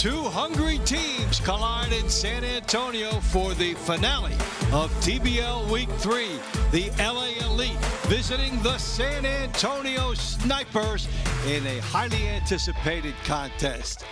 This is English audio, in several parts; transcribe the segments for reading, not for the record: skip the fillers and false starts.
Two hungry teams collide in San Antonio for the finale of TBL Week 3. The LA Elite visiting the San Antonio Snipers in a highly anticipated contest.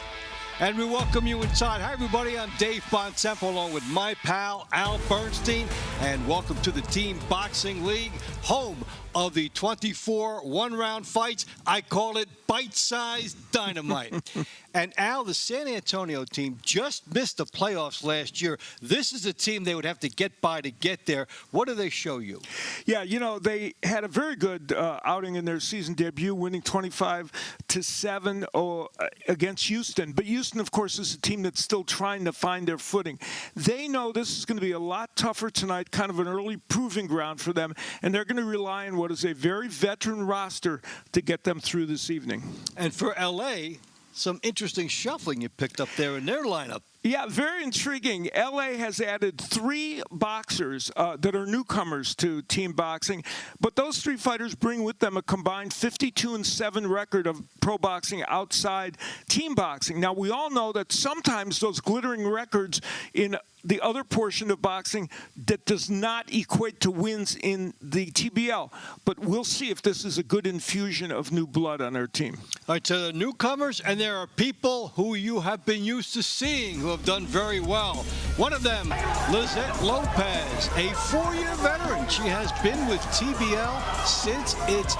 And we welcome you inside. Hi, everybody. I'm Dave Bontempo along with my pal, Al Bernstein. And welcome to the Team Boxing League, home of the 24 one-round fights. I call it bite-sized dynamite. And Al, the San Antonio team just missed the playoffs last year. This is a team they would have to get by to get there. What do they show you? Yeah, you know, they had a very good outing in their season debut, winning 25-7 against Houston. But Houston, of course, is a team that's still trying to find their footing. They know this is going to be a lot tougher tonight, kind of an early proving ground for them, and they're going to rely on what is a very veteran roster to get them through this evening. And for L.A., some interesting shuffling you picked up there in their lineup. Yeah, very intriguing. L.A. has added 3 boxers that are newcomers to team boxing, but those 3 fighters bring with them a combined 52-7 record of pro boxing outside team boxing. Now, we all know that sometimes those glittering records in the other portion of boxing that does not equate to wins in the TBL. But we'll see if this is a good infusion of new blood on our team. All right, to the newcomers, and there are people who you have been used to seeing who have done very well. One of them, Lizette Lopez, a 4-year veteran. She has been with TBL since its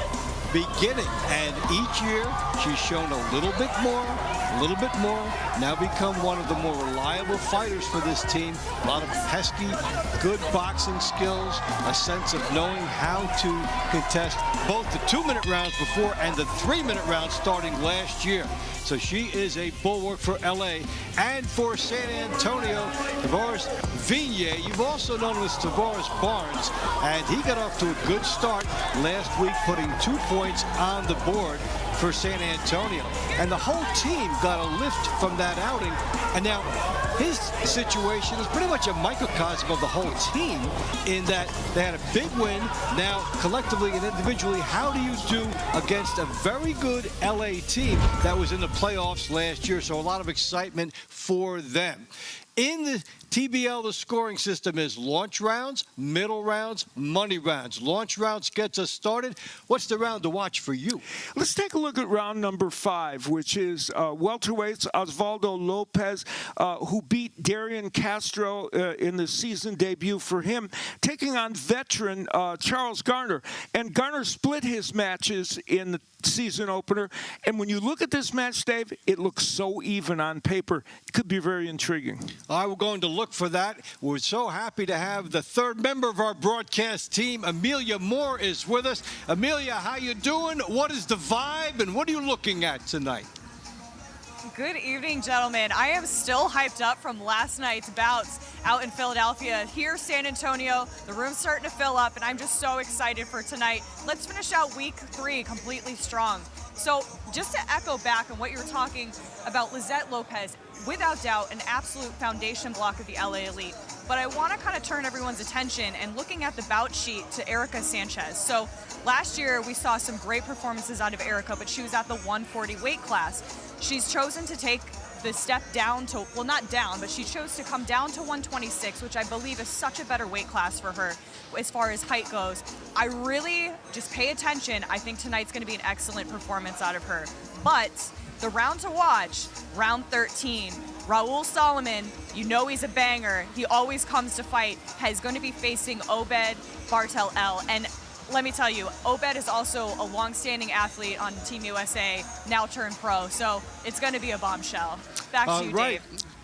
beginning, and each year she's shown a little bit more, now become one of the more reliable fighters for this team. A lot of pesky, good boxing skills, a sense of knowing how to contest both the 2-minute rounds before and the 3-minute rounds starting last year. So she is a bulwark for LA. And for San Antonio, Tavares Vigne, you've also known him as Tavares Barnes, and he got off to a good start last week, putting 2 points on the board for San Antonio. And the whole team got a lift from that outing. And now his situation is pretty much a microcosm of the whole team in that they had a big win. Now, collectively and individually, how do you do against a very good LA team that was in the playoffs last year? So a lot of excitement for them. In the TBL, the scoring system is launch rounds, middle rounds, money rounds. Launch rounds gets us started. What's the round to watch for you? Let's take a look at round number 5, which is welterweights Osvaldo Lopez, who beat Darian Castro in the season debut for him, taking on veteran Charles Garner. And Garner split his matches in the season opener. And when you look at this match, Dave, it looks so even on paper. It could be very intriguing. All right, we're going to look for that. We're so happy to have the 3rd member of our broadcast team. Amelia Moore is with us. Amelia, how you doing? What is the vibe, and what are you looking at tonight? Good evening, gentlemen. I am still hyped up from last night's bouts out in Philadelphia. Here, San Antonio, the room's starting to fill up, and I'm just so excited for tonight. Let's finish out week 3 completely strong. So just to echo back on what you were talking about Lizette Lopez, without doubt, an absolute foundation block of the LA Elite. But I want to kind of turn everyone's attention and looking at the bout sheet to Erica Sanchez. So last year, we saw some great performances out of Erica, but she was at the 140 weight class. She's chosen to take the step down to, well, not down, but she chose to come down to 126, which I believe is such a better weight class for her as far as height goes. I really just pay attention. I think tonight's going to be an excellent performance out of her. But the round to watch, round 13, Raul Solomon, you know he's a banger. He always comes to fight. He's going to be facing Obed Bartel-El. And let me tell you, Obed is also a long-standing athlete on Team USA, now turned pro. So it's going to be a bombshell. Back to you, Dave.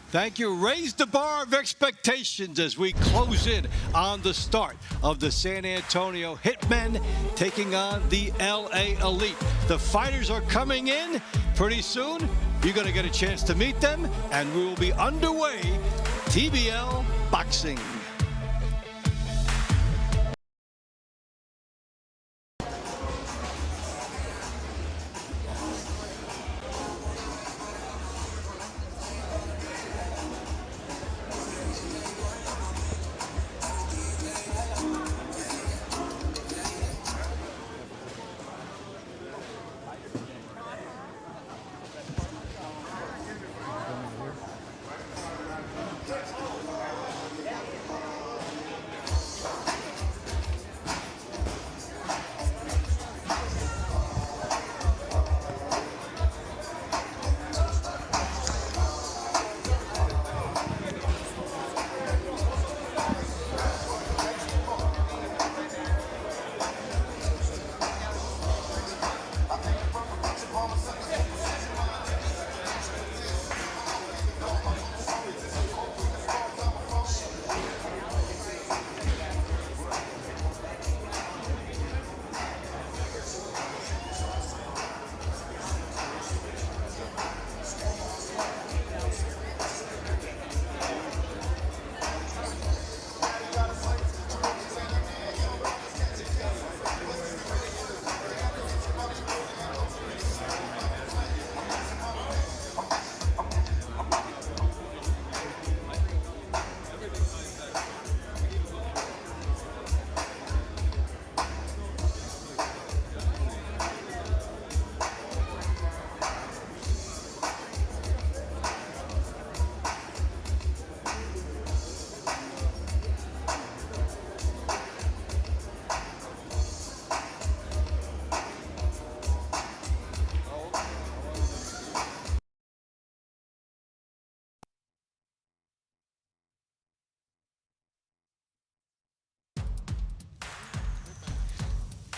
Thank you. Raise the bar of expectations as we close in on the start of the San Antonio Hitmen taking on the LA Elite. The fighters are coming in pretty soon. You're going to get a chance to meet them, and we will be underway. TBL Boxing.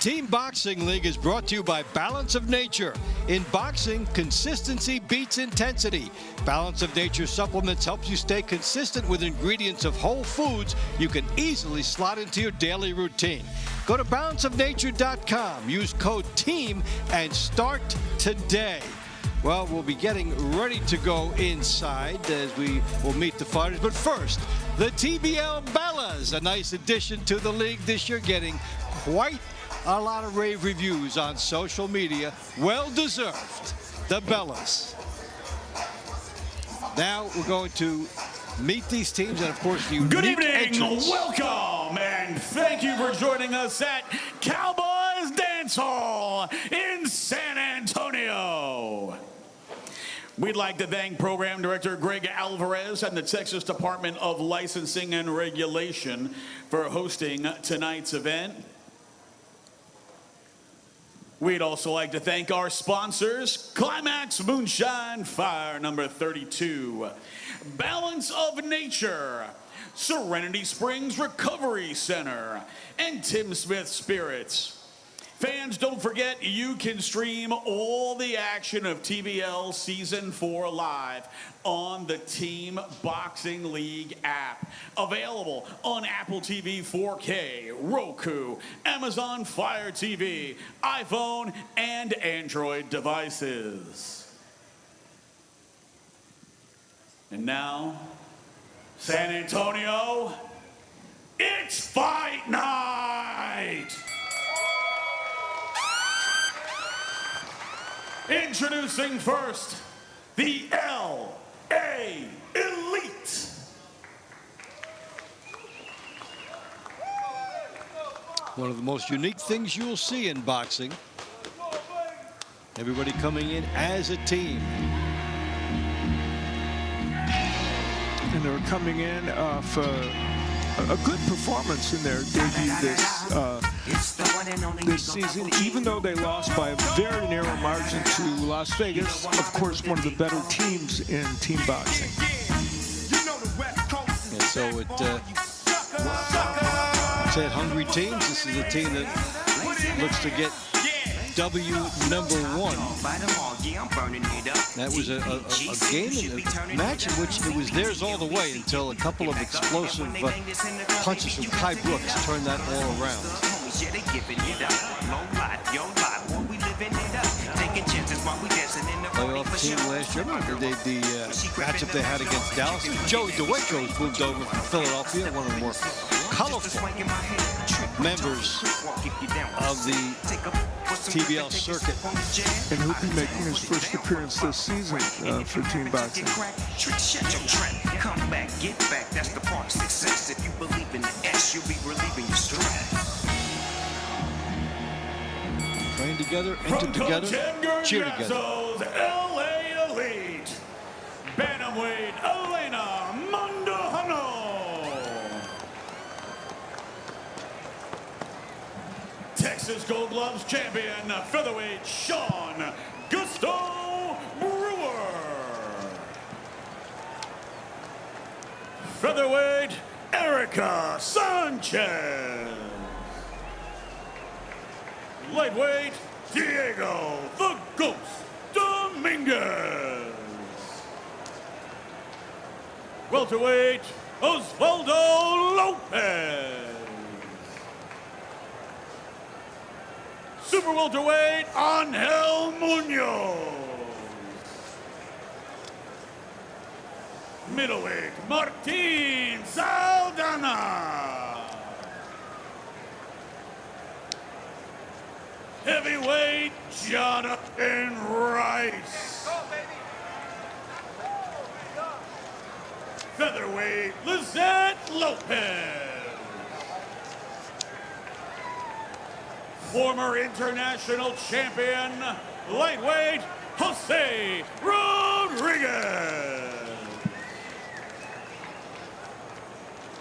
Team Boxing League is brought to you by Balance of Nature. In boxing, consistency beats intensity. Balance of Nature supplements helps you stay consistent with ingredients of whole foods you can easily slot into your daily routine. Go to balanceofnature.com, use code TEAM, and start today. Well, we'll be getting ready to go inside as we will meet the fighters. But first, the TBL Bellas, a nice addition to the league this year, getting quite a lot of rave reviews on social media. Well deserved. The Bellas. Now we're going to meet these teams and, of course, the unique Good evening, entrance. welcome, and thank you for joining us at Cowboys Dance Hall in San Antonio. We'd like to thank Program Director Greg Alvarez and the Texas Department of Licensing and Regulation for hosting tonight's event. We'd also like to thank our sponsors, Climax Moonshine Fire number 32, Balance of Nature, Serenity Springs Recovery Center, and Tim Smith Spirits. Fans, don't forget you can stream all the action of TBL Season 4 live on the Team Boxing League app. Available on Apple TV 4K, Roku, Amazon Fire TV, iPhone, and Android devices. And now, San Antonio, it's fight night! Introducing first, the LA Elite. One of the most unique things you'll see in boxing. Everybody coming in as a team. And they're coming in for a good performance in their debut this season, even though they lost by a very narrow margin to Las Vegas, of course, one of the better teams in team boxing. And so it said hungry teams. This is a team that looks to get W number 1. That was a game, a match in which it was theirs all the way until a couple of explosive punches from Kai Brooks turned that all around. Playoff team last year. Remember the matchup they had against Dallas? Joey DeWitt moved over from Philadelphia, one of the more colorful members of the TBL circuit. And he'll be making his first appearance this season for team boxing. Come back, get back, that's the part of success. If you believe in the S, you'll be relieving your stress. Train together, enter together, cheer together. LA Elite, Bantamweight Elena Mondahano, Texas Gold Gloves champion, featherweight Sean Gusto Brewer, featherweight Erica Sanchez, lightweight Diego the Ghost Dominguez, welterweight Osvaldo Lopez, super welterweight Angel Munoz, middleweight Martin Saldana, heavyweight Jonathan Rice, featherweight Lizette Lopez, former international champion lightweight Jose Rodriguez,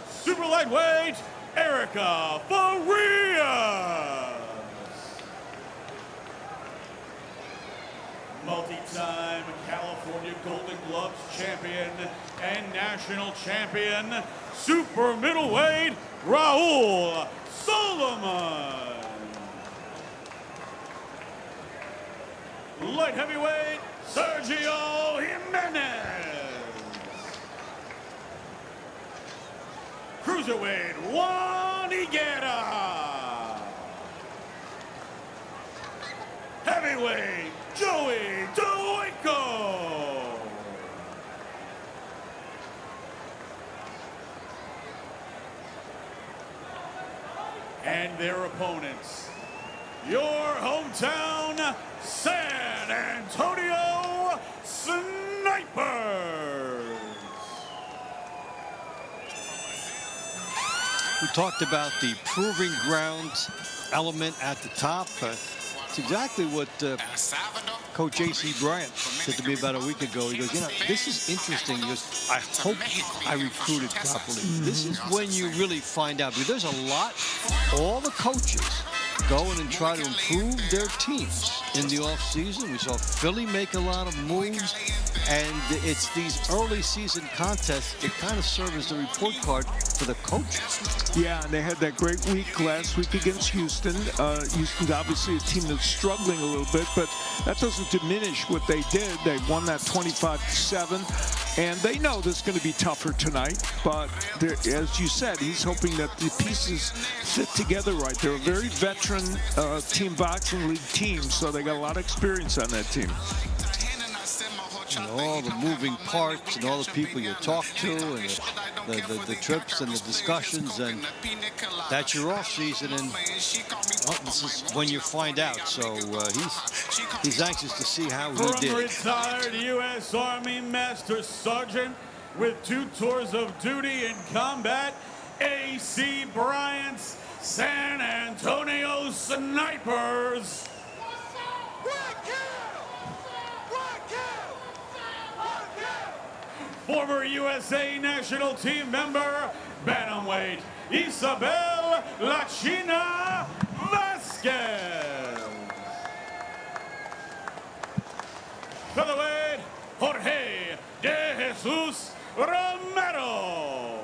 super lightweight Erica Farias, multi-time California Golden Gloves champion and national champion, super middleweight Raul Solomon, light heavyweight, Sergio Jimenez. Cruiserweight, Juan Higuera. Heavyweight, Joey Duico. And their opponents, your hometown San Antonio Snipers. We talked about the proving ground element at the top. It's exactly what Coach J.C. Bryant said to me about a week ago. He goes, you know, this is interesting. He goes, I hope I recruited properly. This is when you really find out. Because there's a lot, all the coaches go in and try to improve their teams in the offseason. We saw Philly make a lot of moves, and it's these early season contests that kind of serve as the report card for the coaches. Yeah, and they had that great week last week against Houston. Houston's obviously a team that's struggling a little bit, but that doesn't diminish what they did. They won that 25-7, and they know this is going to be tougher tonight. But as you said, he's hoping that the pieces fit together right. They're a very veteran team boxing league team, so they got a lot of experience on that team. And all the moving parts and all the people you talk to and the trips and the discussions, and that's your off season, and well, this is when you find out. So he's anxious to see how he did. From retired U.S. Army Master Sergeant with 2 tours of duty in combat, A.C. Bryant's San Antonio Snipers. Former USA national team member, bantamweight, Isabel La China Vasquez. Featherweight, Jorge de Jesus Romero.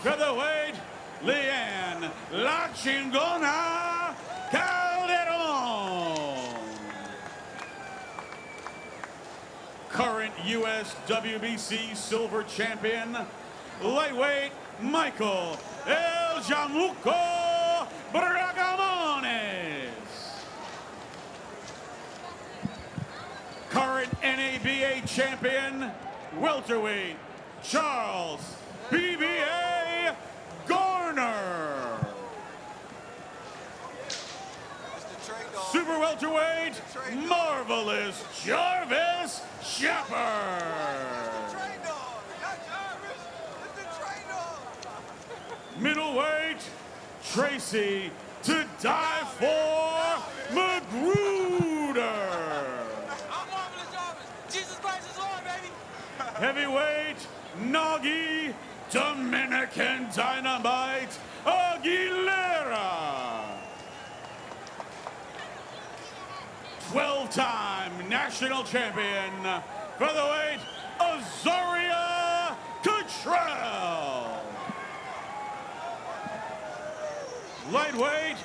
Featherweight, Leanne La Chingona Calderon. Current U.S. WBC silver champion, lightweight Michael El Jamuco Bragamones. Current NABA champion, welterweight Charles BBA Garner. Super welterweight, Marvelous Jarvis Shepherd. Middleweight, Tracy to die for Magruder. Jesus Christ is Lord, baby. Heavyweight, Nagi Dominican Dynamite Aguilera. 12-time national champion, featherweight, Azaria Cottrell. Lightweight,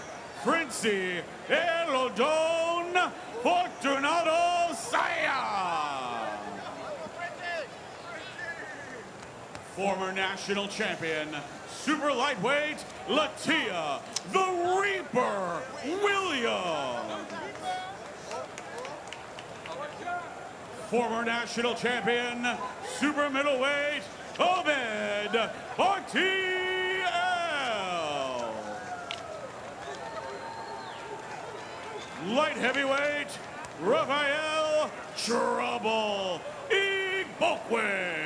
Frenzy Elodon Fortunato Saya. Former national champion, super lightweight, Latia the Reaper Williams. Former national champion, super middleweight, Obed Bartiel. Light heavyweight, Rafael Trouble Ibokwe.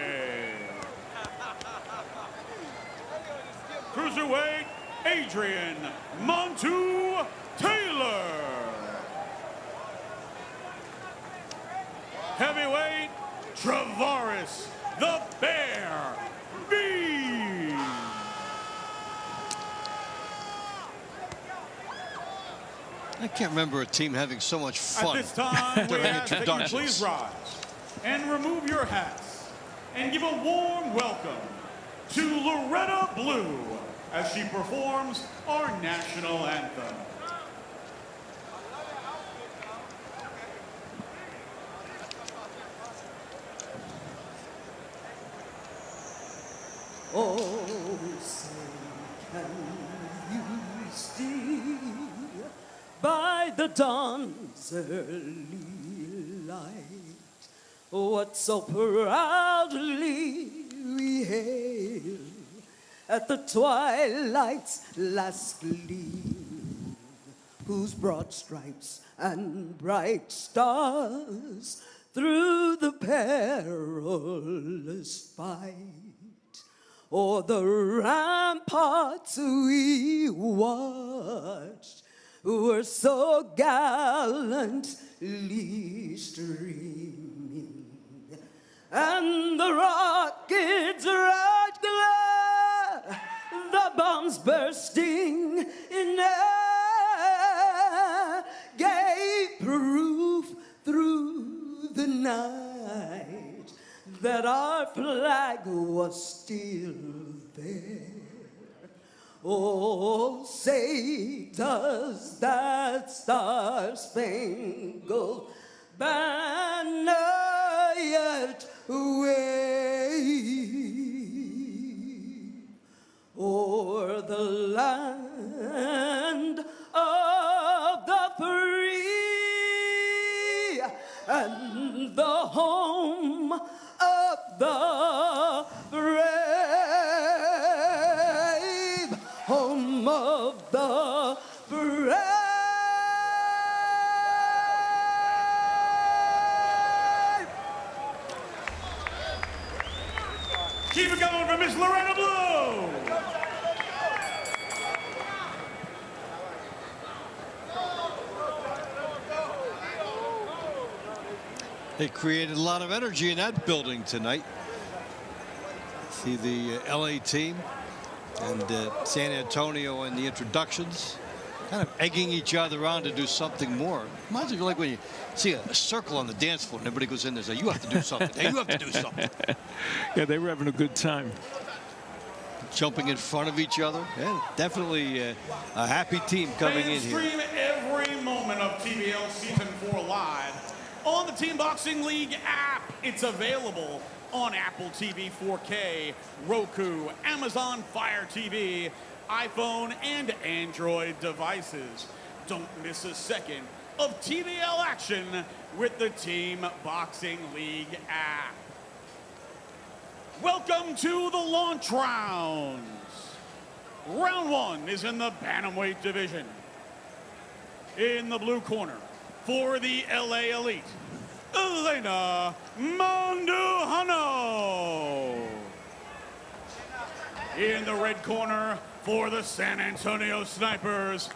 Cruiserweight, Adrian Montu Taylor. Heavyweight, Travaris the Bear B. I can't remember a team having so much fun. At this time, we during ask that you introductions. please rise and remove your hats and give a warm welcome to Loretta Blue as she performs our national anthem. Oh, say, can you see by the dawn's early light what so proudly we hail at the twilight's last gleam, whose broad stripes and bright stars through the perilous fight o'er the ramparts we watched were so gallantly streaming, and the rockets' red glare, the bombs bursting in air, gave proof through the night that our flag was still there. Oh, say does that star-spangled banner yet wave o'er the land of the free and the home of the brave, home of the brave. Keep it going for Miss Loretta Blue. They created a lot of energy in that building tonight. See the LA team and San Antonio in the introductions, kind of egging each other on to do something more. Reminds me of like when you see a circle on the dance floor and everybody goes in there and says, you have to do something. Hey, you have to do something. Yeah, they were having a good time. Jumping in front of each other. Yeah, definitely a happy team coming in here. Stream every moment of TBL Season 4 live on the Team Boxing League app. It's available on Apple TV 4K, Roku, Amazon Fire TV, iPhone, and Android devices. Don't miss a second of TBL action with the Team Boxing League app. Welcome to the launch rounds. Round one is in the bantamweight division. In the blue corner, for the LA Elite, Elena Manduano. In the red corner, for the San Antonio Snipers,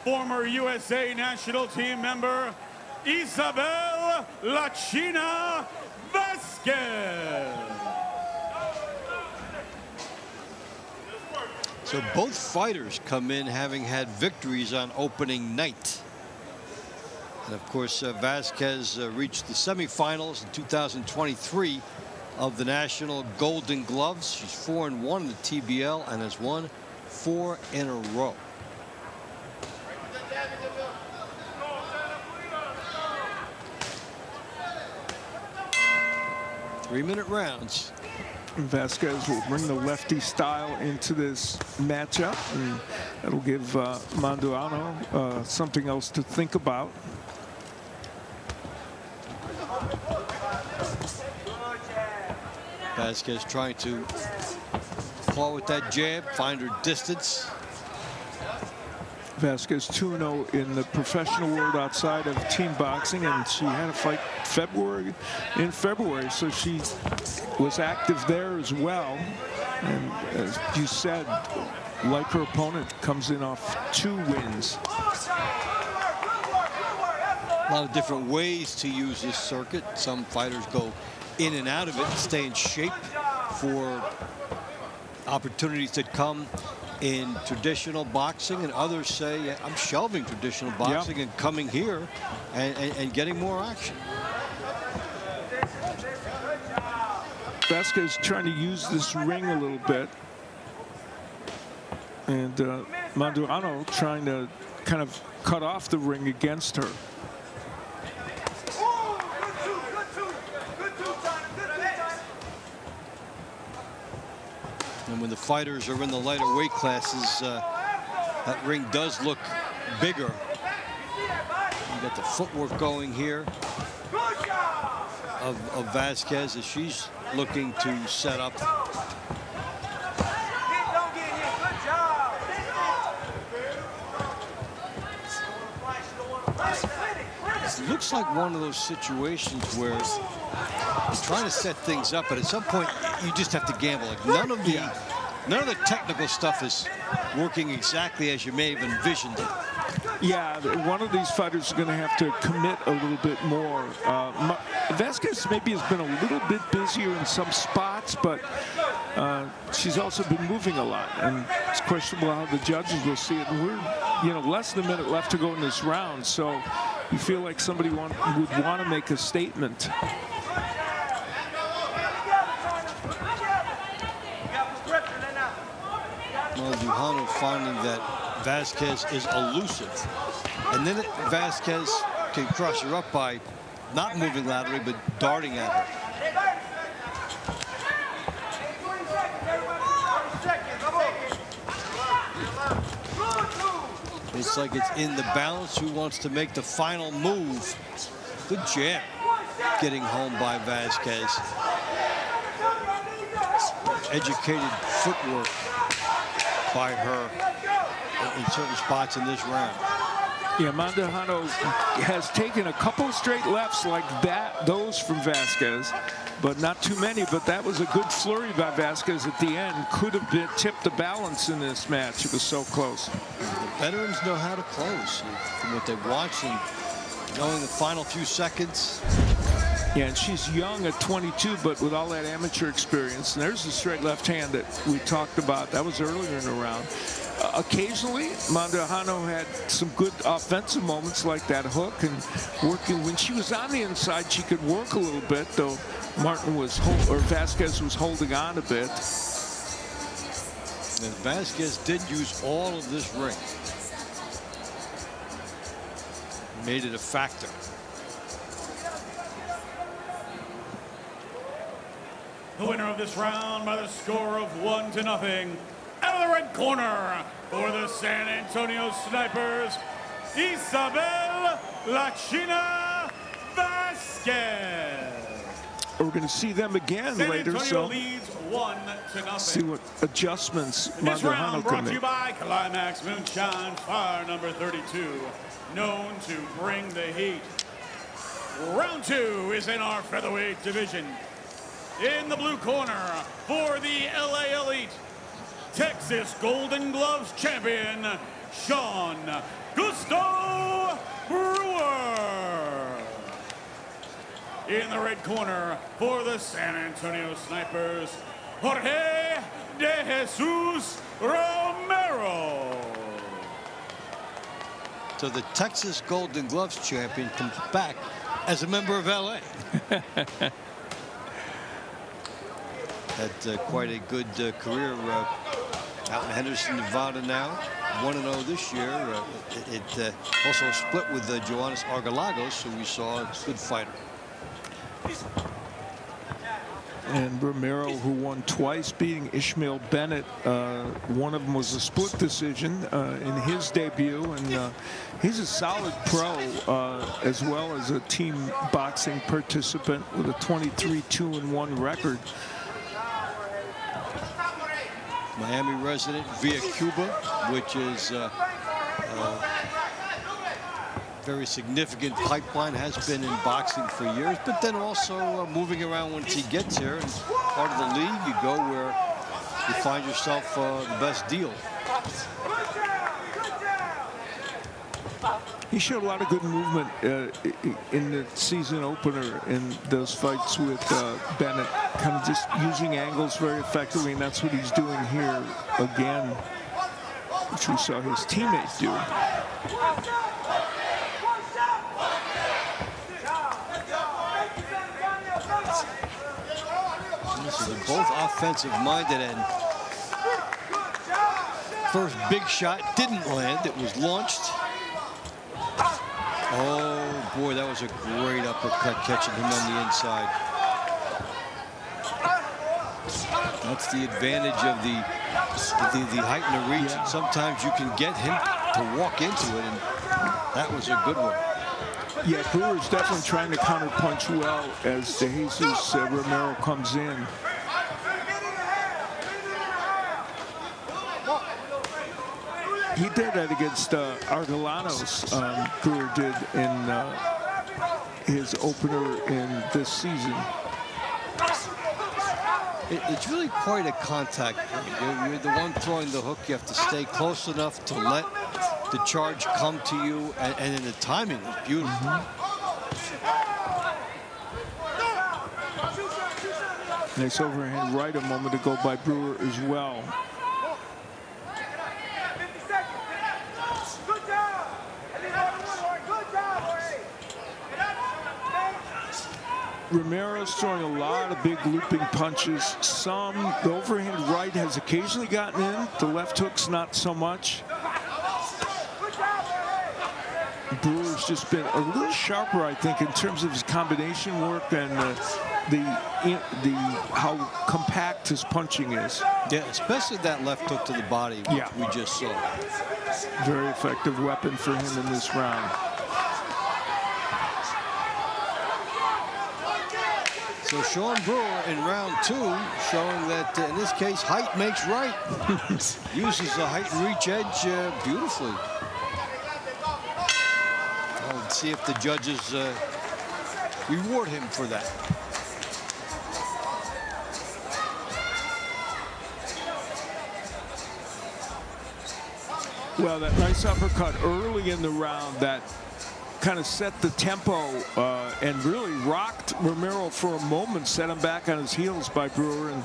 former USA national team member, Isabel La China Vasquez. So both fighters come in having had victories on opening night. And of course, Vasquez reached the semifinals in 2023 of the National Golden Gloves. She's 4-1 in the TBL and has won 4 in a row. Three-minute rounds. Vasquez will bring the lefty style into this matchup, and that'll give Manduano something else to think about. Vasquez trying to claw with that jab, find her distance. Vasquez 2-0 in the professional world outside of team boxing, and she had a fight in February, so she was active there as well. And as you said, like her opponent, comes in off 2 wins. A lot of different ways to use this circuit. Some fighters go in and out of it and stay in shape for opportunities that come in traditional boxing, and others say, I'm shelving traditional boxing and coming here and getting more action. Vasquez trying to use this ring a little bit, and Manduano trying to kind of cut off the ring against her. And when the fighters are in the lighter weight classes, that ring does look bigger. You got the footwork going here of Vasquez as she's looking to set up. It looks like one of those situations where you're trying to set things up, but at some point you just have to gamble. Like none of the technical stuff is working exactly as you may have envisioned it. Yeah, one of these fighters is going to have to commit a little bit more. Vasquez maybe has been a little bit busier in some spots, but she's also been moving a lot, and it's questionable how the judges will see it. And we're, less than a minute left to go in this round, so you feel like somebody would want to make a statement. Duhano finding that Vasquez is elusive, and then Vasquez can crush her up by not moving laterally but darting at her. It's like it's in the balance who wants to make the final move. Good jab getting home by Vasquez. Educated footwork by her in certain spots in this round. Yeah, Mandujano has taken a couple straight lefts like those from Vasquez, but not too many. But that was a good flurry by Vasquez at the end. Could have tipped the balance in this match. It was so close. The veterans know how to close from what they've watched and knowing the final few seconds. Yeah, and she's young at 22, but with all that amateur experience. And there's the straight left hand that we talked about. That was earlier in the round. Occasionally, Mandujano had some good offensive moments like that hook and working. When she was on the inside, she could work a little bit, though Vasquez was holding on a bit. And Vasquez did use all of this ring. Made it a factor. The winner of this round by the score of 1-0. Out of the red corner for the San Antonio Snipers, Isabel La China Vasquez. We're going to see them again San later, Antonio so leads 1-0. see what adjustments This round Mandujano brought can to you make. by Climax Moonshine Fire number 32, known to bring the heat. Round 2 is in our featherweight division. In the blue corner for the LA Elite, Texas Golden Gloves champion, Sean Gusto Brewer. In the red corner for the San Antonio Snipers, Jorge de Jesus Romero. So the Texas Golden Gloves champion comes back as a member of LA. Had quite a good career out in Henderson, Nevada now. 1-0 this year. It also split with Joannis Argalagos, who we saw a good fighter. And Romero, who won twice, beating Ishmael Bennett. One of them was a split decision in his debut, and he's a solid pro as well as a team boxing participant with a 23-2-1 record. Miami resident via Cuba, which is a very significant pipeline, has been in boxing for years, but then also moving around once he gets here. And part of the league, you go where you find yourself the best deal. He showed a lot of good movement in the season opener in those fights with Bennett, kind of just using angles very effectively, and that's what he's doing here again, which we saw his teammates do. So they're both offensive-minded, and first big shot didn't land. It was launched. Oh, boy, that was a great uppercut, catching him on the inside. That's the advantage of the height and the reach. Yeah. And sometimes you can get him to walk into it, and that was a good one. Yeah, Brewer's definitely trying to counterpunch well as De Jesus Romero comes in. He did that against Argelanos. Brewer did in his opener in this season. It's really quite a contact point. You're the one throwing the hook. You have to stay close enough to let the charge come to you, and then the timing was beautiful. Nice overhand right a moment ago by Brewer as well. Romero's throwing a lot of big looping punches. The overhand right has occasionally gotten in. The left hook's not so much. Brewer's just been a little sharper, I think, in terms of his combination work and how compact his punching is. Yeah, especially that left hook to the body, which we just saw. Very effective weapon for him in this round. So Sean Brewer in round 2 showing that in this case height makes right. Uses the height and reach edge beautifully. I'll see if the judges reward him for that. Well, that nice uppercut early in the round that kind of set the tempo and really rocked Romero for a moment, set him back on his heels by Brewer. And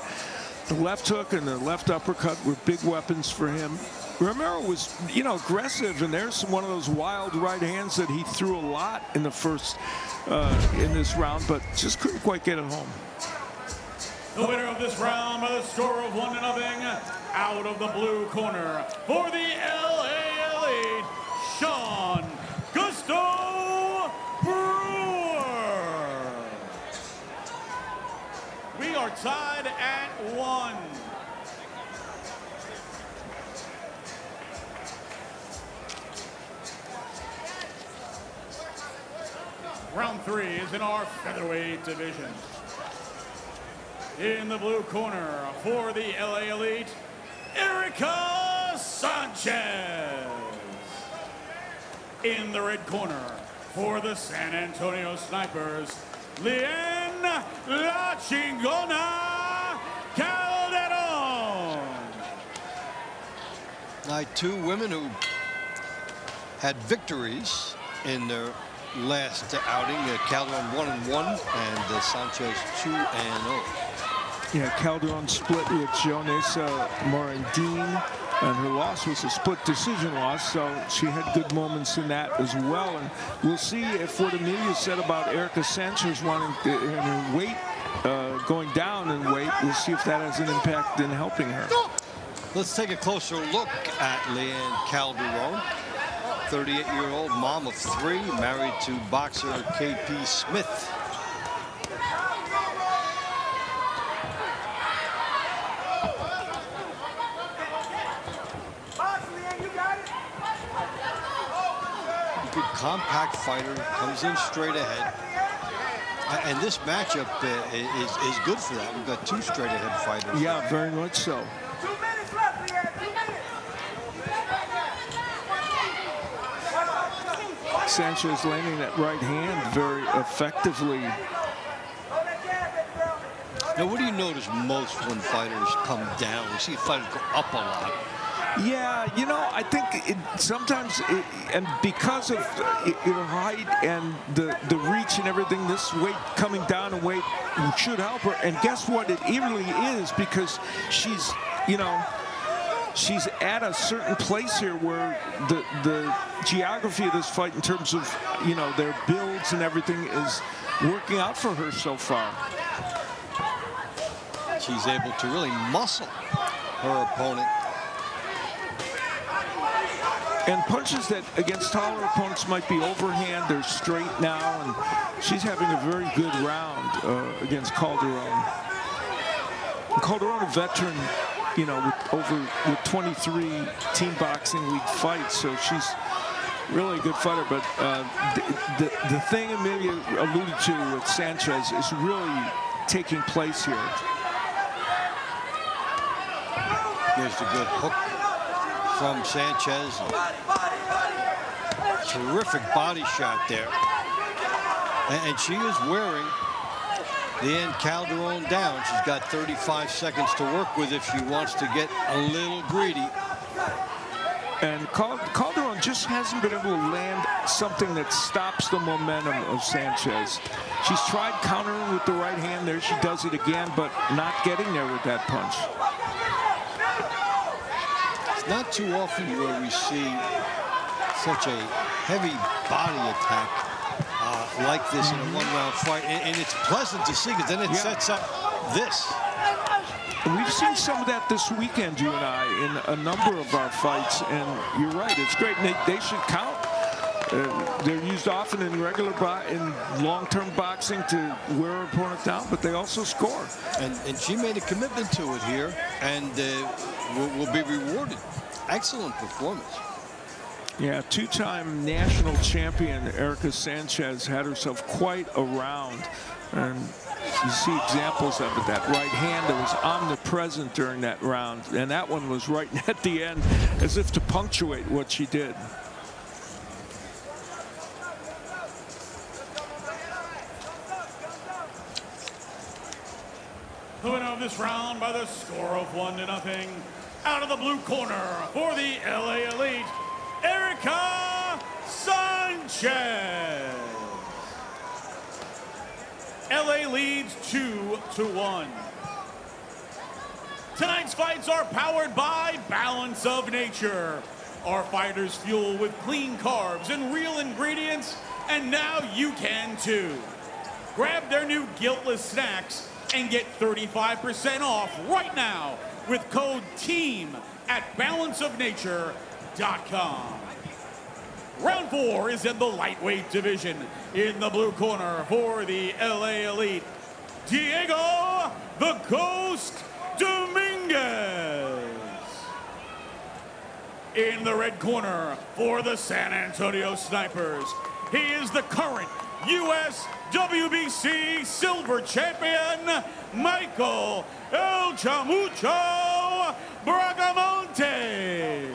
the left hook and the left uppercut were big weapons for him. Romero was, aggressive, and there's one of those wild right hands that he threw a lot in the first in this round, but just couldn't quite get it home. The winner of this round by the score of 1-0, out of the blue corner for the LA Elite, Sean Gusto Brewer. We are tied at 1. Round 3 is in our featherweight division. In the blue corner for the LA Elite, Erica Sanchez. In the red corner for the San Antonio Snipers, Lien La Chingona Calderon. Two women who had victories in their last outing. Calderon 1-1 and Sanchez 2-0. Yeah, Calderon split with Jonesa Morandin, and her loss was a split decision loss, so she had good moments in that as well. And we'll see if what Amelia said about Erica Sanchez wanting and her weight going down in weight, we'll see if that has an impact in helping her. Let's take a closer look at Leanne Calderon. 38-year-old mom of 3, married to boxer K.P. Smith. Good compact fighter, comes in straight ahead. And this matchup is good for that. We've got 2 straight ahead fighters. Yeah, very much so. 2 minutes left, Leanne, 2 minutes. Sanchez landing that right hand very effectively. Now, what do you notice most when fighters come down? We see fighters go up a lot. Yeah, I think sometimes, and because of height and the reach and everything, this weight coming down in weight should help her. And guess what? It really is, because she's, she's at a certain place here where the geography of this fight in terms of, their builds and everything is working out for her so far. She's able to really muscle her opponent. And punches that against taller opponents might be overhand, they're straight now, and she's having a very good round against Calderon. Calderon, a veteran, you know, with 23 team boxing league fights, so she's really a good fighter. But the thing Amelia alluded to with Sanchez is really taking place here. Here's a good hook from Sanchez. Terrific body shot there. And she is wearing the end Calderon down. She's got 35 seconds to work with if she wants to get a little greedy. And Calderon just hasn't been able to land something that stops the momentum of Sanchez. She's tried countering with the right hand. There she does it again, but not getting there with that punch. It's not too often where we see such a heavy body attack like this in a one-round fight, and it's pleasant to see because then it sets up this. We've seen some of that this weekend, you and I, in a number of our fights, and you're right, it's great. They should count. They're used often in in long-term boxing to wear an opponent down, but they also score. And she made a commitment to it here, and will be rewarded. Excellent performance. Yeah, two-time national champion Erica Sanchez had herself quite a round, and you see examples of it. That right hand that was omnipresent during that round, and that one was right at the end, as if to punctuate what she did. The winner of this round by the score of 1-0. Out of the blue corner for the LA Elite, Erica Sanchez. LA leads 2-1. Tonight's fights are powered by Balance of Nature. Our fighters fuel with clean carbs and real ingredients, and now you can too. Grab their new guiltless snacks and get 35% off right now with code TEAM at balanceofnature.com. Round 4 is in the lightweight division. In the blue corner for the LA Elite, Diego the Ghost Dominguez. In the red corner for the San Antonio Snipers, he is the current U.S. WBC silver champion, Michael El Chamucho Bracamontes.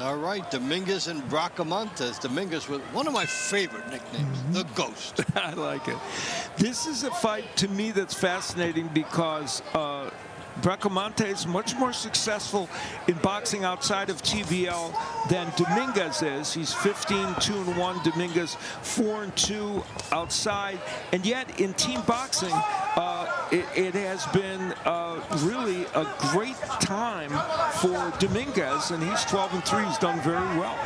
All right, Dominguez and Bracamontes. Dominguez with one of my favorite nicknames, the Ghost. I like it. This is a fight to me that's fascinating because Bracamontes much more successful in boxing outside of TBL than Dominguez is. He's 15-2-1. Dominguez 4-2 outside, and yet in team boxing, it has been really a great time for Dominguez, and he's 12-3. He's done very well.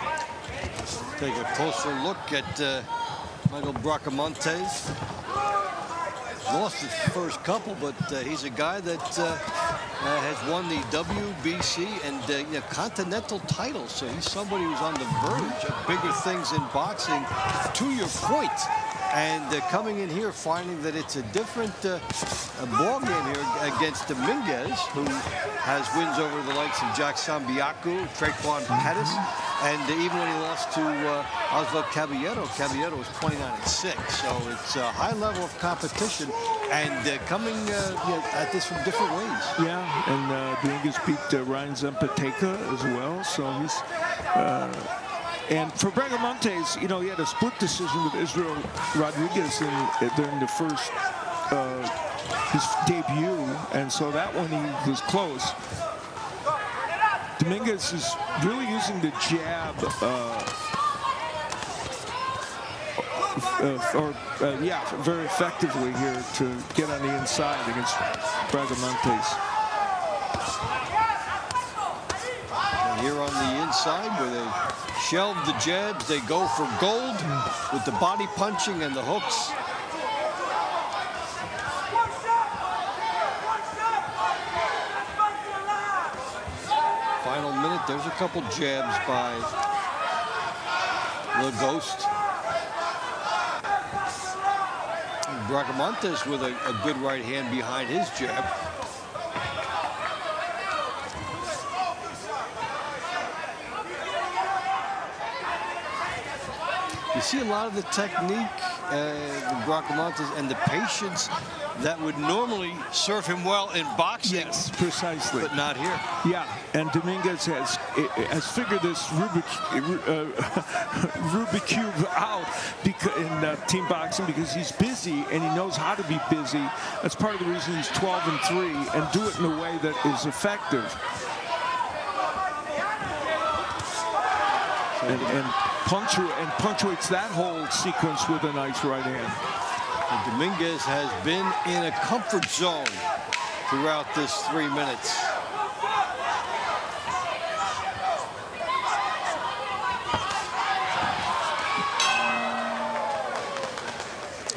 Take a closer look at Michael Bracamontes. Lost his first couple, but he's a guy that has won the WBC and continental titles. So he's somebody who's on the verge of bigger things in boxing, to your point. And coming in here, finding that it's a different ball game here against Dominguez, who has wins over the likes of Jack Sambiaku, Traquan Pettis, and even when he lost to Osvaldo Caballero, Caballero was 29-6. So it's a high level of competition, and coming at this from different ways. Yeah, and Dominguez beat Ryan Zampeteca as well. So he's. And for Bracamontes, he had a split decision with Israel Rodriguez during the first his debut, and so that one he was close. Dominguez is really using the jab, very effectively here to get on the inside against Bracamontes. Here on the inside, where they shelve the jabs, they go for gold with the body punching and the hooks. Final minute, there's a couple jabs by the Ghost. Bracamontes with a good right hand behind his jab. You see a lot of the technique, the Bracamontes, and the patience that would normally serve him well in boxing. Yes, precisely. But not here. Yeah, and Dominguez has figured this Rubik cube out in team boxing because he's busy and he knows how to be busy. That's part of the reason he's 12-3 and do it in a way that is effective. And punctuates that whole sequence with a nice right hand. And Dominguez has been in a comfort zone throughout this 3 minutes.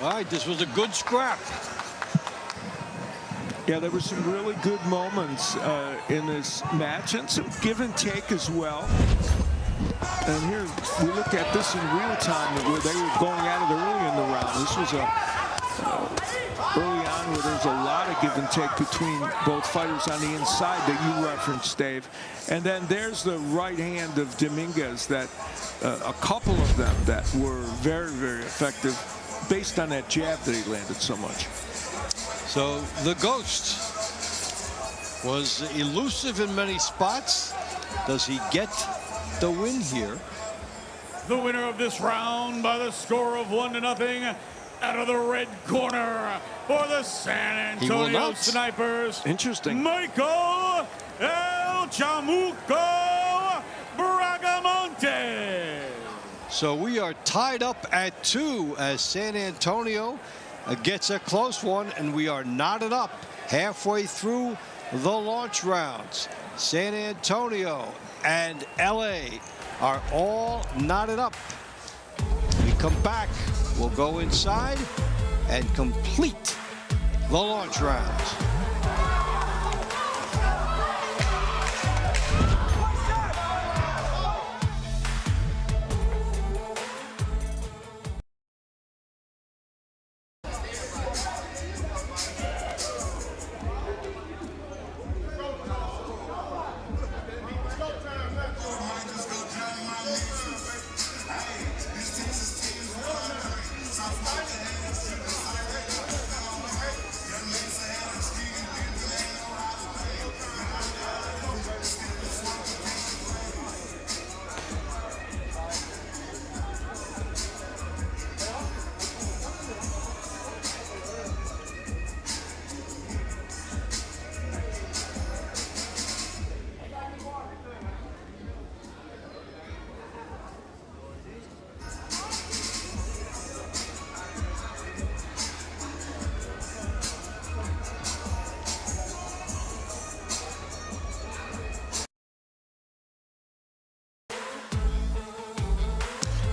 All right, this was a good scrap. Yeah, there were some really good moments in this match and some give and take as well. And here we look at this in real time where they were going at it early in the round. This was early on where there's a lot of give and take between both fighters on the inside that you referenced, Dave. And then there's the right hand of Dominguez that a couple of them that were very, very effective based on that jab that he landed so much. So the Ghost was elusive in many spots. Does he get the win here? The winner of this round by the score of 1-0 out of the red corner for the San Antonio Snipers. Interesting. Michael El Chamuco Bracamontes. So we are tied up at 2 as San Antonio gets a close one, and we are knotted up halfway through the launch rounds. San Antonio and LA are all knotted up. We come back, we'll go inside and complete the launch rounds.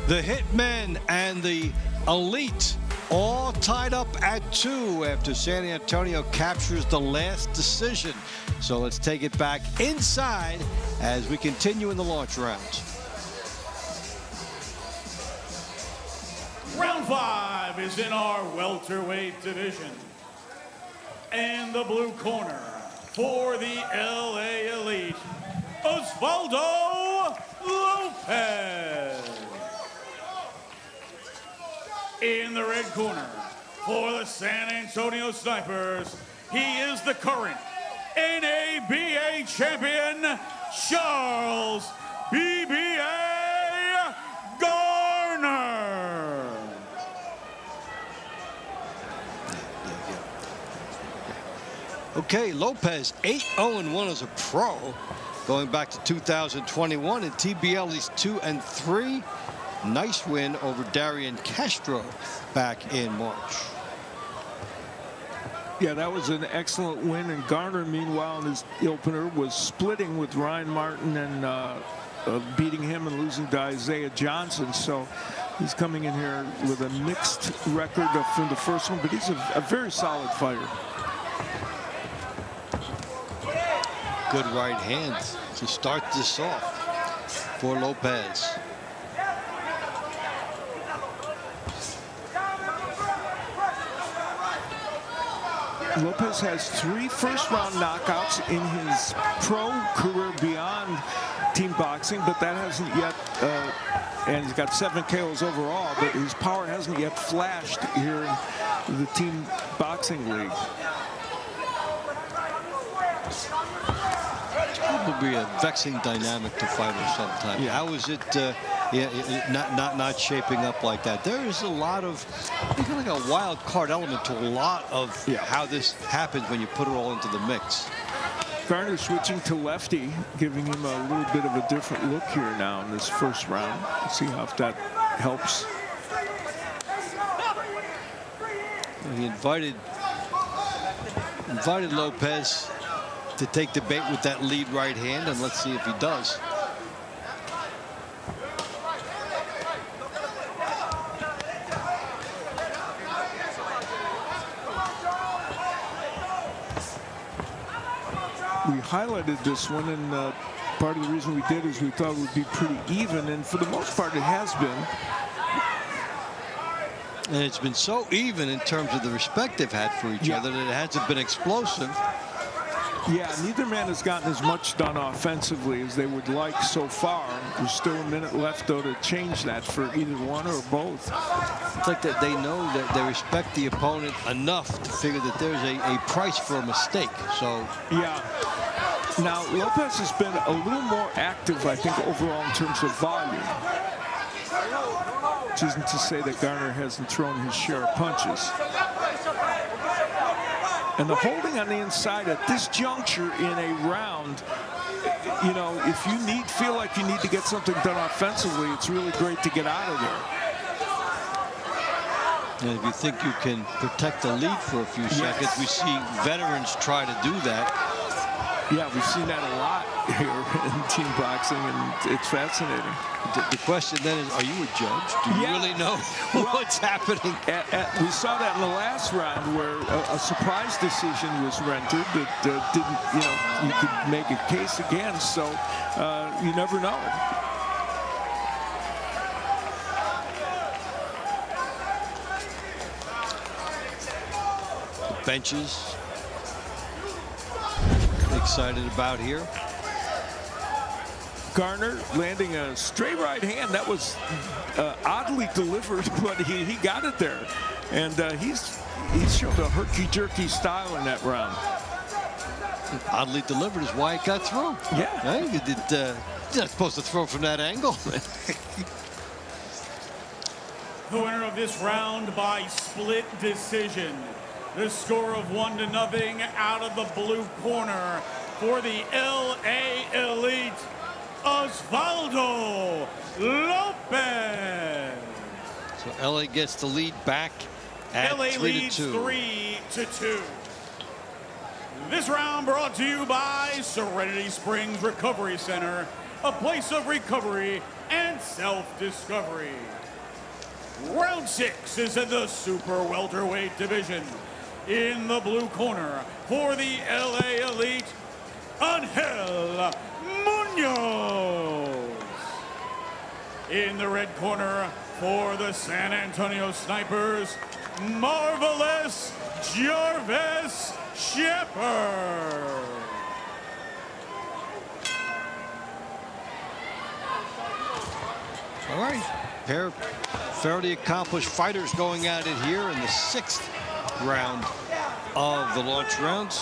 The Hitmen and the Elite all tied up at 2 after San Antonio captures the last decision. So let's take it back inside as we continue in the launch rounds. Round 5 is in our welterweight division. And the blue corner for the LA Elite, Osvaldo Lopez. In the red corner for the San Antonio Snipers, he is the current NABA champion, Charles BBA Garner. Okay, Lopez 8-0-1 as a pro, going back to 2021. In TBL, he's 2-3. Nice win over Darian Castro back in March. Yeah, that was an excellent win. And Garner, meanwhile, in his opener, was splitting with Ryan Martin and beating him and losing to Isaiah Johnson. So he's coming in here with a mixed record from the first one, but he's a very solid fighter. Good right hand to start this off for Lopez. Lopez has 3 first-round knockouts in his pro career beyond team boxing, but that hasn't yet, and he's got 7 KOs overall, but his power hasn't yet flashed here in the team boxing league. It's probably a vexing dynamic to fighters sometimes. Yeah. How is it not shaping up like that? There is a lot of, like a wild card element to a lot of how this happens when you put it all into the mix. Garner switching to lefty, giving him a little bit of a different look here now in this first round. Let's see how if that helps. He invited Lopez to take the bait with that lead right hand, and let's see if he does. We highlighted this one, and part of the reason we did is we thought it would be pretty even, and for the most part it has been. And it's been so even in terms of the respect they've had for each other that it hasn't been explosive. Yeah, neither man has gotten as much done offensively as they would like so far. There's still a minute left, though, to change that for either one or both. It's like that they know that they respect the opponent enough to figure that there's a price for a mistake. So yeah. Now, Lopez has been a little more active, I think, overall in terms of volume. Which isn't to say that Garner hasn't thrown his share of punches. And the holding on the inside at this juncture in a round, you know, if you feel like you need to get something done offensively, it's really great to get out of there. And if you think you can protect the lead for a few seconds, we see veterans try to do that. Yeah, we've seen that a lot here in team boxing, and it's fascinating. The question then is, are you a judge? Do you really know what's happening? We saw that in the last round where a surprise decision was rendered that didn't, you know, you could make a case against, so you never know. The benches. Excited about here. Garner landing a straight right hand that was oddly delivered, but he got it there, and he's showed a herky-jerky style in that round. Oddly delivered is why it got through. Yeah, right? You're not supposed to throw from that angle. The winner of this round by split decision. The score of 1-0 out of the blue corner for the LA Elite, Osvaldo Lopez. So LA gets the lead back at LA 3-2. leads 3-2. This round brought to you by Serenity Springs Recovery Center, a place of recovery and self-discovery. Round 6 is in the super welterweight division. In the blue corner for the LA Elite, Angel Munoz. In the red corner for the San Antonio Snipers, Marvelous Jarvis Shepherd. All right, pair of fairly accomplished fighters going at it here in the 6th round of the launch rounds.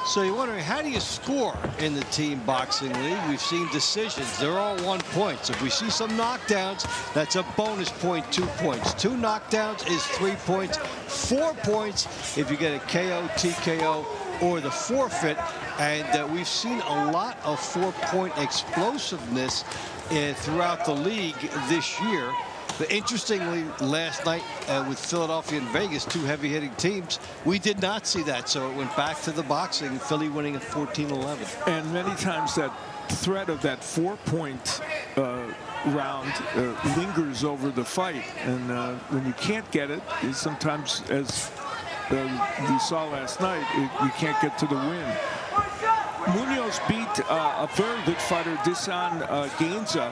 So you're wondering, how do you score in the team boxing league? We've seen decisions. They're all 1 point. So if we see some knockdowns, that's a bonus point, 2 points. 2 knockdowns is 3 points. 4 points if you get a KO, TKO, or the forfeit. And we've seen a lot of 4-point explosiveness throughout the league this year. But interestingly, last night with Philadelphia and Vegas, 2 heavy-hitting teams, we did not see that. So it went back to the boxing, Philly winning at 14-11. And many times that threat of that 4-point round lingers over the fight. And when you can't get it, sometimes, as we saw last night, you can't get to the win. Munoz beat a very good fighter, Disan Gainza,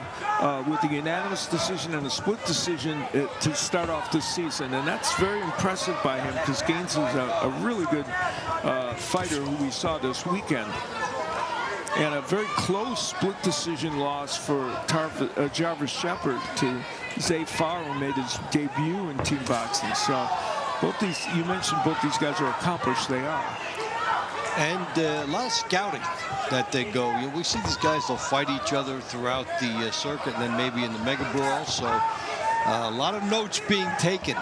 with a unanimous decision and a split decision to start off this season. And that's very impressive by him because Gainza is a really good fighter who we saw this weekend. And a very close split decision loss for Jarvis Shepard to Zay Farr, who made his debut in team boxing. So both these, you mentioned both these guys are accomplished. They are. And a lot of scouting that they go. You know, we see these guys, they'll fight each other throughout the circuit and then maybe in the mega brawl. So a lot of notes being taken.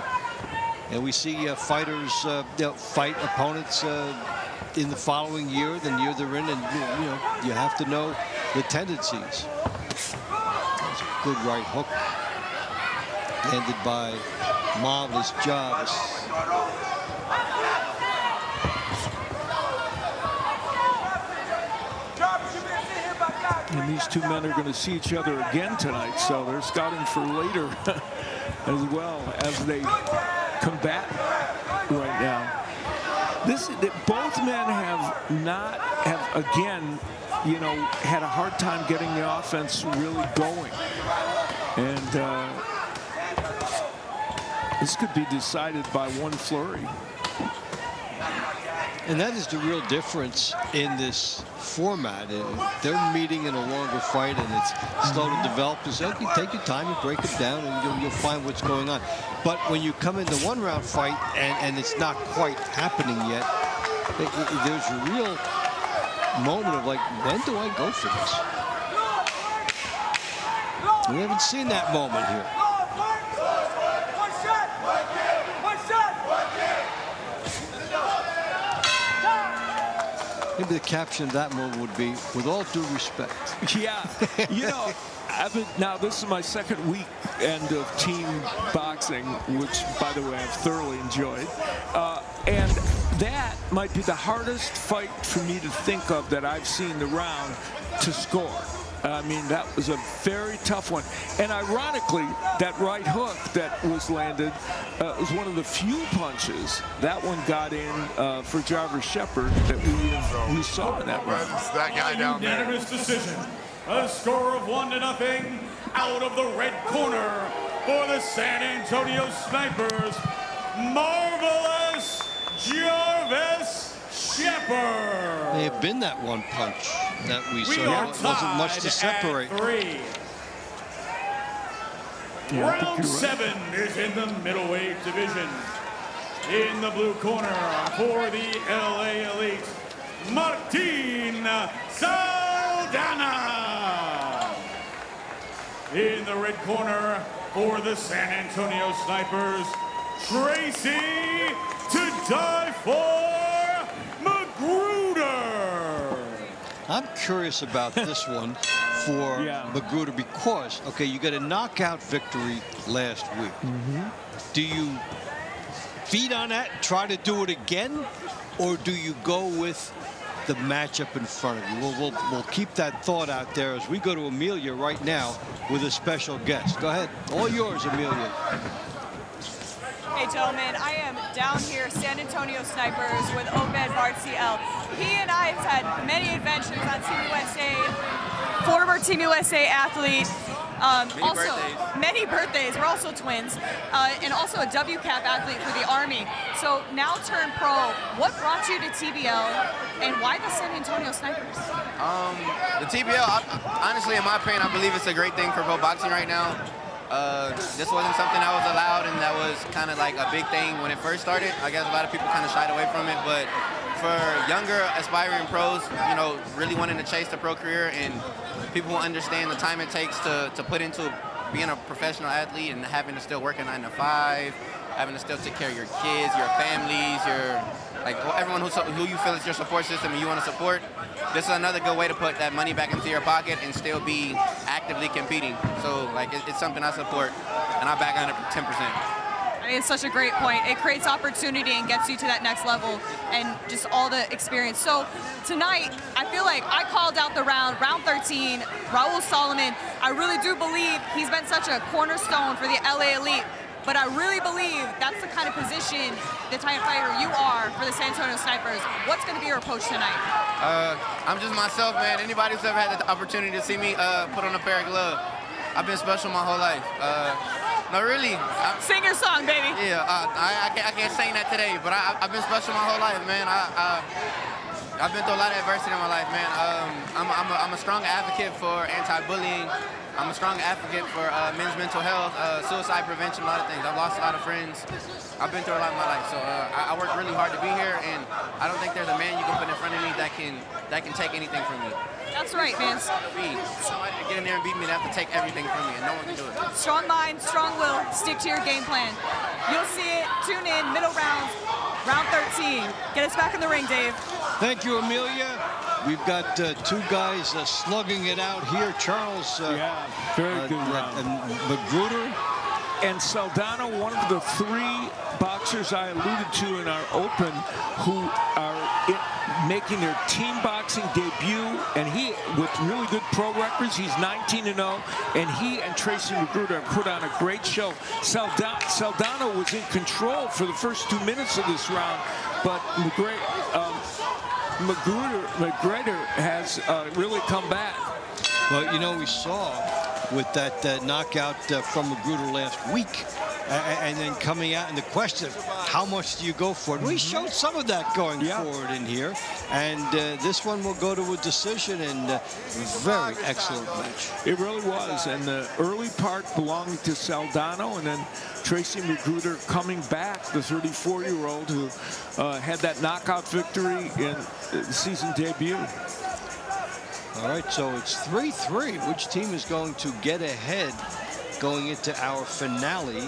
And we see fighters fight opponents in the following year, the year they're in, and you know, you have to know the tendencies. That's a good right hook landed by marvelous Jarvis. And these two men are going to see each other again tonight, so they're scouting for later as well as they combat right now. Both men have again, you know, had a hard time getting the offense really going, and this could be decided by one flurry. And that is the real difference in this format. They're meeting in a longer fight, and it's slow to develop. You say, okay, take your time and break it down, and you'll find what's going on. But when you come into one-round fight, and it's not quite happening yet, there's a real moment of like, when do I go for this? We haven't seen that moment here. Maybe the caption of that moment would be, with all due respect. Yeah, you know, now this is my second weekend of team boxing, which, by the way, I've thoroughly enjoyed. And that might be the hardest fight for me to think of that I've seen the round to score. I mean, that was a very tough one. And ironically, that right hook that was landed was one of the few punches that one got in for Jarvis Shepard that we saw in that round. That guy down there. Unanimous decision. A score of 1-0 out of the red corner for the San Antonio Snipers, marvelous Jarvis Shepard. May have been that one punch that we saw. It wasn't much to separate. Round 7 is in the middleweight division. In the blue corner for the LA Elite, Martin Saldana. In the red corner for the San Antonio Snipers, Tracy to die for Magruder. I'm curious about this one for Magruder because, okay, you got a knockout victory last week. Do you feed on that, try to do it again, or do you go with the matchup in front of you? We'll keep that thought out there as we go to Amelia right now with a special guest. Go ahead. All yours, Amelia. Hey, gentlemen, I am down here, San Antonio Snipers, with Obed Bartziel. He and I have had many adventures on Team USA, former Team USA athlete. Many birthdays. We're also twins, and also a WCAP athlete for the Army. So now turned pro. What brought you to TBL, and why the San Antonio Snipers? The TBL, honestly, in my opinion, I believe it's a great thing for pro boxing right now. This wasn't something that was allowed, and that was kind of like a big thing when it first started. I guess a lot of people kind of shied away from it, but for younger aspiring pros, you know, really wanting to chase the pro career, and people who understand the time it takes to put into being a professional athlete and having to still work a 9 to 5, having to still take care of your kids, your families, like everyone who you feel is your support system and you want to support. This is another good way to put that money back into your pocket and still be actively competing. So like it's something I support, and I back 10%. I mean, it's such a great point. It creates opportunity and gets you to that next level and just all the experience. So tonight, I feel like I called out the round 13, Raul Solomon. I really do believe he's been such a cornerstone for the LA Elite. but I really believe that's the kind of position, the type of fighter you are for the San Antonio Snipers. What's going to be your approach tonight? I'm just myself, man. Anybody who's ever had the opportunity to see me put on a pair of gloves, I've been special my whole life. No, really. Sing your song, baby. Yeah, I can't sing that today, but I've been special my whole life, man. I've been through a lot of adversity in my life, man. I'm a strong advocate for anti-bullying. I'm a strong advocate for men's mental health, suicide prevention, a lot of things. I've lost a lot of friends. I've been through a lot in my life, so I work really hard to be here, and I don't think there's a man you can put in front of me that can take anything from me. That's right, man. Somebody to get in there and beat me, they have to take everything from me, and no one can do it. Strong mind, strong will, stick to your game plan. You'll see it. Tune in, middle rounds, round 13. Get us back in the ring, Dave. Thank you, Amelia. We've got two guys slugging it out here. Charles very good round. And Magruder. And Saldana, one of the three boxers I alluded to in our open who are making their team boxing debut, and he, with really good pro records, he's 19-0, and he and Tracy Magruder have put on a great show. Saldana was in control for the first 2 minutes of this round, but McGregor has really come back. Well, you know, we saw with that knockout from Magruder last week, and then coming out, and the question of how much do you go for it? We showed some of that going forward in here, and this one will go to a decision, and very excellent match. It really was, and the early part belonged to Saldana, and then Tracy Magruder coming back, the 34-year-old who had that knockout victory in the season debut. All right, so it's 3-3. Which team is going to get ahead going into our finale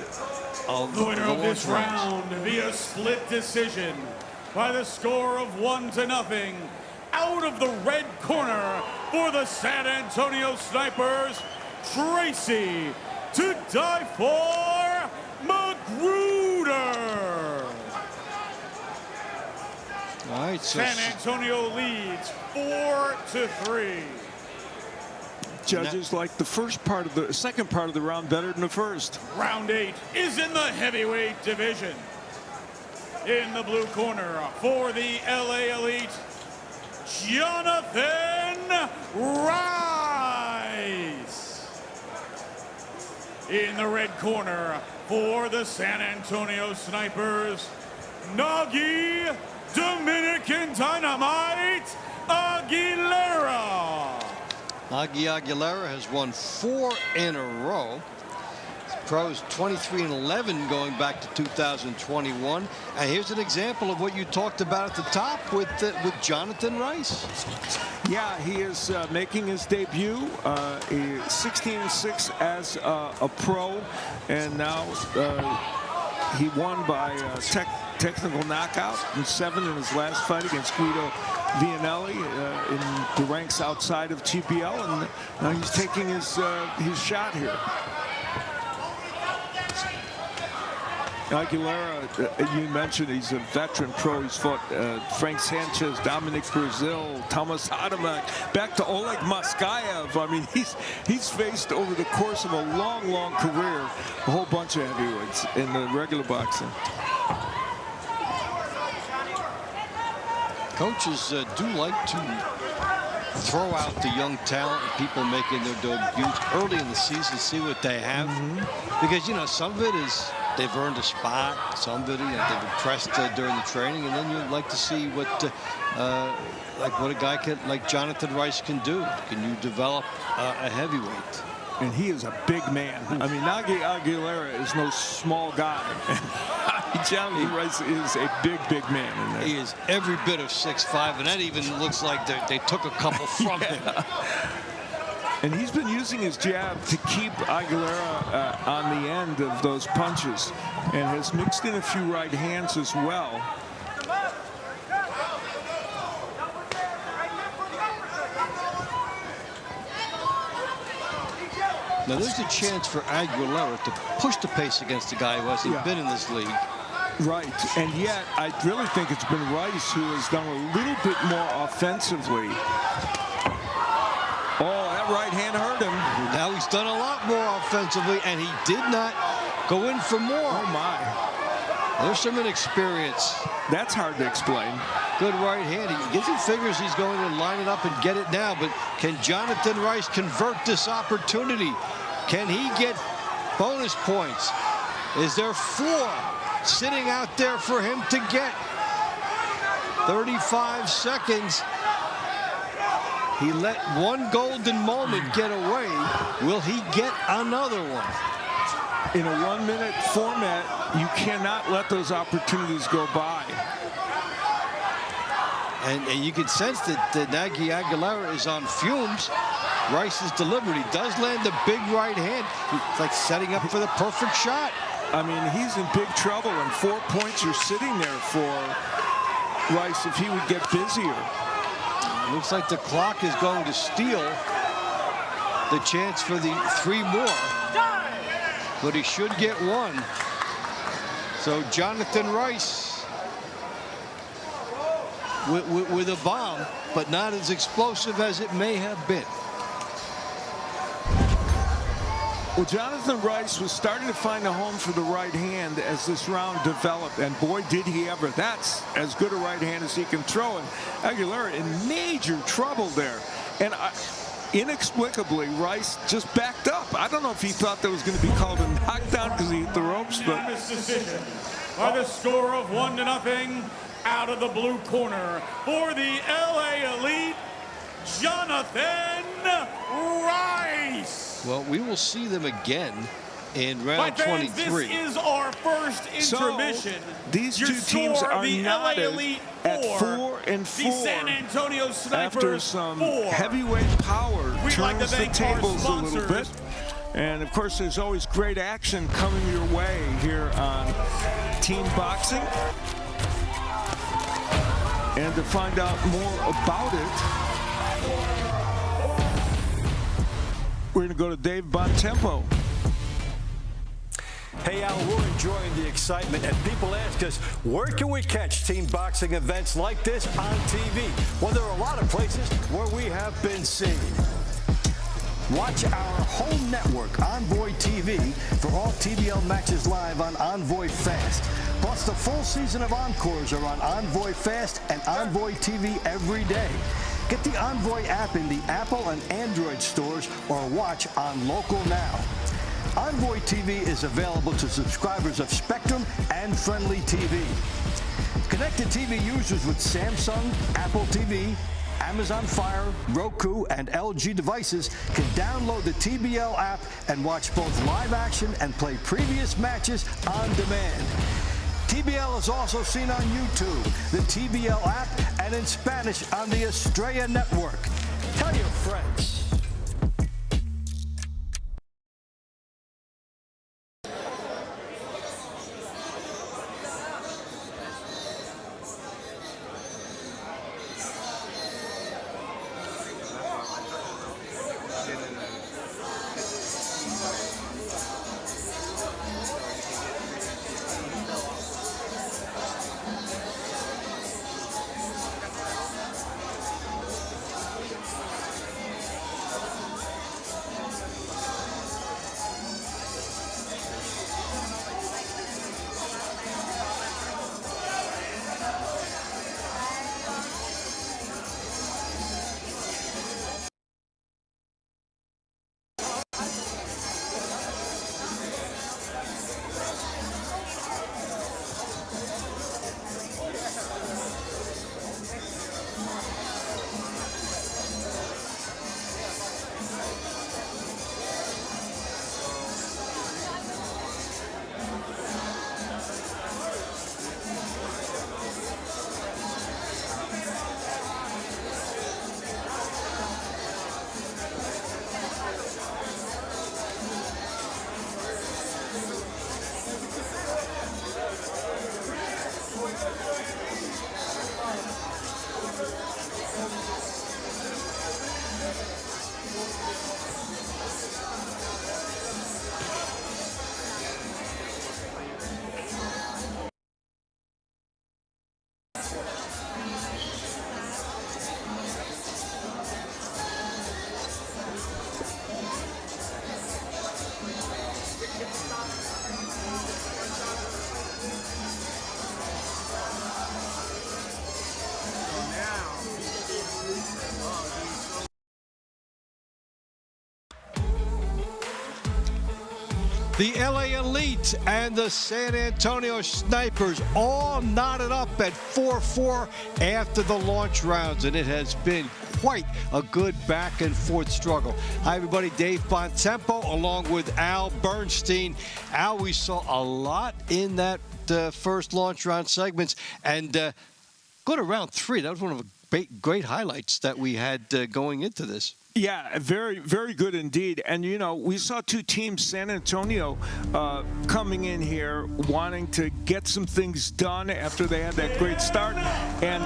of the winner of this round via split decision by the score of 1-0 out of the red corner for the San Antonio Snipers, Tracy to die for Magruder. All right, so San Antonio leads 4-3. Judges like the second part of the round better than the first. Round 8 is in the heavyweight division. In the blue corner for the LA Elite, Jonathan Rice. In the red corner for the San Antonio Snipers, Nagi Dominican Dynamite Aguilera. Aguilera has won 4 in a row. Pros 23-11 going back to 2021. And here's an example of what you talked about at the top with Jonathan Rice. Yeah, he is making his debut. He's 16-6 as a pro, and now he won by technical knockout in 7 in his last fight against Guido Vianelli in the ranks outside of TPL, and now he's taking his shot here. Aguilera, you mentioned he's a veteran pro. He's fought Frank Sanchez, Dominic Brazil, Thomas Adamek, back to Oleg Moskayev. I mean, he's faced over the course of a long career a whole bunch of heavyweights in the regular boxing. Coaches do like to throw out the young talent, people making their debuts early in the season, see what they have. Because, you know, some of it is they've earned a spot, some of it, you know, they've impressed during the training, and then you'd like to see what a guy like Jonathan Rice can do. Can you develop a heavyweight? And he is a big man. I mean, Nagi Aguilera is no small guy. Jonathan Rice is a big man in there. He is every bit of 6'5", and that even looks like they took a couple from him. And he's been using his jab to keep Aguilera on the end of those punches, and has mixed in a few right hands as well. Now there's a chance for Aguilera to push the pace against a guy who hasn't been in this league. Right, and yet I really think it's been Rice who has done a little bit more offensively. Oh, that right hand hurt him. Now he's done a lot more offensively, and he did not go in for more. Oh, my. There's some inexperience. That's hard to explain. Good right hand. He figures he's going to line it up and get it now, but can Jonathan Rice convert this opportunity? Can he get bonus points? Is there 4 sitting out there for him to get? 35 seconds. He let one golden moment get away. Will he get another one? In a 1-minute format, you cannot let those opportunities go by. And you can sense that Nagy Aguilera is on fumes. Rice is deliberate. He does land the big right hand. It's like setting up for the perfect shot. I mean, he's in big trouble, and 4 points are sitting there for Rice if he would get busier. Looks like the clock is going to steal the chance for the 3 more. But he should get 1. So Jonathan Rice with a bomb, but not as explosive as it may have been. Well, Jonathan Rice was starting to find a home for the right hand as this round developed, and boy, did he ever. That's as good a right hand as he can throw, and Aguilera in major trouble there. And inexplicably, Rice just backed up. I don't know if he thought that was going to be called a knockdown because he hit the ropes, but... Decision by the score of 1-0 out of the blue corner for the LA Elite, Jonathan Rice. Well, we will see them again in round fans, 23. This is our first intermission. So, these Your two teams score, are the LA Elite at 4 and 4 the San Antonio Snipers after some 4. heavyweight power We'd like to turns the thank our tables a little bit. sponsors. And of course, there's always great action coming your way here on Team Boxing. And to find out more about it, we're going to go to Dave Bontempo. Hey, Al, we're enjoying the excitement, and people ask us, where can we catch team boxing events like this on TV? Well, there are a lot of places where we have been seen. Watch our home network, Envoy TV, for all TBL matches live on Envoy Fast. Plus, the full season of Encores are on Envoy Fast and Envoy TV every day. Get the Envoy app in the Apple and Android stores or watch on Local Now. Envoy TV is available to subscribers of Spectrum and Friendly TV. Connected TV users with Samsung, Apple TV, Amazon Fire, Roku, and LG devices can download the TBL app and watch both live action and play previous matches on demand. TBL is also seen on YouTube, the TBL app, and in Spanish on the Estrella Network. Tell your friends. The LA Elite and the San Antonio Snipers all knotted up at 4-4 after the launch rounds, and it has been quite a good back and forth struggle. Hi everybody, Dave Bontempo along with Al Bernstein. Al, we saw a lot in that first launch round segments, and go to round 3. That was one of the great highlights that we had going into this. Yeah, very, very good indeed. And, you know, we saw two teams, San Antonio, coming in here wanting to get some things done after they had that great start. And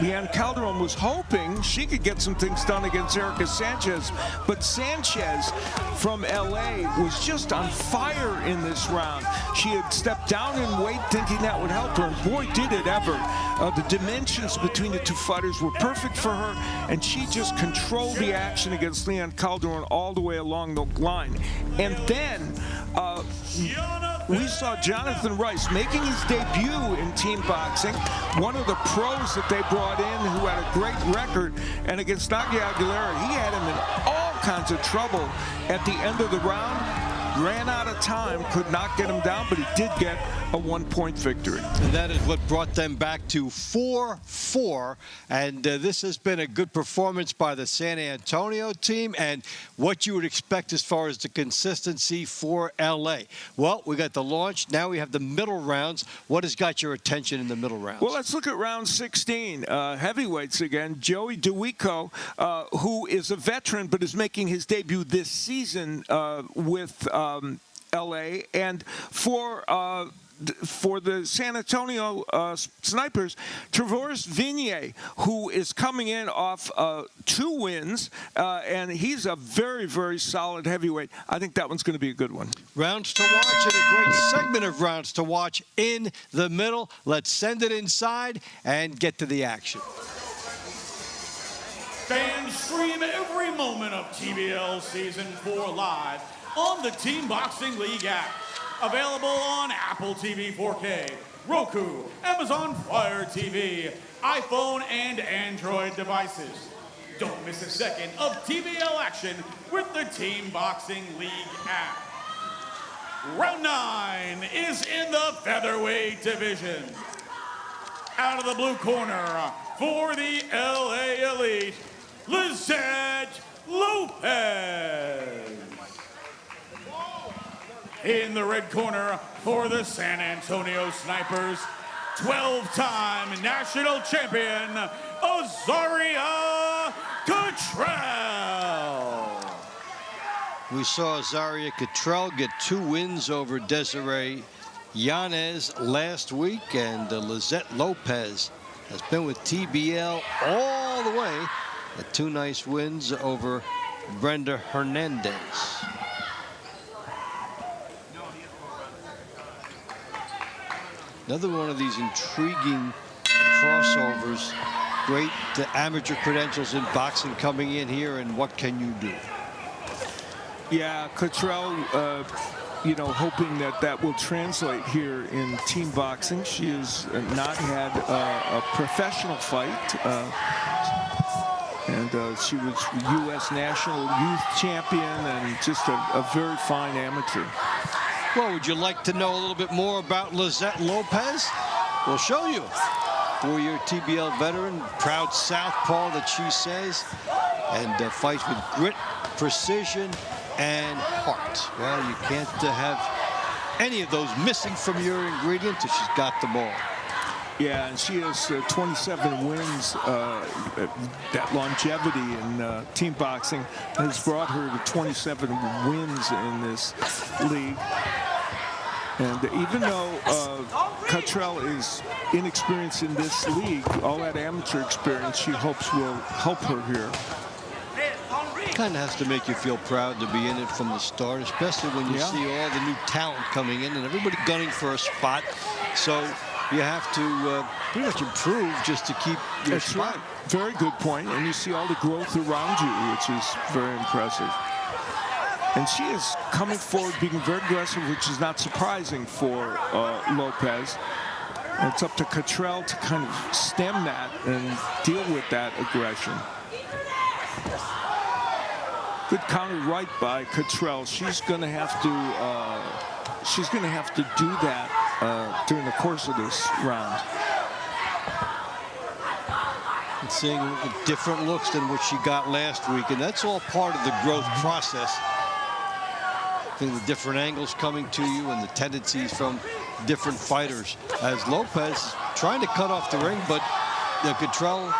Leanne Calderon was hoping she could get some things done against Erica Sanchez. But Sanchez from L.A. was just on fire in this round. She had stepped down in weight thinking that would help her, and boy, did it ever. The dimensions between the two fighters were perfect for her, and she just controlled the action against Leanne Calderon all the way along the line. And then we saw Jonathan Rice making his debut in team boxing, one of the pros that they brought in who had a great record, and against Nagy Aguilera, he had him in all kinds of trouble at the end of the round. Ran out of time, could not get him down, but he did get a 1-point victory. And that is what brought them back to 4-4. And this has been a good performance by the San Antonio team, and what you would expect as far as the consistency for LA. Well, we got the launch. Now we have the middle rounds. What has got your attention in the middle rounds? Well, let's look at round 16. Heavyweights again. Joey DeWico, who is a veteran but is making his debut this season with LA, and for the San Antonio Snipers, Tavoris Vignier, who is coming in off 2 wins, and he's a very, very solid heavyweight. I think that one's going to be a good one. Rounds to watch, and a great segment of rounds to watch in the middle. Let's send it inside and get to the action. Fans stream every moment of TBL Season 4 live on the Team Boxing League app. Available on Apple TV 4K, Roku, Amazon Fire TV, iPhone, and Android devices. Don't miss a second of TBL action with the Team Boxing League app. Round 9 is in the featherweight division. Out of the blue corner for the LA Elite, Lizette Lopez. In the red corner for the San Antonio Snipers, 12-time national champion, Azaria Cottrell. We saw Azaria Cottrell get 2 wins over Desiree Yanez last week, and Lizette Lopez has been with TBL all the way at 2 nice wins over Brenda Hernandez. Another one of these intriguing crossovers. Great amateur credentials in boxing coming in here, and what can you do? Yeah, Cottrell, you know, hoping that will translate here in team boxing. She has not had a professional fight, and she was U.S. National Youth Champion and just a very fine amateur. Well, would you like to know a little bit more about Lizette Lopez? We'll show you. 4-year TBL veteran, proud southpaw that she says, and fights with grit, precision, and heart. Well, you can't have any of those missing from your ingredients if she's got them all. Yeah, and she has 27 wins. That longevity in team boxing has brought her to 27 wins in this league. And even though Cottrell is inexperienced in this league, all that amateur experience she hopes will help her here. Kind of has to make you feel proud to be in it from the start, especially when you see all the new talent coming in and everybody gunning for a spot. So you have to pretty much improve just to keep your spot. Right. Very good point. And you see all the growth around you, which is very impressive. And she is coming forward, being very aggressive, which is not surprising for Lopez. And it's up to Cottrell to kind of stem that and deal with that aggression. Good counter right by Cottrell. She's going to have to do that during the course of this round. And seeing different looks than what she got last week, and that's all part of the growth process. I think the different angles coming to you and the tendencies from different fighters. As Lopez is trying to cut off the ring, but Cottrell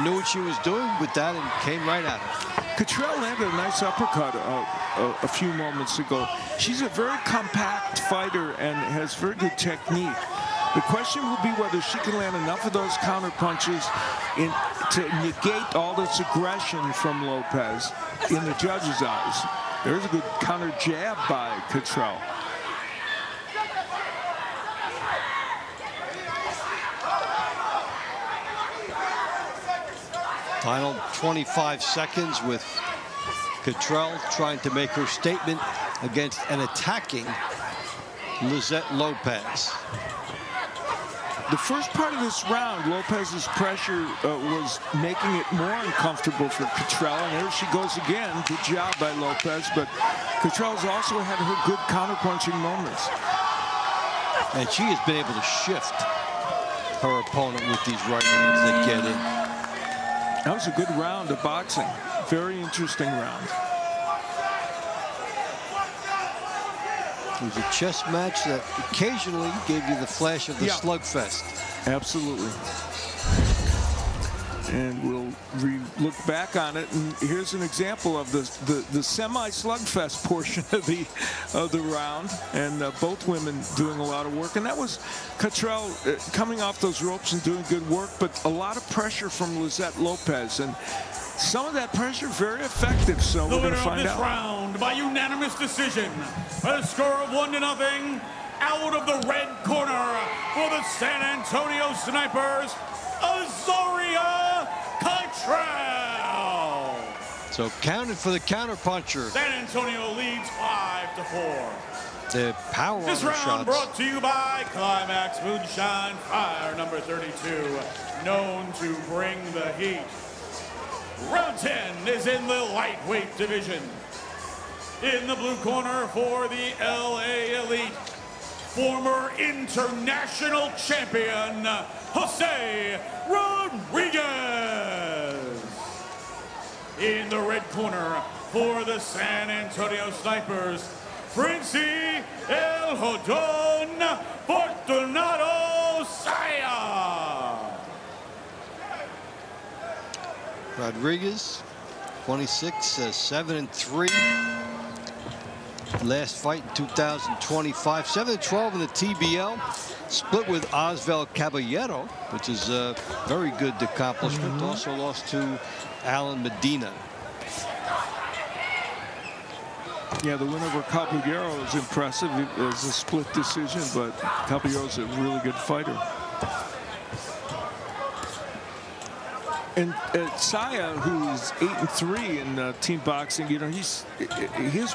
knew what she was doing with that and came right at her. Cottrell landed a nice uppercut a few moments ago. She's a very compact fighter and has very good technique. The question will be whether she can land enough of those counter punches to negate all this aggression from Lopez in the judges' eyes. There's a good counter jab by Cottrell. Final 25 seconds with Cottrell trying to make her statement against an attacking Lizette Lopez. The first part of this round, Lopez's pressure was making it more uncomfortable for Cottrell, and there she goes again. Good job by Lopez, but Cottrell's also had her good counterpunching moments. And she has been able to shift her opponent with these right hands that get in. That was a good round of boxing. Very interesting round. It was a chess match that occasionally gave you the flash of the slugfest. Absolutely. And we'll look back on it, and here's an example of the semi-slugfest portion of the round, and both women doing a lot of work. And that was Cottrell coming off those ropes and doing good work, but a lot of pressure from Lizette Lopez, and some of that pressure very effective. So we're going to find out. The winner of this round by unanimous decision, by a score of 1-0, out of the red corner for the San Antonio Snipers, Azaria Cottrell. So counted for the counterpuncher. San Antonio leads 5-4. The power on This her round shots. brought to you by Climax Moonshine Fire number 32, known to bring the heat. Round 10 is in the lightweight division. In the blue corner for the LA Elite, former international champion, Jose Rodriguez. In the red corner for the San Antonio Snipers, Francie El Hodon Fortunato Saya. Rodriguez, 26, 7-3. Last fight in 2025, 7-12 in the TBL. Split with Osval Caballero, which is a very good accomplishment. Also lost to Alan Medina. Yeah, the win over Caballero is impressive. It was a split decision, but Caballero's a really good fighter. And Saya, who's 8-3 in team boxing, you know, his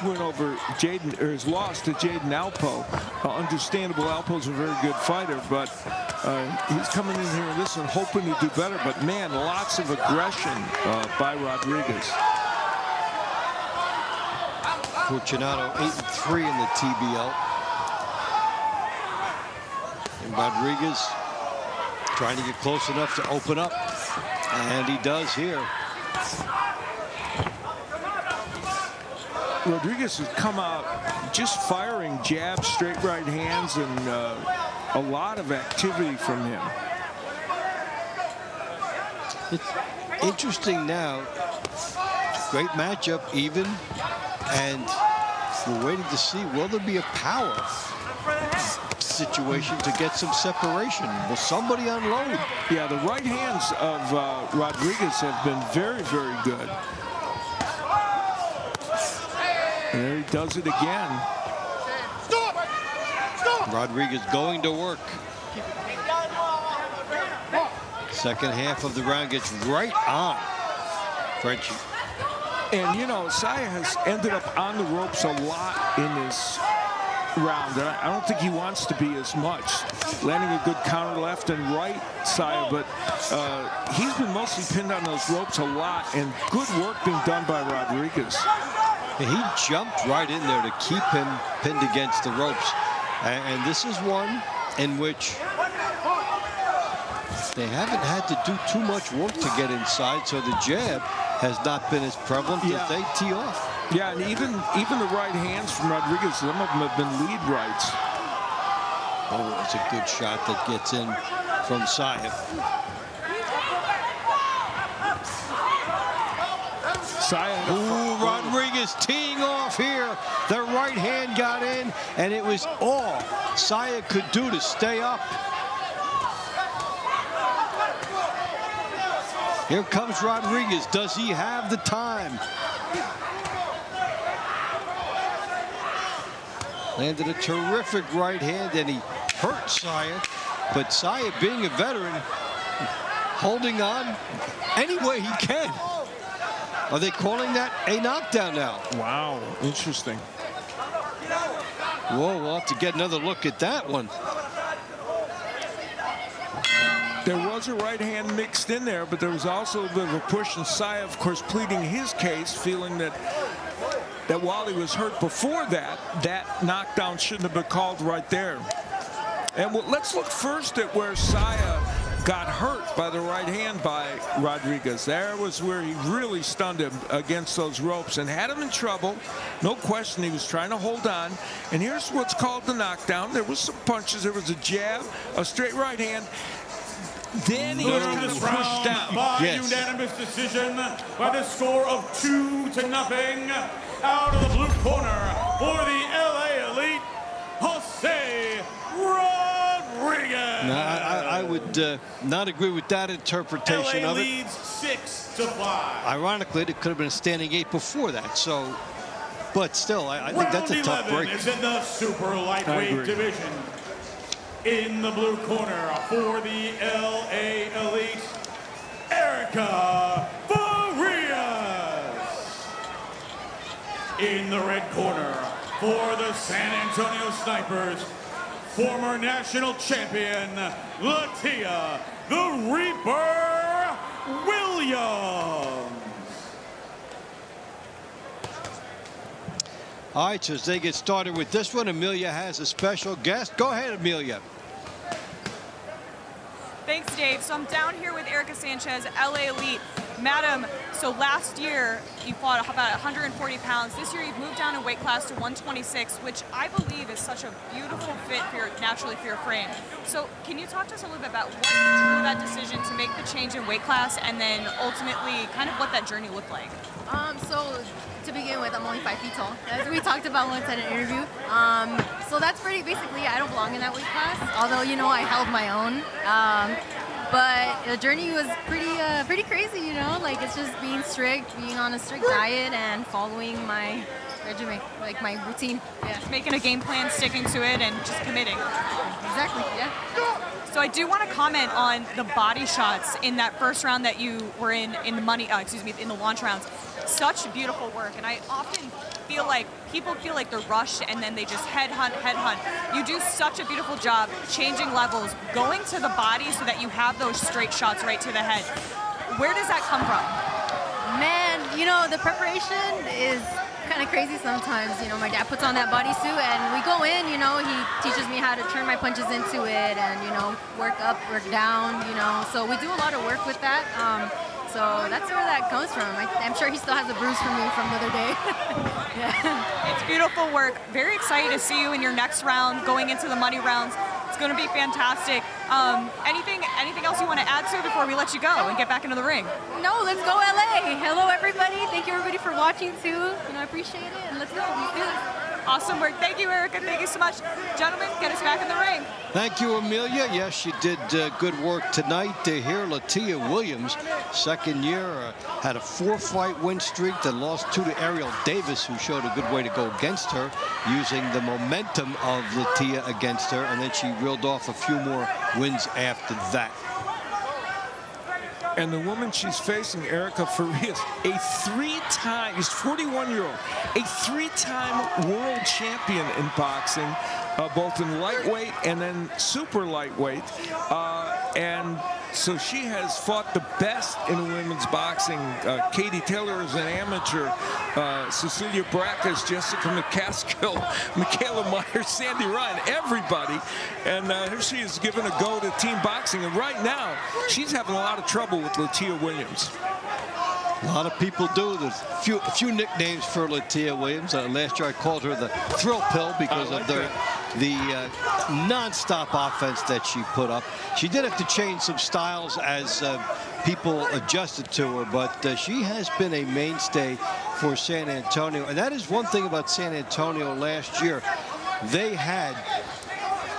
win over Jaden, or his loss to Jaden Alpo. Understandable, Alpo's a very good fighter, but he's coming in here in this one hoping to do better. But man, lots of aggression by Rodriguez. Fortunato 8-3 in the TBL. And Rodriguez trying to get close enough to open up. And he does here. Rodriguez has come out just firing jabs, straight right hands, and a lot of activity from him. It's interesting now. Great matchup, even. And we're waiting to see, will there be a power situation to get some separation? Will somebody unload? Yeah, the right hands of Rodriguez have been very, very good. And there he does it again. Rodriguez going to work. Second half of the round gets right on Frenchie. And, you know, Saya has ended up on the ropes a lot in this round. And I don't think he wants to be as much. Landing a good counter left and right, Saya, but he's been mostly pinned on those ropes a lot, and good work being done by Rodriguez. He jumped right in there to keep him pinned against the ropes. And this is one in which they haven't had to do too much work to get inside, so the jab has not been as prevalent as they tee off. Yeah, and even the right hands from Rodriguez, some of them have been lead rights. Oh, it's a good shot that gets in from Saev. Ooh, Rodriguez teeing off here. The right hand got in, and it was all Saev could do to stay up. Here comes Rodriguez. Does he have the time? Landed a terrific right hand, and he hurt Saev. But Saev, being a veteran, holding on any way he can. Are they calling that a knockdown now? Wow, interesting. Whoa, we'll have to get another look at that one. There was a right hand mixed in there, but there was also a bit of a push, and Saev, of course, pleading his case, feeling that while he was hurt before that knockdown shouldn't have been called right there. And let's look first at where Saev got hurt by the right hand by Rodriguez. There was where he really stunned him against those ropes and had him in trouble. No question, he was trying to hold on. And here's what's called the knockdown. There was some punches. There was a jab, a straight right hand. Then he was kind of pushed down. By unanimous decision by the score of 2-0. Out of the blue corner for the LA Elite, Jose Rodriguez. No, I would not agree with that interpretation LA of it. leads 6-5. Ironically, it could have been a standing 8 before that. So, but still, I think that's a tough break. Is in the super lightweight division. In the blue corner for the LA Elite, Erica in the red corner for the San Antonio Snipers, former national champion Latia the Reaper Williams. All right, so as they get started with this one, Amelia has a special guest. Go ahead, Amelia. Thanks, Dave. So I'm down here with Erica Sanchez, LA Elite. Madam, so last year you fought about 140 pounds. This year you've moved down in weight class to 126, which I believe is such a beautiful fit naturally for your frame. So can you talk to us a little bit about what drew that decision to make the change in weight class, and then ultimately kind of what that journey looked like? So to begin with, I'm only 5 feet tall, as we talked about once at an interview. So that's basically, I don't belong in that weight class, although, you know, I held my own. But the journey was pretty crazy, you know, like it's just being on a strict diet and following my regimen, like my routine. Yeah. Just making a game plan, sticking to it, and just committing. Exactly, yeah. So I do want to comment on the body shots in that first round that you were in the in the launch rounds. Such beautiful work, and I often feel like people feel like they're rushed and then they just headhunt. You do such a beautiful job changing levels, going to the body so that you have those straight shots right to the head. Where does that come from? Man, you know, the preparation is kind of crazy sometimes. You know, my dad puts on that bodysuit and we go in, you know, he teaches me how to turn my punches into it and, you know, work up, work down, you know. So we do a lot of work with that. So that's where that comes from. I'm sure he still has a bruise from me from the other day. Yeah. It's beautiful work. Very excited to see you in your next round, going into the money rounds. It's going to be fantastic. Anything else you want to add to before we let you go and get back into the ring? No, let's go LA. Hello, everybody. Thank you, everybody, for watching, too. You know, I appreciate it. And let's go. Let's do this. Awesome work. Thank you, Erica. Thank you so much. Gentlemen, get us back in the ring. Thank you, Amelia. Yes, you did good work tonight. Here, Latia Williams, second year, had a 4-fight win streak, then lost 2 to Ariel Davis, who showed a good way to go against her, using the momentum of Latia against her, and then she reeled off a few more wins after that. And the woman she's facing, Erica Farias, a 3-time, he's 41-year-old, a 3-time world champion in boxing, both in lightweight and then super lightweight. And So she has fought the best in women's boxing. Katie Taylor is an amateur. Cecilia Brackus, Jessica McCaskill, Michaela Myers, Sandy Ryan, everybody. And here she is giving a go to team boxing. And right now, she's having a lot of trouble with Latia Williams. A lot of people do. There's a few nicknames for Latia Williams. Last year I called her the thrill pill because of the non-stop offense that she put up. She did have to change some styles as people adjusted to her, but she has been a mainstay for San Antonio. And that is one thing about San Antonio last year. They had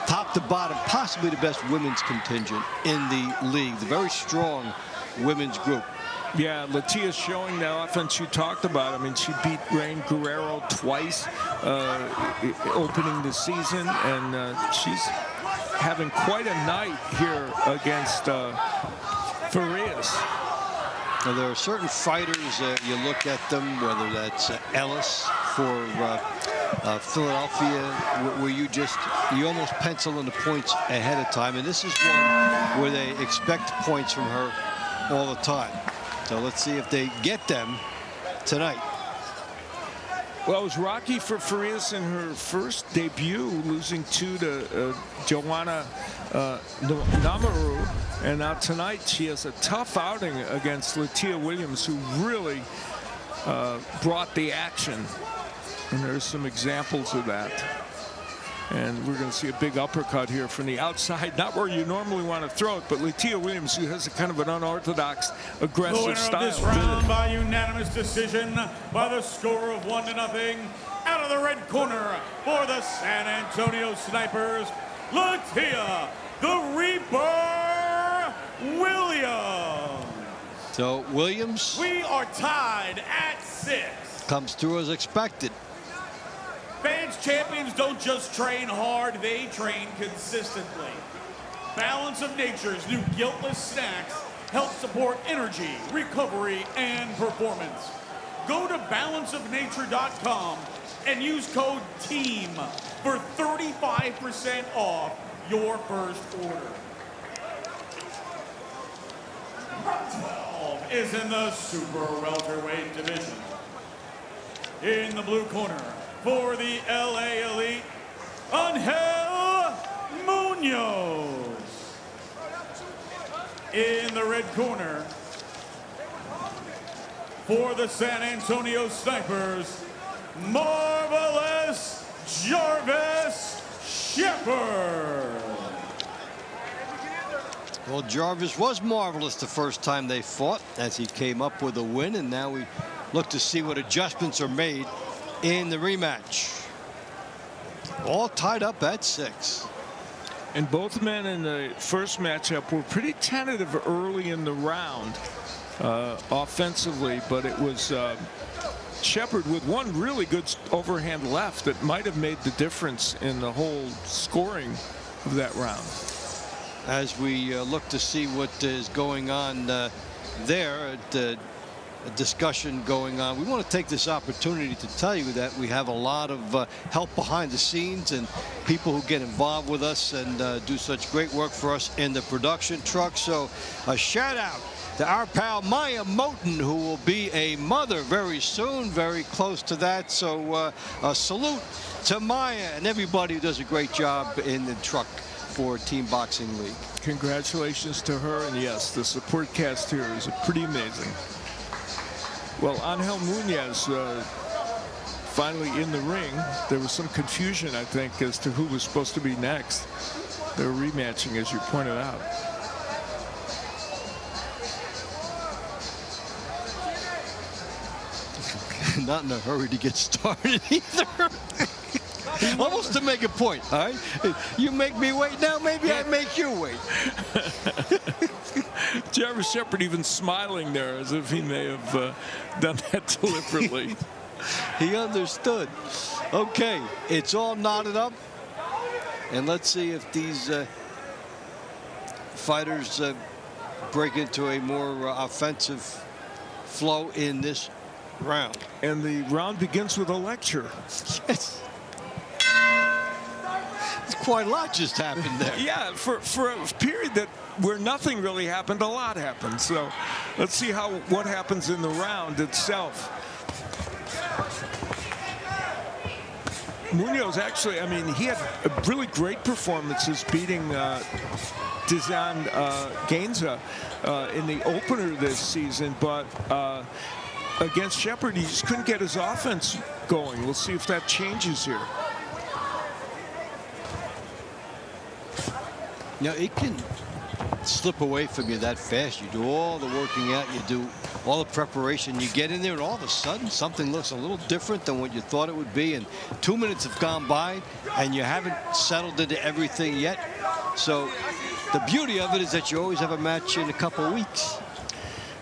top to bottom possibly the best women's contingent in the league. The very strong women's group. Yeah, Latia's showing the offense you talked about. I mean, she beat Rain Guerrero twice opening the season, and she's having quite a night here against Farias. Now, there are certain fighters, you look at them, whether that's Ellis for Philadelphia, where you almost pencil in the points ahead of time, and this is one where they expect points from her all the time. So let's see if they get them tonight. Well, it was rocky for Farias in her first debut, losing 2 to Joanna Namaru. And now tonight she has a tough outing against Latia Williams, who really brought the action. And there's some examples of that. And we're going to see a big uppercut here from the outside, not where you normally want to throw it, but Latia Williams, who has a kind of an unorthodox, aggressive style. The winner of this round by unanimous decision by the score of 1-0, out of the red corner for the San Antonio Snipers, Latia the Reaper Williams. So Williams, we are tied at 6. Comes through as expected. Fans champions don't just train hard, they train consistently. Balance of Nature's new guiltless snacks help support energy, recovery, and performance. Go to balanceofnature.com and use code TEAM for 35% off your first order. Round 12 is in the super welterweight division. In the blue corner, for the LA Elite, Angel Munoz. In the red corner, for the San Antonio Snipers, Marvelous Jarvis Shepherd. Well, Jarvis was marvelous the first time they fought as he came up with a win, and now we look to see what adjustments are made in the rematch. All tied up at 6. And both men in the first matchup were pretty tentative early in the round offensively, but it was Shepherd with one really good overhand left that might have made the difference in the whole scoring of that round. As we look to see what is going on there, a discussion going on. We want to take this opportunity to tell you that we have a lot of help behind the scenes and people who get involved with us and do such great work for us in the production truck. So a shout out to our pal Maya Moten, who will be a mother very soon, very close to that. So a salute to Maya and everybody who does a great job in the truck for Team Boxing League. Congratulations to her, and yes, the support cast here is pretty amazing. Well, Angel Munoz finally in the ring. There was some confusion, I think, as to who was supposed to be next. They're rematching, as you pointed out. Not in a hurry to get started either. Almost to make a point, all right? You make me wait now, maybe I make you wait. Jarvis Shepherd even smiling there as if he may have done that deliberately. He understood. Okay, it's all knotted up. And let's see if these fighters break into a more offensive flow in this round. And the round begins with a lecture. Yes. Quite a lot just happened there. Yeah, for a period that where nothing really happened, a lot happened. So let's see what happens in the round itself. Munoz actually, I mean, he had really great performances beating Dizan Gainza in the opener this season, but against Shepard, he just couldn't get his offense going. We'll see if that changes here. Now, it can slip away from you that fast. You do all the working out, you do all the preparation, you get in there, and all of a sudden something looks a little different than what you thought it would be, and 2 minutes have gone by and you haven't settled into everything yet. So the beauty of it is that you always have a match in a couple of weeks.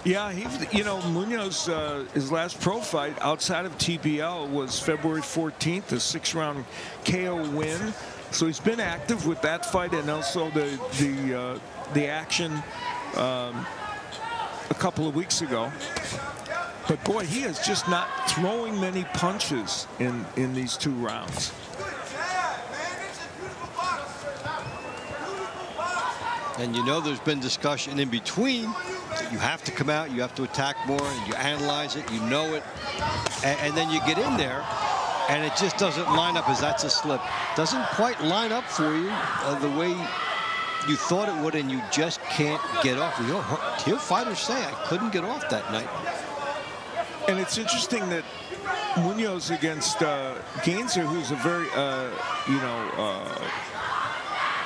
Yeah, you know, Munoz, his last pro fight outside of TBL was February 14th, a 6-round KO win. So he's been active with that fight, and also the action a couple of weeks ago. But boy, he is just not throwing many punches in these 2 rounds. And you know, there's been discussion in between that you have to come out, you have to attack more, and you analyze it, you know it, and then you get in there, and it just doesn't line up, as that's a slip. Doesn't quite line up for you the way you thought it would, and you just can't get off. You hear fighters say, I couldn't get off that night. And it's interesting that Munoz against Gainza, who's a very,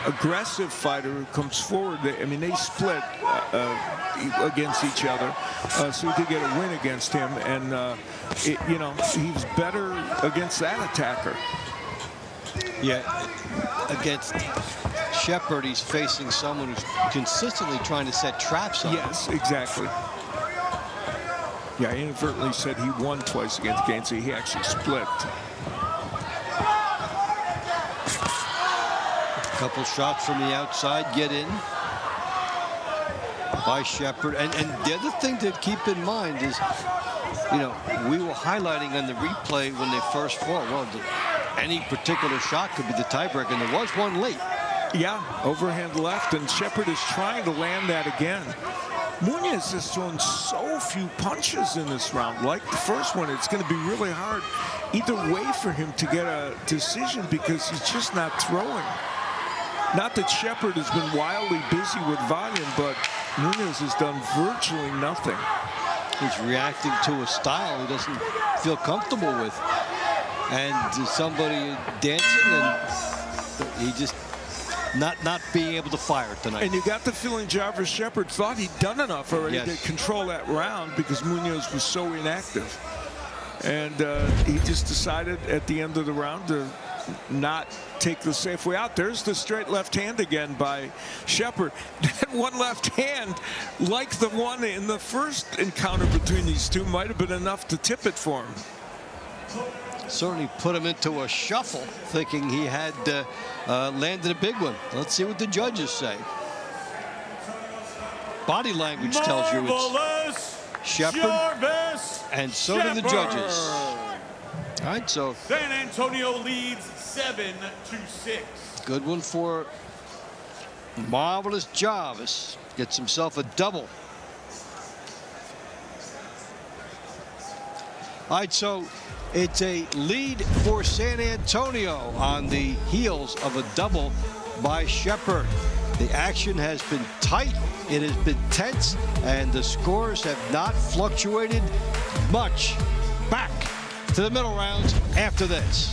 aggressive fighter who comes forward. I mean, they split against each other, so he did get a win against him, and you know, he was better against that attacker. Yeah, against Shepard, he's facing someone who's consistently trying to set traps on him. Yes, exactly. Yeah, I inadvertently said he won twice against Gainza. He actually split. Couple shots from the outside get in by Shepard. And the other thing to keep in mind is, you know, we were highlighting on the replay when they first fought, well, any particular shot could be the tiebreaker, and there was one late. Yeah, overhand left, and Shepard is trying to land that again. Munoz has thrown so few punches in this round. Like the first one, it's going to be really hard either way for him to get a decision because he's just not throwing. Not that Shepard has been wildly busy with volume, but Munoz has done virtually nothing. He's reacting to a style he doesn't feel comfortable with. And somebody dancing, and he just not being able to fire tonight. And you got the feeling Jarvis Shepard thought he'd done enough already to control that round because Munoz was so inactive. And he just decided at the end of the round to not take the safe way out. There's the straight left hand again by Shepard. That one left hand, like the one in the first encounter between these two, might have been enough to tip it for him. Certainly put him into a shuffle, thinking he had landed a big one. Let's see what the judges say. Body language tells you it's Shepard, and so do the judges. All right, so San Antonio leads 7-6. Good one for Marvelous Jarvis. Gets himself a double. All right, so it's a lead for San Antonio on the heels of a double by Shepard. The action has been tight, it has been tense, and the scores have not fluctuated much. Back to the middle rounds after this.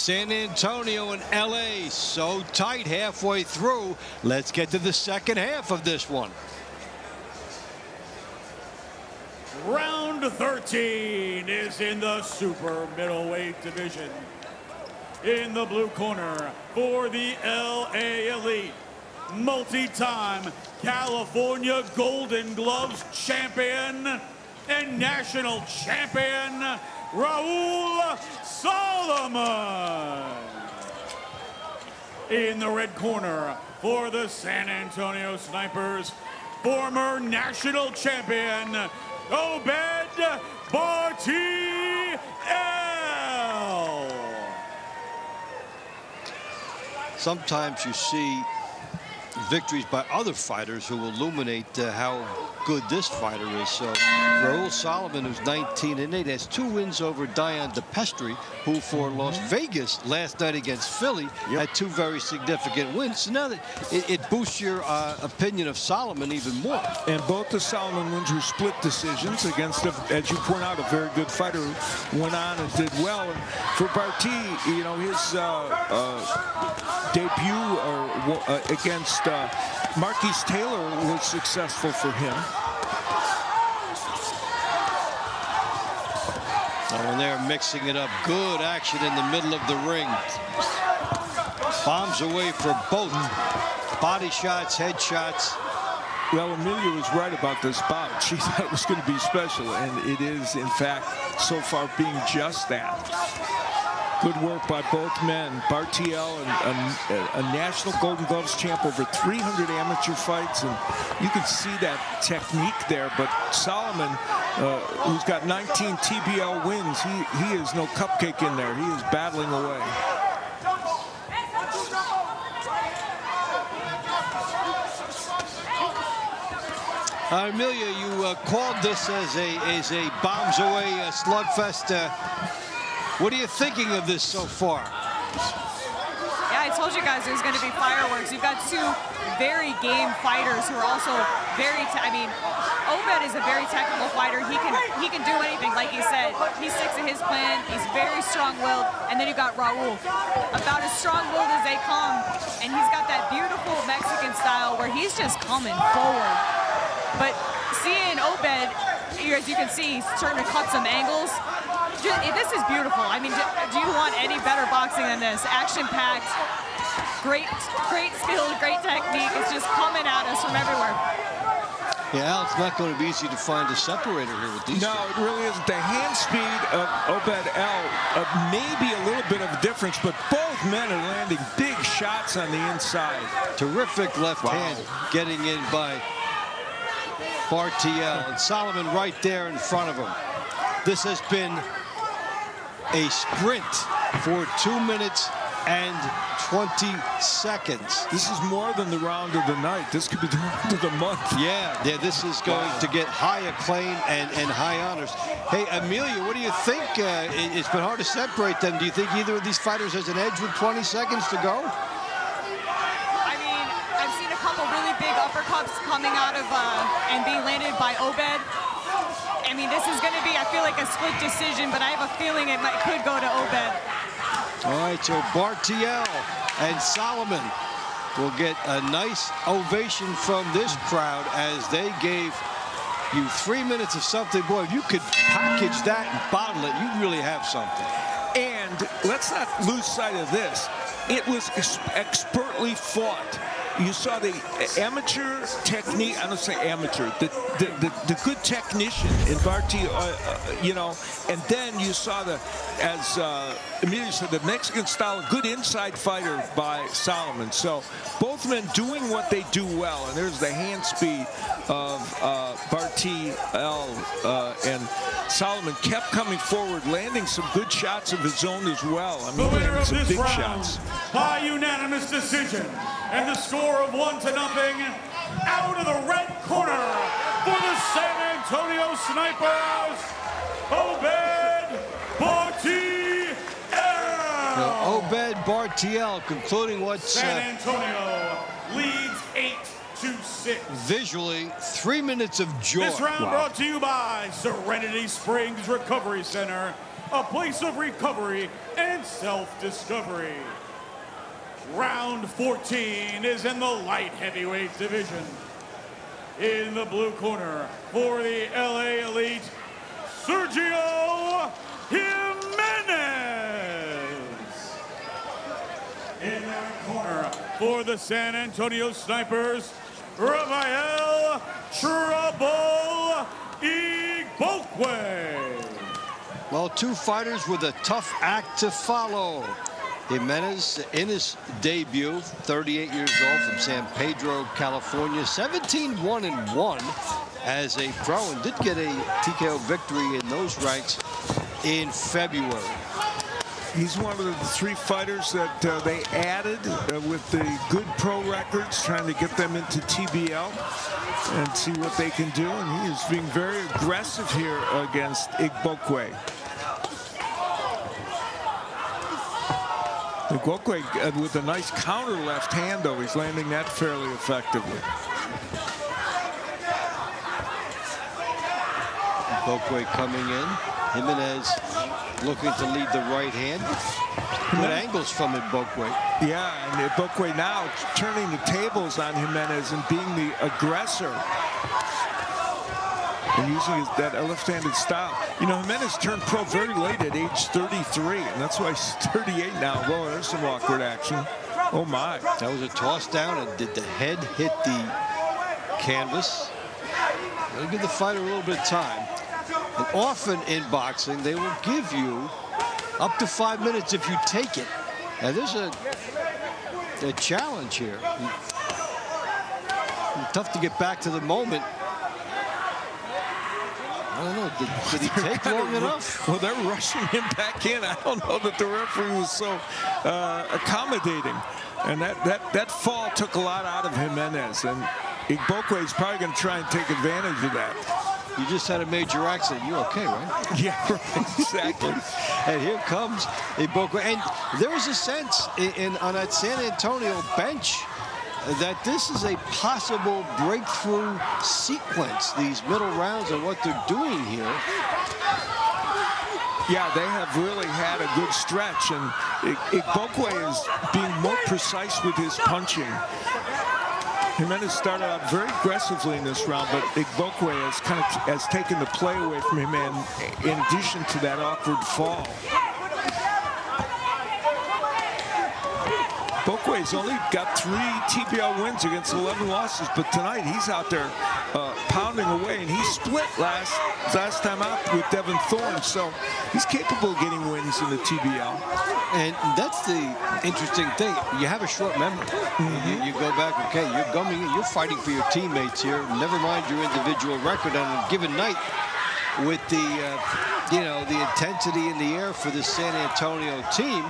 San Antonio and LA so tight halfway through. Let's get to the second half of this one. Round 13 is in the super middleweight division. In the blue corner for the LA Elite, multi-time California Golden Gloves champion and national champion, Raul Solomon. In the red corner for the San Antonio Snipers, former national champion, Obed Bartiel. Sometimes you see victories by other fighters who illuminate how good this fighter is. So Raul Solomon, who's 19-8, has 2 wins over Dion DePestri, who for Las Vegas last night against Philly had 2 very significant wins. So now that it boosts your opinion of Solomon even more. And both the Solomon wins were split decisions against, as you point out, a very good fighter who went on and did well. And for Bartiel, you know, his debut against Marquise Taylor was successful for him. Oh, and they're mixing it up. Good action in the middle of the ring. Bombs away for both. Body shots, head shots. Well, Amelia was right about this bout. She thought it was going to be special, and it is, in fact, so far being just that. Good work by both men. Bartiel, a national Golden Gloves champ, over 300 amateur fights, and you can see that technique there. But Solomon, who's got 19 TBL wins, he is no cupcake in there. He is battling away. Amelia, you called this as a bombs away slugfest. What are you thinking of this so far? Yeah, I told you guys there's going to be fireworks. You've got 2 very game fighters who are also very, Obed is a very technical fighter. He can do anything, like he said. He sticks to his plan. He's very strong-willed. And then you got Raul, about as strong-willed as they come. And he's got that beautiful Mexican style where he's just coming forward. But seeing Obed, as you can see, he's starting to cut some angles. This is beautiful. I mean, do you want any better boxing than this? Action-packed, great skill, great technique. It's just coming at us from everywhere. Yeah, Al, it's not going to be easy to find a separator here with these. No, it really isn't. The hand speed of Obed may be a little bit of a difference, but both men are landing big shots on the inside. Terrific left hand getting in by Bartiel, and Solomon right there in front of him. This has been a sprint for 2 minutes and 20 seconds. This is more than the round of the night. This could be the round of the month. Yeah, this is going to get high acclaim and high honors. Hey, Amelia, what do you think? It's been hard to separate them. Do you think either of these fighters has an edge with 20 seconds to go? I mean, I've seen a couple really big uppercuts coming out of and being landed by Obed. I mean, this is going to be, I feel like, a split decision, but I have a feeling it could go to Obed. All right, so Bartiel and Solomon will get a nice ovation from this crowd as they gave you 3 minutes of something. Boy, if you could package that and bottle it, you'd really have something. And let's not lose sight of this. It was expertly fought. You saw the amateur technique. I don't say amateur. The good technician in Bartiel, you know, and then you saw as Emilio said, the Mexican style, good inside fighter by Solomon. So both men doing what they do well, and there's the hand speed of Bartiel, and Solomon kept coming forward, landing some good shots of his own as well. I mean, the winner of some this big round shots by unanimous decision, and the score of 1-0 out of the red corner for the San Antonio Snipers, Obed Bartiel. Obed Bartiel concluding what San Antonio leads 8-6. Visually 3 minutes of joy. This round brought to you by Serenity Springs Recovery Center, a place of recovery and and self-discovery. Round 14 is in the light heavyweight division. In the blue corner for the LA Elite, Sergio Jimenez. In that corner for the San Antonio Snipers, Rafael Trouble Igbokwe. Well, two fighters with a tough act to follow. Jimenez in his debut, 38 years old, from San Pedro, California, 17-1-1 as a pro, and did get a TKO victory in those ranks in February. He's one of the three fighters that they added with the good pro records, trying to get them into TBL and see what they can do. And he is being very aggressive here against Igbokwe. Igbokwe with a nice counter left hand, though. He's landing that fairly effectively. Igbokwe coming in. Jimenez looking to lead the right hand. Good angles from Igbokwe. Yeah, and Igbokwe now turning the tables on Jimenez and being the aggressor and using that left-handed style. You know, Jimenez turned pro very late at age 33, and that's why he's 38 now. Well, there's some awkward action. Oh, my. That was a toss down, and did the head hit the canvas? They'll give the fighter a little bit of time. And often in boxing, they will give you up to 5 minutes if you take it. Now, there's a challenge here. Tough to get back to the moment. I don't know, did he take long enough? Well, they're rushing him back in. I don't know that the referee was so accommodating. And that fall took a lot out of Jimenez. And Igbokwe is probably going to try and take advantage of that. You just had a major accident. You okay, right? Yeah, right, exactly. And here comes Igbokwe. And there's a sense on that San Antonio bench that this is a possible breakthrough sequence, these middle rounds, and what they're doing here. Yeah, they have really had a good stretch, and Igbokwe is being more precise with his punching. Jimenez started out very aggressively in this round, but Igbokwe has taken the play away from him, and in addition to that awkward fall. Igbokwe's only got 3 TBL wins against 11 losses, but tonight he's out there pounding away, and he split last time out with Devin Thorne, so he's capable of getting wins in the TBL. And that's the interesting thing. You have a short memory. You go back, okay, you're fighting for your teammates here. Never mind your individual record on a given night. With the, the intensity in the air for the San Antonio team,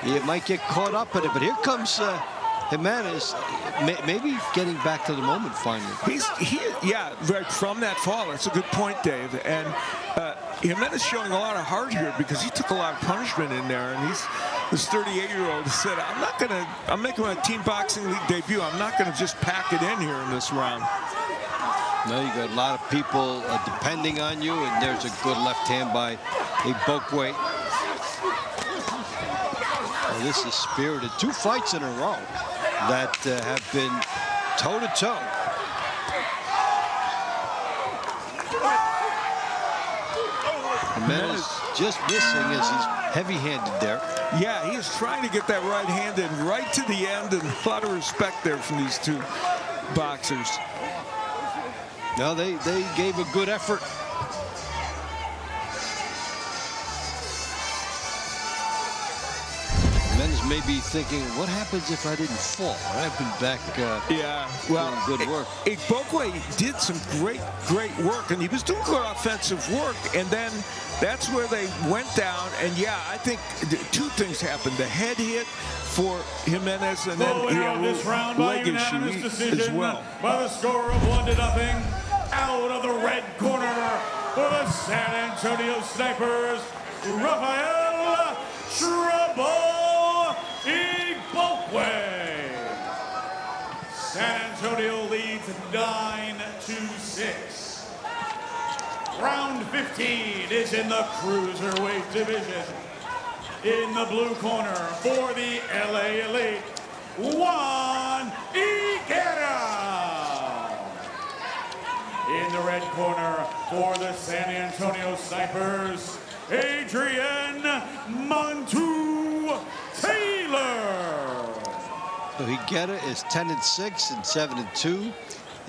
you might get caught up in it. But here comes Jimenez, maybe getting back to the moment finally. Yeah, right from that fall. That's a good point, Dave. And Jimenez showing a lot of heart here because he took a lot of punishment in there. And this 38-year-old said, I'm making my Team Boxing League debut. I'm not going to just pack it in here in this round. No, you got a lot of people depending on you, and there's a good left hand by Igbokwe. Oh, this is spirited. 2 fights in a row that have been toe-to-toe. Jimenez just missing as he's heavy-handed there. Yeah, he is trying to get that right hand in right to the end, and a lot of respect there from these 2 boxers. No, they gave a good effort. Jimenez may be thinking, what happens if I didn't fall? I've been back doing good work. Igbokwe did some great work, and he was doing good offensive work, and then that's where they went down, and yeah, I think 2 things happened. The head hit for Jimenez, and then he had a this round by leg unanimous issue decision as well. by the score of 1-0. Out of the red corner for the San Antonio Snipers, Rafael Trouble Igbokwe. San Antonio leads 9-6. Round 15 is in the cruiserweight division. In the blue corner for the LA Elite, Juan Higuera. In the red corner for the San Antonio Snipers, Adrian Montu Taylor. So Higuera is 10-6 and 7-2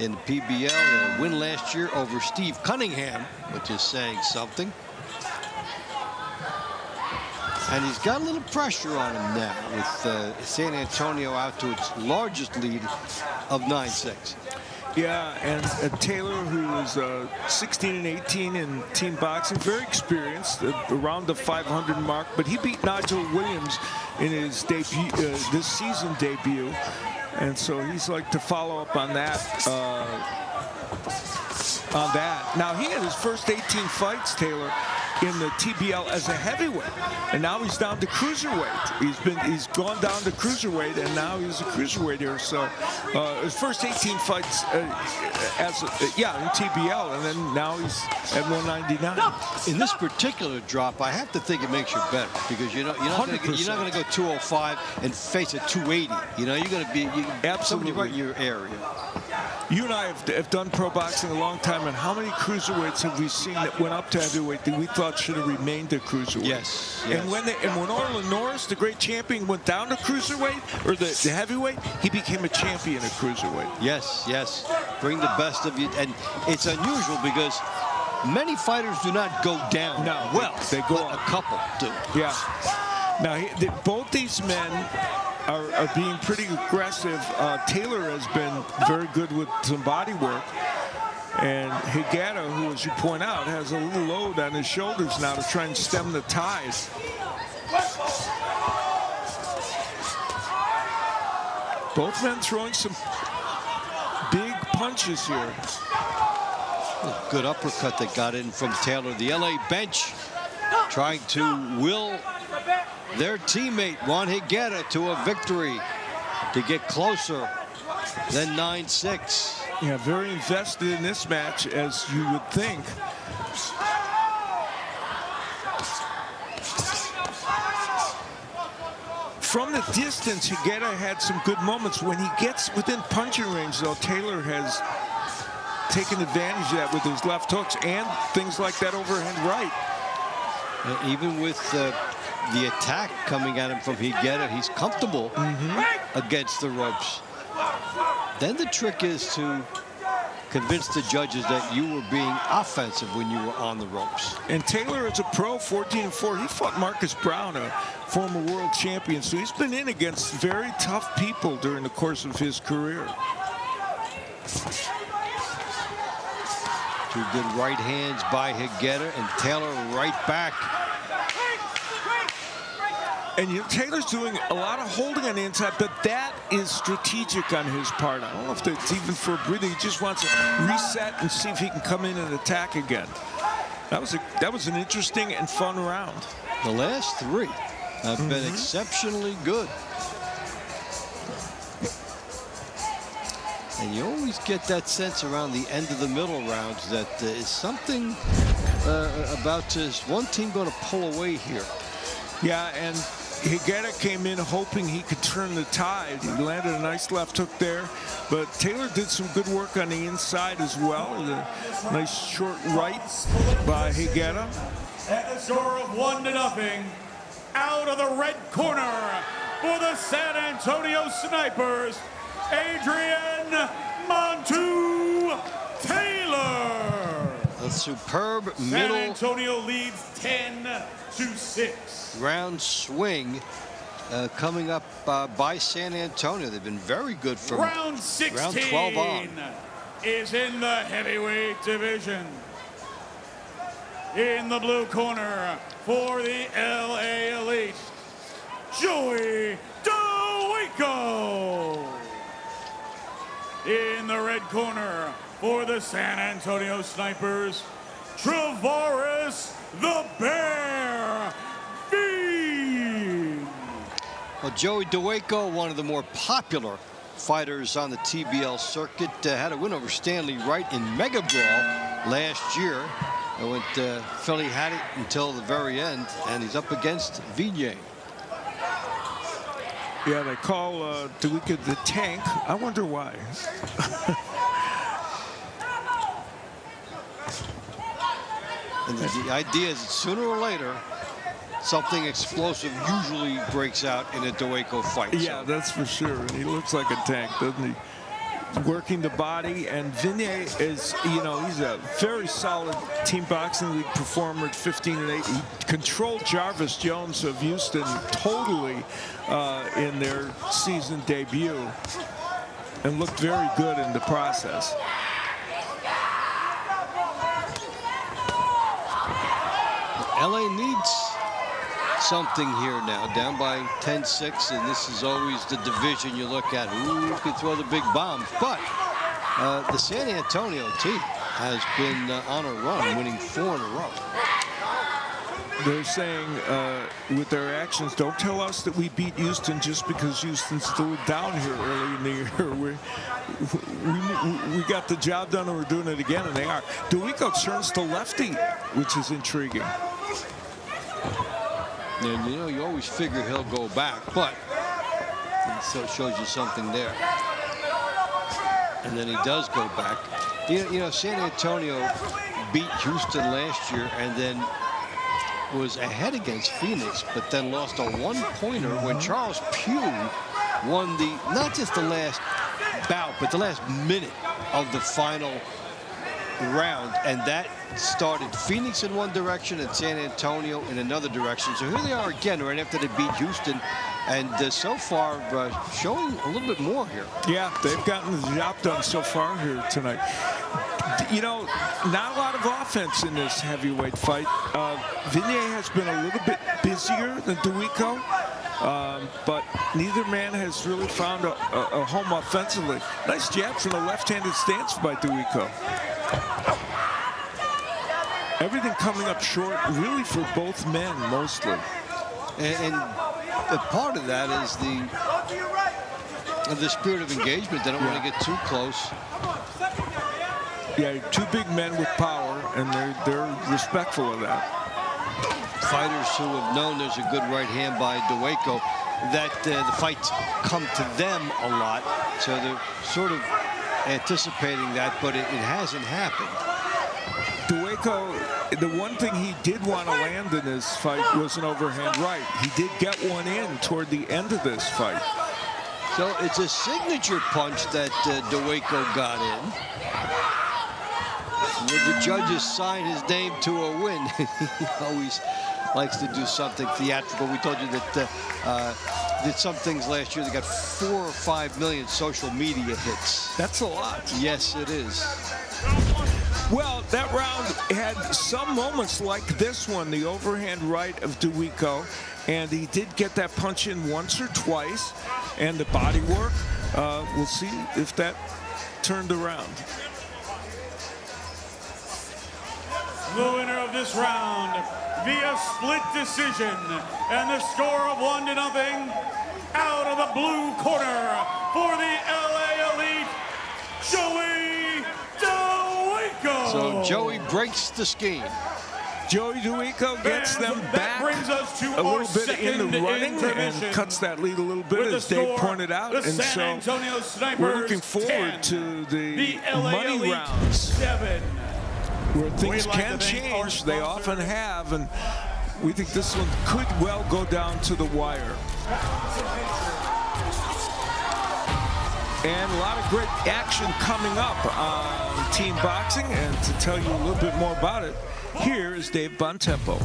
in the PBL. A win last year over Steve Cunningham, which is saying something. And he's got a little pressure on him now with San Antonio out to its largest lead of 9-6. Yeah, and Taylor, who was 16 and 18 in team boxing, very experienced, around the 500 mark, but he beat Nigel Williams in his debut, this season debut, and so he's like to follow up on that. Now he had his first 18 fights, Taylor, in the TBL as a heavyweight, and now he's down to cruiserweight. He's gone down to cruiserweight, and now he's a cruiserweight here. So his first 18 fights in TBL, and then now he's at 199. In this particular drop, I have to think it makes you better, because you're not going to go 205 and face a 280. You're going to be absolutely right in your area. You and I have done pro boxing a long time, and how many cruiserweights have we seen that went up to heavyweight that we thought should have remained a cruiserweight? Yes. And when Orlin Norris, the great champion, went down to cruiserweight, or the heavyweight, he became a champion at cruiserweight. Yes. Bring the best of you. And it's unusual because many fighters do not go down. No, well, they go but a couple do. Yeah. Now, both these men are being pretty aggressive. Taylor has been very good with some body work. And Higuera, who, as you point out, has a little load on his shoulders now to try and stem the tide. Both men throwing some big punches here. A good uppercut that got in from Taylor. The LA bench trying to will their teammate Juan Higuera to a victory to get closer than 9-6. Yeah, very invested in this match, as you would think. From the distance, Higuera had some good moments. When he gets within punching range, though, Taylor has taken advantage of that with his left hooks and things like that overhand right. Even with the attack coming at him from Higuera, he's comfortable against the ropes. Then the trick is to convince the judges that you were being offensive when you were on the ropes. And Taylor, as a pro, 14-4, he fought Marcus Brown, a former world champion, so he's been in against very tough people during the course of his career. Two good right hands by Higuera, and Taylor right back. And Taylor's doing a lot of holding on the inside, but that is strategic on his part. I don't know if it's even for a breather. He just wants to reset and see if he can come in and attack again. That was an interesting and fun round. The last three have been exceptionally good. And you always get that sense around the end of the middle rounds that is something about this one team going to pull away here. Yeah, and Higuera came in hoping he could turn the tide. He landed a nice left hook there, but Taylor did some good work on the inside as well. A nice short right by Higuera. At the score of 1-0, out of the red corner for the San Antonio Snipers, Adrian Montu Taylor. A superb San middle Antonio leads 10-6. round swing coming up by San Antonio. They've been very good from round 16 round 12 on. Is in the heavyweight division. In the blue corner for the LA Elite, Joey DeWico. In the red corner for the San Antonio Snipers, Travaris the Bear Fiend. Well, Joey DeWico, one of the more popular fighters on the TBL circuit, had a win over Stanley Wright in Mega Brawl last year. Philly had it until the very end, and he's up against Vigne. Yeah, they call Duica the tank. I wonder why. And the idea is that sooner or later, something explosive usually breaks out in a Duica fight. Yeah, that's for sure. And he looks like a tank, doesn't he? Working the body, and Vigne is, he's a very solid Team Boxing League performer at 15-8. He controlled Jarvis Jones of Houston totally in their season debut and looked very good in the process. LA needs something here now, down by 10-6, and this is always the division you look at. Who can throw the big bombs? But the San Antonio team has been on a run, winning 4 in a row. They're saying with their actions, don't tell us that we beat Houston just because Houston's still down here early in the year. We got the job done and we're doing it again, and they are. Duica turns to lefty, which is intriguing. And you always figure he'll go back, but so it shows you something there. And then he does go back. San Antonio beat Houston last year and then was ahead against Phoenix, but then lost a one-pointer when Charles Pugh won not just the last bout, but the last minute of the final round, and that started Phoenix in one direction and San Antonio in another direction. So here they are again right after they beat Houston, and so far showing a little bit more here. Yeah, they've gotten the job done so far here tonight. Not a lot of offense in this heavyweight fight. Vigne has been a little bit busier than Duica, but neither man has really found a home offensively. Nice jab from the left-handed stance by Duica. Everything coming up short, really, for both men, mostly. And a part of that is the spirit of engagement. They don't want to get too close. Yeah, two big men with power, and they're respectful of that. Fighters who have known there's a good right hand by Duica, that the fights come to them a lot, so they're sort of anticipating that, but it hasn't happened. Duica, the one thing he did want to land in this fight was an overhand right. He did get one in toward the end of this fight. So it's a signature punch that Duica got in. The judges sign his name to a win. He always likes to do something theatrical. We told you that did some things last year. They got 4 or 5 million social media hits. That's a lot. Yes, it is. Well, that round had some moments like this one, the overhand right of Duica, and he did get that punch in once or twice, and the body work, we'll see if that turned around. The winner of this round via split decision and the score of 1-0 out of the blue corner for the LA Elite, Joey Duica. So Joey breaks the scheme. Joey Duica gets them back brings us to a little bit in the running and cuts that lead a little bit, as Dave pointed out. And so we're looking forward to the money rounds, 7. where things can change. They often have, and we think this one could well go down to the wire. And a lot of great action coming up on Team Boxing, and to tell you a little bit more about it, here is Dave Bontempo.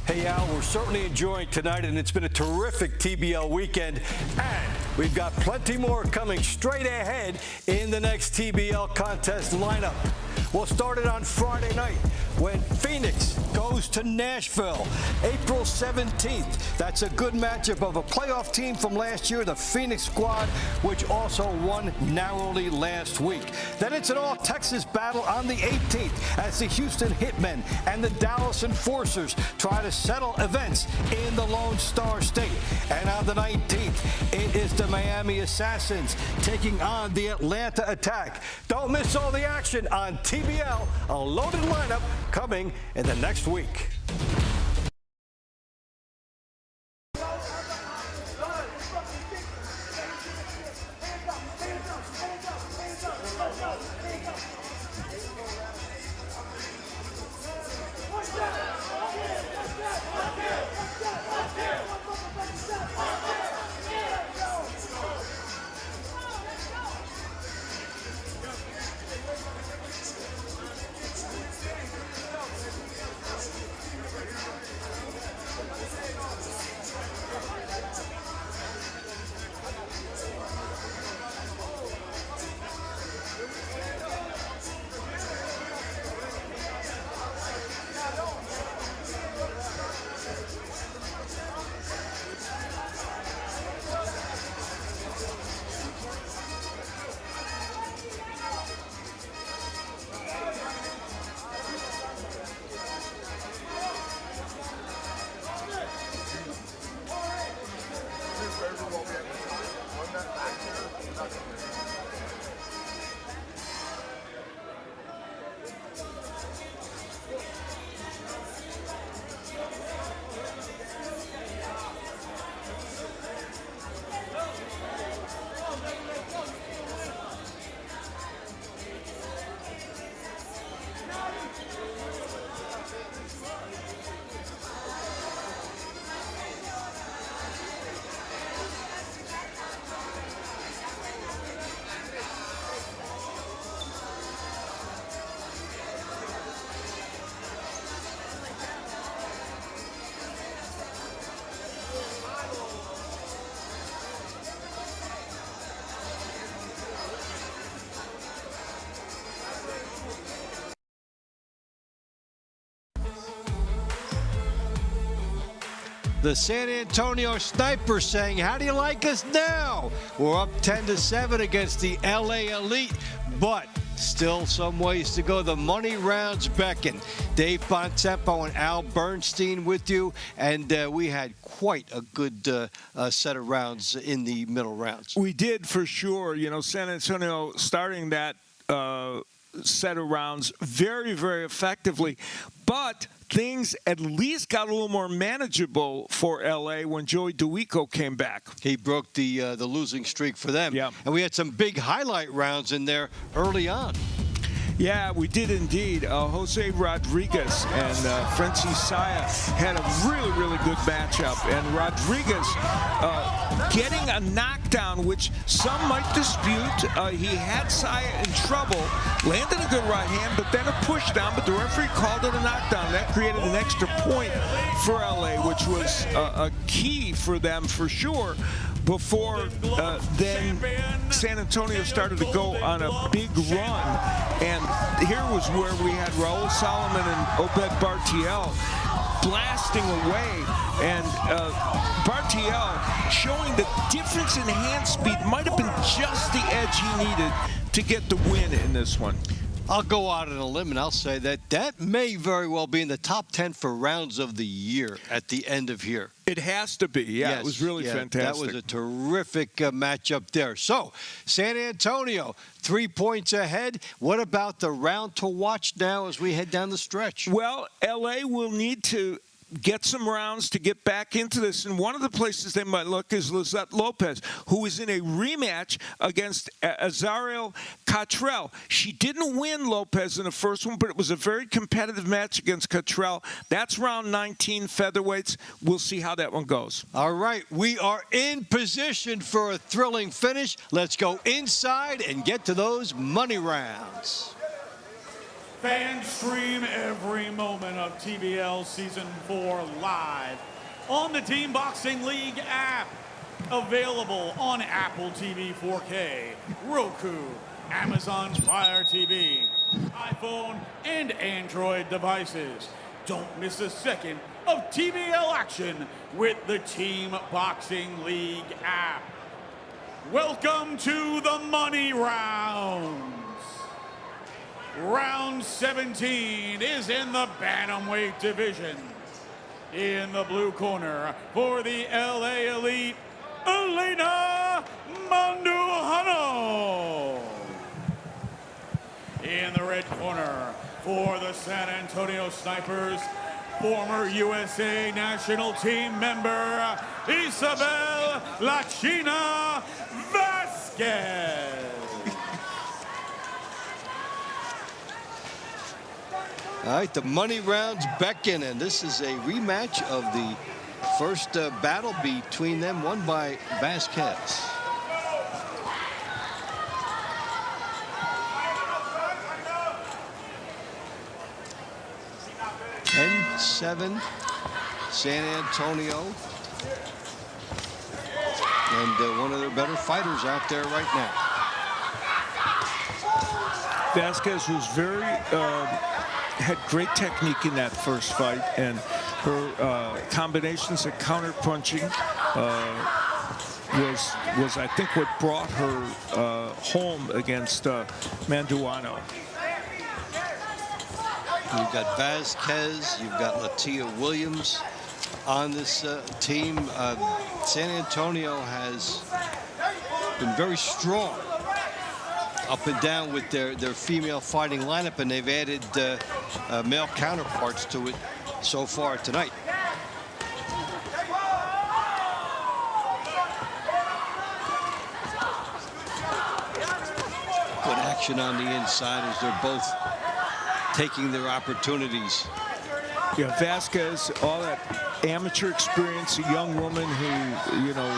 Hey, Al, we're certainly enjoying tonight, and it's been a terrific TBL weekend. And we've got plenty more coming straight ahead in the next TBL contest lineup. We'll start it on Friday night. when Phoenix goes to Nashville. April 17th. That's a good matchup of a playoff team from last year, the Phoenix squad, which also won narrowly last week. Then it's an all-Texas battle on the 18th as the Houston Hitmen and the Dallas Enforcers try to settle events in the Lone Star State. And on the 19th, it is the Miami Assassins taking on the Atlanta Attack. Don't miss all the action on TBL, a loaded lineup coming in the next week. The San Antonio Sniper saying, how do you like us now? We're up 10-7 against the LA Elite, but still some ways to go. The money rounds beckon. Dave Bontempo and Al Bernstein with you, and we had quite a good set of rounds in the middle rounds. We did, for sure. You know, San Antonio starting that set of rounds very, very effectively, but things at least got a little more manageable for LA when Joey DeWico came back. He broke the losing streak for them. Yeah. And we had some big highlight rounds in there early on. Yeah, we did indeed. Jose Rodriguez and Francis Saya had a really, really good matchup. And Rodriguez getting a knockdown, which some might dispute. He had Saya in trouble, landed a good right hand, but then a push down, but the referee called it a knockdown. That created an extra point for LA, which was a key for them for sure. Before then San Antonio started to go on a big run, and here was where we had Raul Solomon and Obed Bartiel blasting away, and Bartiel showing the difference in hand speed might have been just the edge he needed to get the win in this one. I'll go out on a limb and I'll say that may very well be in the top 10 for rounds of the year at the end of here. It has to be. Yeah, yes, it was really fantastic. That was a terrific matchup there. So, San Antonio, 3 points ahead. What about the round to watch now as we head down the stretch? Well, LA will need to get some rounds to get back into this, and one of the places they might look is Lizette Lopez, who is in a rematch against Azariel Cottrell. She didn't win Lopez in the first one, but it was a very competitive match against Cottrell. That's round 19 featherweights. We'll see how that one goes. All right, we are in position for a thrilling finish. Let's go inside and get to those money rounds. Fans stream every moment of TBL Season 4 live on the Team Boxing League app. Available on Apple TV 4K, Roku, Amazon Fire TV, iPhone, and Android devices. Don't miss a second of TBL action with the Team Boxing League app. Welcome to the money rounds. Round 17 is in the bantamweight division. In the blue corner for the LA Elite, Elena Manduano. In the red corner for the San Antonio Snipers, former USA national team member Isabel La China Vasquez. All right, the money rounds beckon, and this is a rematch of the first battle between them, won by Vasquez. 10-7, San Antonio. And one of their better fighters out there right now. Vasquez was very, had great technique in that first fight, and her combinations of counter punching was I think what brought her home against Manduano. You've got Vasquez, you've got Latia Williams on this team. San Antonio has been very strong up and down with their female fighting lineup, and they've added male counterparts to it so far tonight. Good action on the inside as they're both taking their opportunities. Yeah, Vasquez, all that amateur experience, a young woman who, you know,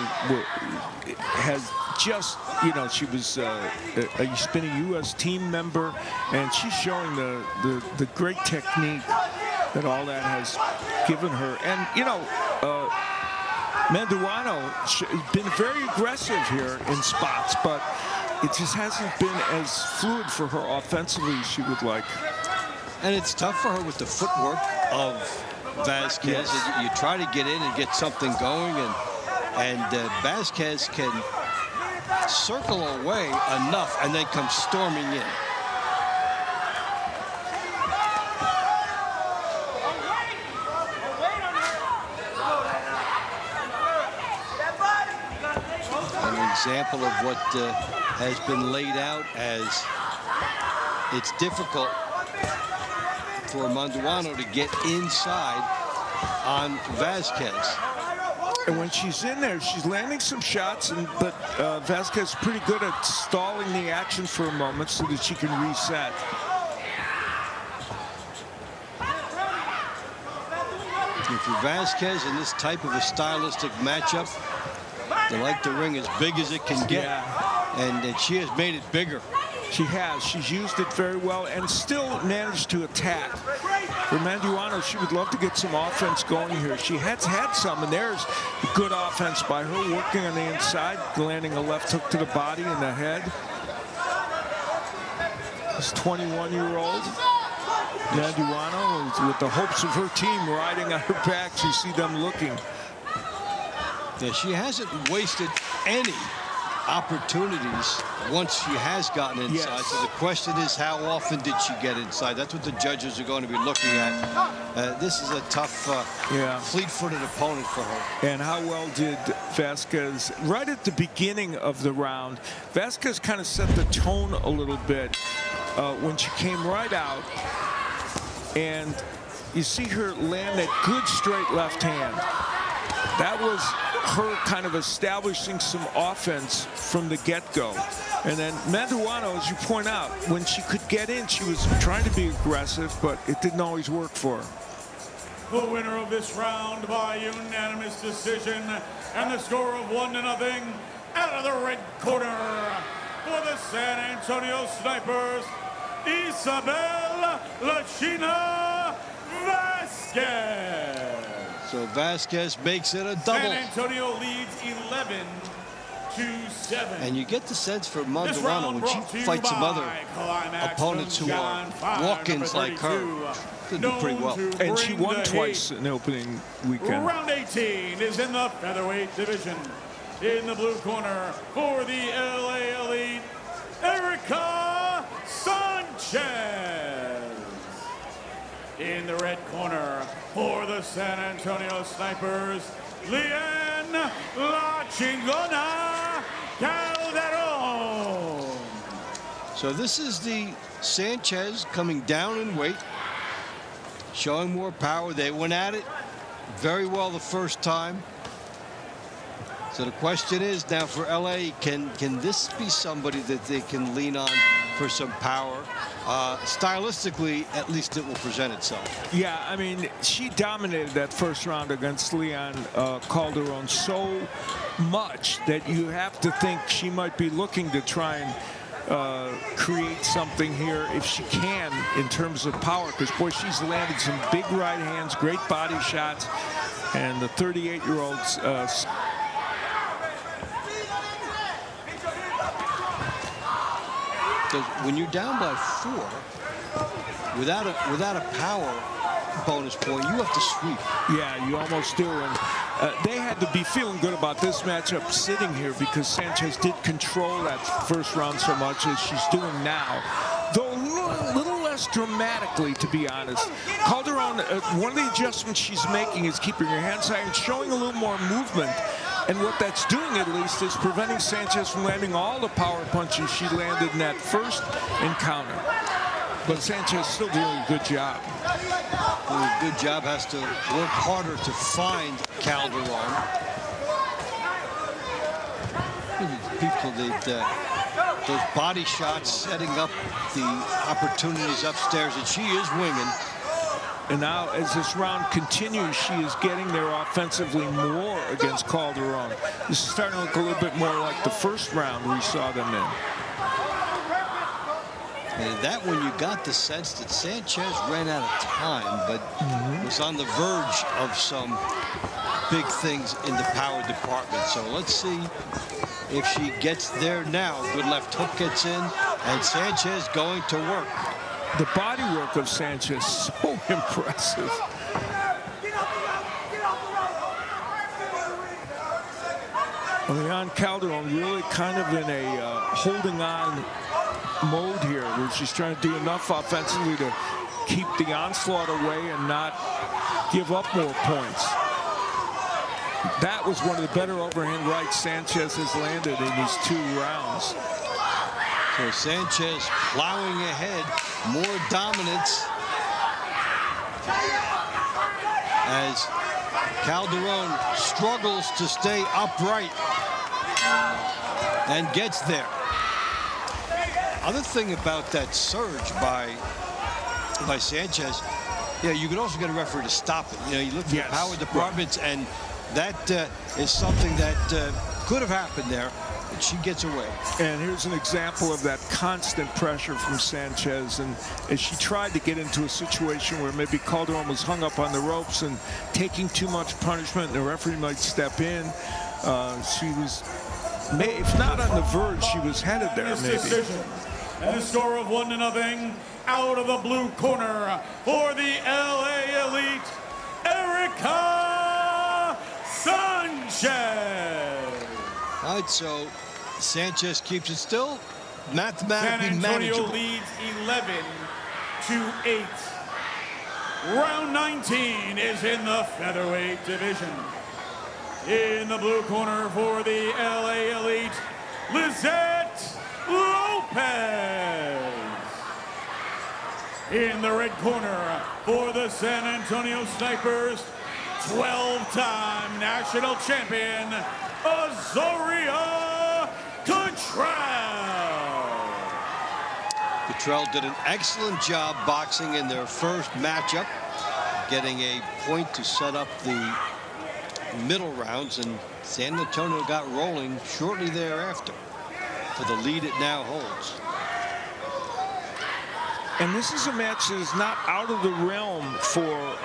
has just, you know, she was she's been a U.S. team member, and she's showing the great technique that all that has given her. And, you know, Manduano has been very aggressive here in spots, but it just hasn't been as fluid for her offensively as she would like. And it's tough for her with the footwork of Vasquez. Yes. You try to get in and get something going, and Vasquez can circle away enough and then come storming in. An example of what has been laid out as it's difficult for Manduano to get inside on Vasquez. And when she's in there, she's landing some shots, but Vasquez is pretty good at stalling the action for a moment so that she can reset. If you're Vasquez in this type of a stylistic matchup, they like the ring as big as it can get. Yeah. And she has made it bigger. She has. She's used it very well and still managed to attack. For Manduano, she would love to get some offense going here. She has had some, and there's good offense by her, working on the inside, landing a left hook to the body and the head. This 21-year-old Manduano, with the hopes of her team riding on her back, you see them looking. Yeah, she hasn't wasted any opportunities once she has gotten inside. Yes. So the question is, how often did she get inside? That's what the judges are going to be looking at. This is a tough, fleet-footed opponent for her. And how well did Vasquez, right at the beginning of the round, Vasquez kind of set the tone a little bit when she came right out. And you see her land that good straight left hand. That was her kind of establishing some offense from the get-go. And then Manduano, as you point out, when she could get in, she was trying to be aggressive, but it didn't always work for her. The winner of this round by unanimous decision, and the score of 1-0, out of the red corner for the San Antonio Snipers, Isabel La China Vasquez. So Vasquez makes it a double. San Antonio leads And you get the sense for Montalano when she fights some other opponents who are walk-ins like her, could do pretty well. And she won twice in the opening weekend. Round 18 is in the featherweight division. In the blue corner for the LA Elite, Erica Sanchez. In the red corner for the San Antonio Snipers, Leanne La Chingona Calderon. So this is the Sanchez coming down in weight, showing more power. They went at it very well the first time. So the question is now for LA, can this be somebody that they can lean on for some power? Stylistically, at least it will present itself. Yeah, I mean, she dominated that first round against Leon Calderon so much that you have to think she might be looking to try and create something here if she can in terms of power, because boy, she's landed some big right hands, great body shots, and the 38-year-old's when you're down by 4, without a power bonus point, you have to sweep. Yeah, you almost do. And they had to be feeling good about this matchup sitting here because Sanchez did control that first round so much as she's doing now. Though a little less dramatically, to be honest. Calderon, one of the adjustments she's making is keeping her hands high and showing a little more movement. And what that's doing, at least, is preventing Sanchez from landing all the power punches she landed in that first encounter. But Sanchez still doing a good job. Well, a good job has to work harder to find Calderon. People, those body shots setting up the opportunities upstairs that she is winging. And now, as this round continues, she is getting there offensively more against Calderon. This is starting to look a little bit more like the first round we saw them in. And that one, you got the sense that Sanchez ran out of time, but was on the verge of some big things in the power department. So let's see if she gets there now. Good left hook gets in, and Sanchez going to work. The body work of Sanchez, so impressive. Leon Calderon really kind of in a holding on mode here, where she's trying to do enough offensively to keep the onslaught away and not give up more points. That was one of the better overhand rights Sanchez has landed in these 2 rounds. So Sanchez plowing ahead, more dominance as Calderon struggles to stay upright and gets there. Other thing about that surge by Sanchez, yeah, you can also get a referee to stop it. You know, you look at the power departments, and that is something that could have happened there. But she gets away. And here's an example of that constant pressure from Sanchez. And as she tried to get into a situation where maybe Calderon was hung up on the ropes and taking too much punishment, and the referee might step in, she was, if not on the verge, she was headed there maybe. And a score of 1-0 out of the blue corner for the LA Elite, Erica Sanchez. All right, so Sanchez keeps it still mathematically San Antonio manageable. leads 11-8. Round 19 is in the featherweight division. In the blue corner for the LA Elite, Lizette Lopez. In the red corner for the San Antonio Snipers, 12-time national champion, Azaria Cottrell. Cottrell did an excellent job boxing in their first matchup, getting a point to set up the middle rounds, and San Antonio got rolling shortly thereafter for the lead it now holds. And this is a match that is not out of the realm for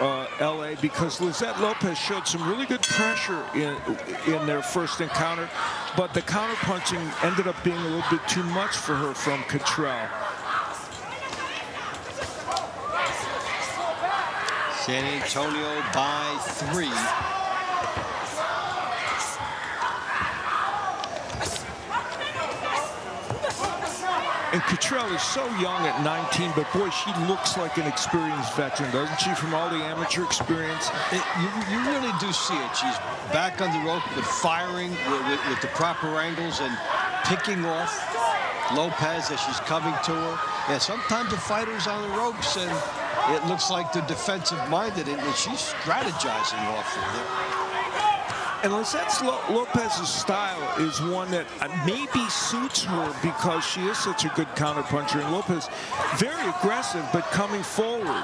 LA because Lizette Lopez showed some really good pressure in their first encounter, but the counterpunching ended up being a little bit too much for her from Cottrell. San Antonio by 3. And Cottrell is so young at 19, but boy, she looks like an experienced veteran, doesn't she, from all the amateur experience? You really do see it. She's back on the rope, but firing with the proper angles and picking off Lopez as she's coming to her. Yeah, sometimes the fighter's on the ropes, and it looks like they're defensive-minded, and she's strategizing off of there. And Lizette Lopez's style is one that maybe suits her because she is such a good counterpuncher. And Lopez, very aggressive, but coming forward.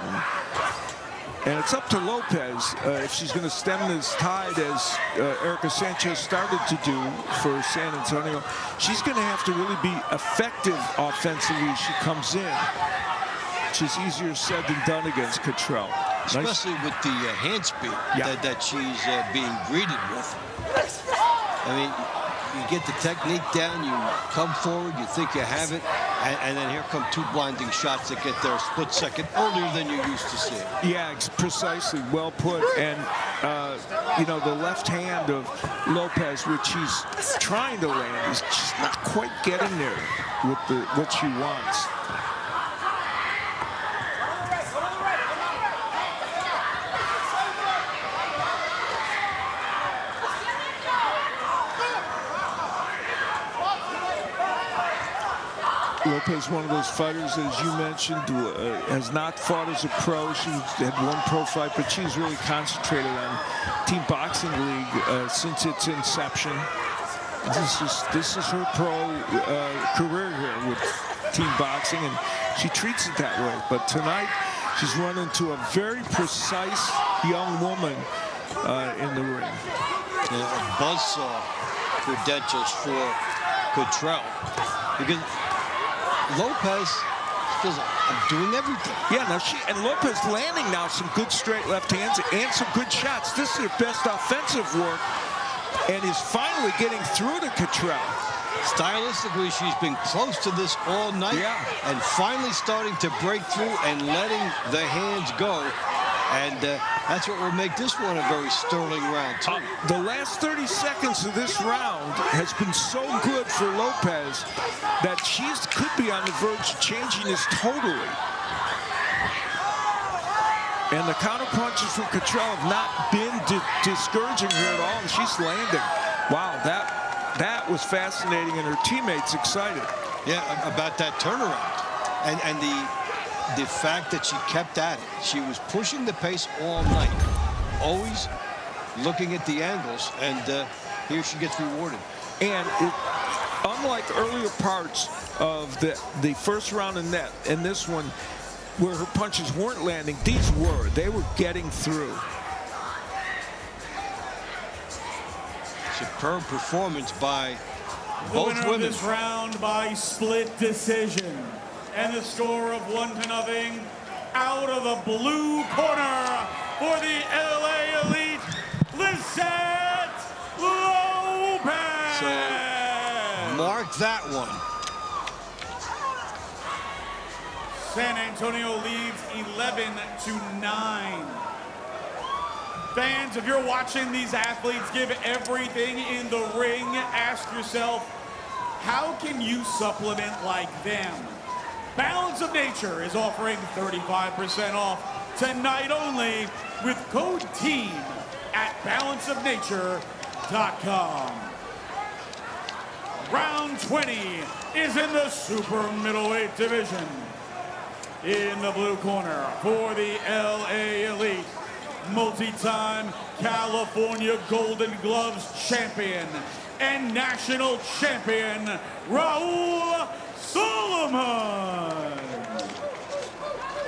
And it's up to Lopez if she's going to stem this tide, as Erica Sanchez started to do for San Antonio. She's going to have to really be effective offensively as she comes in. Which is easier said than done against Cottrell. Especially with the hand speed that she's being greeted with. I mean, you get the technique down, you come forward, you think you have it, and then here come 2 blinding shots that get there a split second earlier than you're used to seeing. Yeah, precisely, well put. And, you know, the left hand of Lopez, which she's trying to land, is just not quite getting there with what she wants. Lopez, one of those fighters, as you mentioned, has not fought as a pro. She had 1 pro fight, but she's really concentrated on Team Boxing League since its inception. This is her pro career here with Team Boxing, and she treats it that way. But tonight, she's run into a very precise young woman in the ring. A buzzsaw credentials for Cottrell. Because Lopez feels like, I'm doing everything. Yeah, now and Lopez landing now some good straight left hands and some good shots. This is her best offensive work, and is finally getting through to Cottrell. Stylistically, she's been close to this all night, and finally starting to break through and letting the hands go. And that's what will make this one a very sterling round, too. The last 30 seconds of this round has been so good for Lopez that she could be on the verge of changing this totally. And the counter punches from Cottrell have not been discouraging her at all, and she's landing. Wow, that was fascinating, and her teammates excited. Yeah, about that turnaround. And the fact that she kept at it. She was pushing the pace all night, always looking at the angles, and here she gets rewarded. And unlike earlier parts of the first round in this one, where her punches weren't landing, they were getting through. Superb performance by The both winner women. of this round by split decision. And the score of 1-0 out of the blue corner for the LA Elite, Lizette Lopez. So mark that one. San Antonio leads 11-9. Fans, if you're watching these athletes give everything in the ring, ask yourself, how can you supplement like them? Balance of Nature is offering 35% off tonight only with code TEAM at balanceofnature.com. Round 20 is in the super middleweight division. In the blue corner for the LA Elite, multi-time California Golden Gloves champion and national champion, Raul Solomon.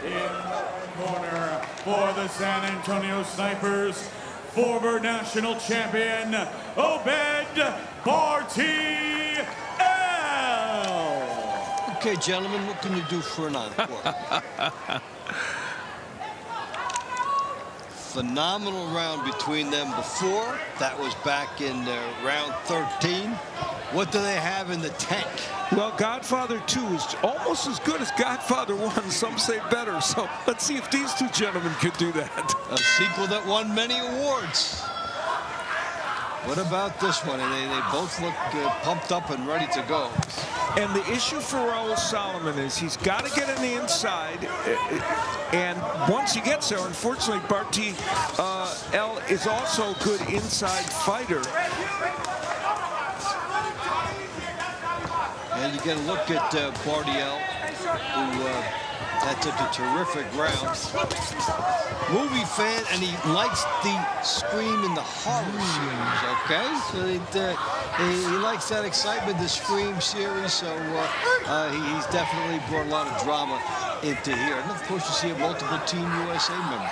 In the corner for the San Antonio Snipers, former national champion, Obed Bartiel. Okay, gentlemen, what can you do for an encore? Phenomenal round between them before. That was back in round 13. What do they have in the tank? Well, Godfather 2 is almost as good as Godfather 1. Some say better. So let's see if these two gentlemen could do that. A sequel that won many awards. What about this one? They both look pumped up and ready to go. And the issue for Raul Solomon is he's got to get on the inside. And once he gets there, unfortunately, Barty L is also a good inside fighter. And you get a look at Bartiel, who had such a terrific round. Movie fan, and he likes the Scream in the horror series, okay? So he likes that excitement, the Scream series, so he's definitely brought a lot of drama into here. And of course, you see a multiple Team USA member.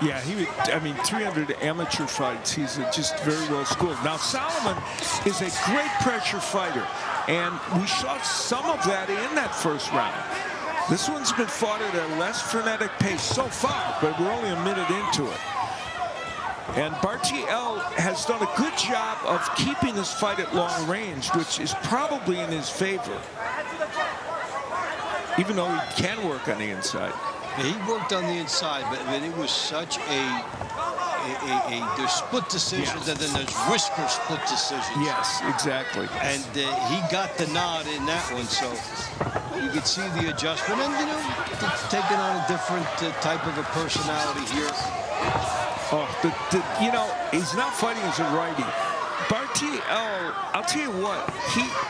Yeah, he would, I mean, 300 amateur fights. He's just very well schooled. Now, Solomon is a great pressure fighter, and we saw some of that in that first round. This one's been fought at a less frenetic pace so far, but we're only a minute into it. And Barty L has done a good job of keeping this fight at long range, which is probably in his favor, even though he can work on the inside. He worked on the inside, but it was such there's split decisions, and then there's whisker split decisions. Yes, exactly. And he got the nod in that one, so you could see the adjustment, and taking on a different type of a personality here. Oh, he's not fighting as a righty. Barty L, I'll tell you what,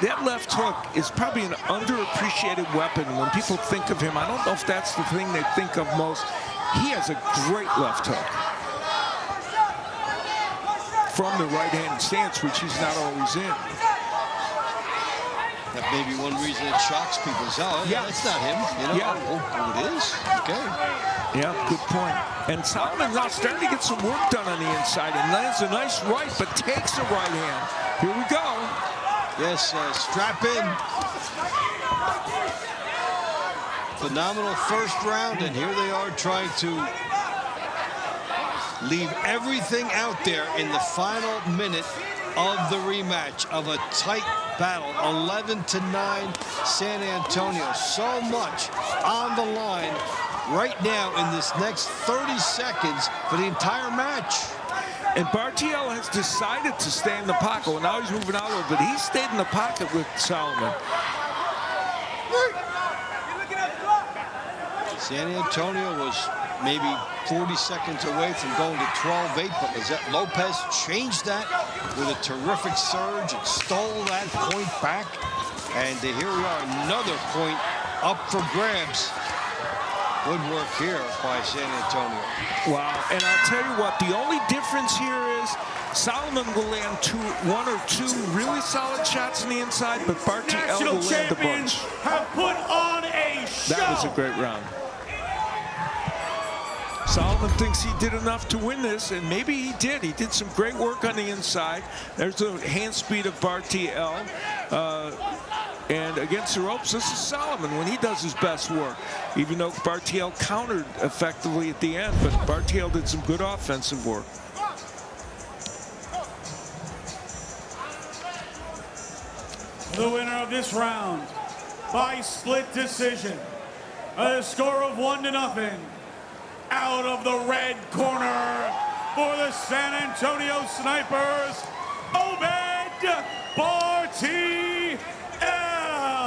that left hook is probably an underappreciated weapon when people think of him. I don't know if that's the thing they think of most. He has a great left hook from the right-hand stance, which he's not always in. That may be one reason it shocks people. Yeah, that's not him. Yeah. Oh, it is? Okay. Yeah, good point. And Solomon's now starting to get some work done on the inside, and lands a nice right, but takes a right hand. Here we go. Yes, strap in. Phenomenal first round, and here they are trying to leave everything out there in the final minute of the rematch of a tight battle. 11-9 San Antonio. So much on the line right now in this next 30 seconds for the entire match. And Bartiel has decided to stay in the pocket. Well, now he's moving out a little bit. He stayed in the pocket with Solomon. San Antonio was maybe 40 seconds away from going to 12-8, but Lizette Lopez changed that with a terrific surge and stole that point back. And here we are, another point up for grabs. Good work here by San Antonio. Wow, and I'll tell you what, the only difference here is Solomon will land one or two really solid shots on the inside, but Bartiel will land a bunch. Have put on a show. That was a great round. Solomon thinks he did enough to win this, and maybe he did. He did some great work on the inside. There's the hand speed of Bartiel. And against the ropes, this is Solomon when he does his best work. Even though Bartiel countered effectively at the end, but Bartiel did some good offensive work. The winner of this round by split decision, a score of 1-0. Out of the red corner for the San Antonio Snipers, Obed Bartiel.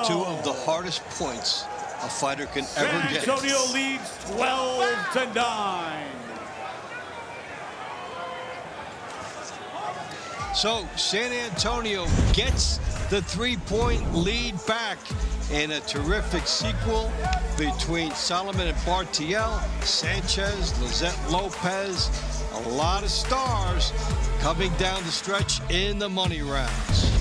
Two of the hardest points a fighter can ever get. San Antonio leads 12-9. So San Antonio gets the 3-point lead back in a terrific sequel between Solomon and Bartiel, Sanchez, Lizette Lopez, a lot of stars coming down the stretch in the money rounds.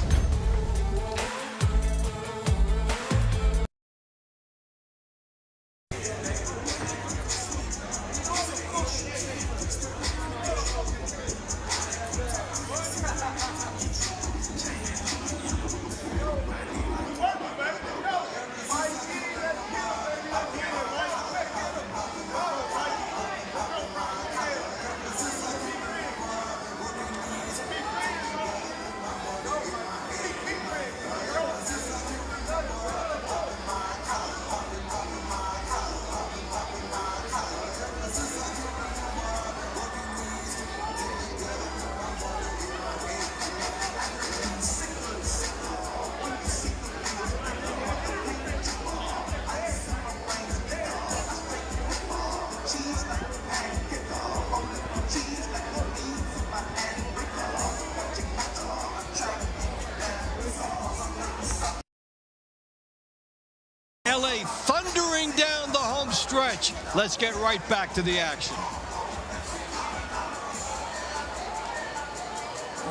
LA thundering down the home stretch. Let's get right back to the action.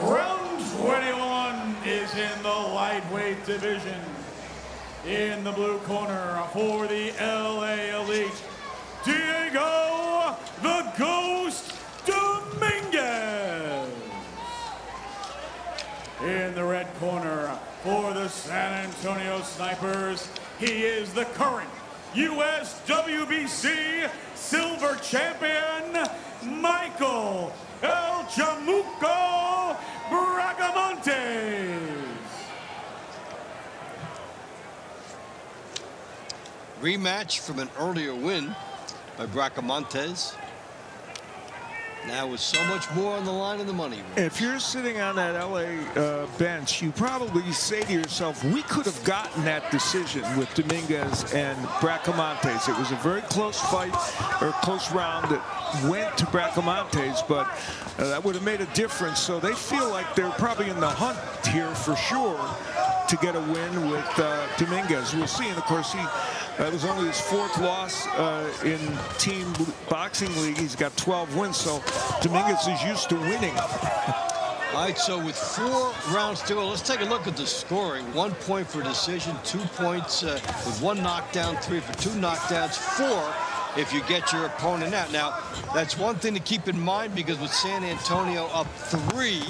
Round 21 is in the lightweight division. In the blue corner for the LA Elite, Diego the Ghost Dominguez. In the red corner for the San Antonio Snipers, he is the current US WBC silver champion, Michael El Chamuco Bracamontes. Rematch from an earlier win by Bracamontes. Now with so much more on the line in the money room. If you're sitting on that LA bench, you probably say to yourself, we could have gotten that decision with Dominguez and Bracamontes. It was a very close fight, or close round that went to Bracamontes, but that would have made a difference. So they feel like they're probably in the hunt here for sure to get a win with Dominguez. We'll see. And of course, that was only his 4th loss in team boxing league. He's got 12 wins, so Dominguez is used to winning. All right, so with 4 rounds to go, let's take a look at the scoring. 1 point for decision, 2 points with 1 knockdown, 3 for 2 knockdowns, 4 if you get your opponent out. Now, that's one thing to keep in mind, because with San Antonio up 3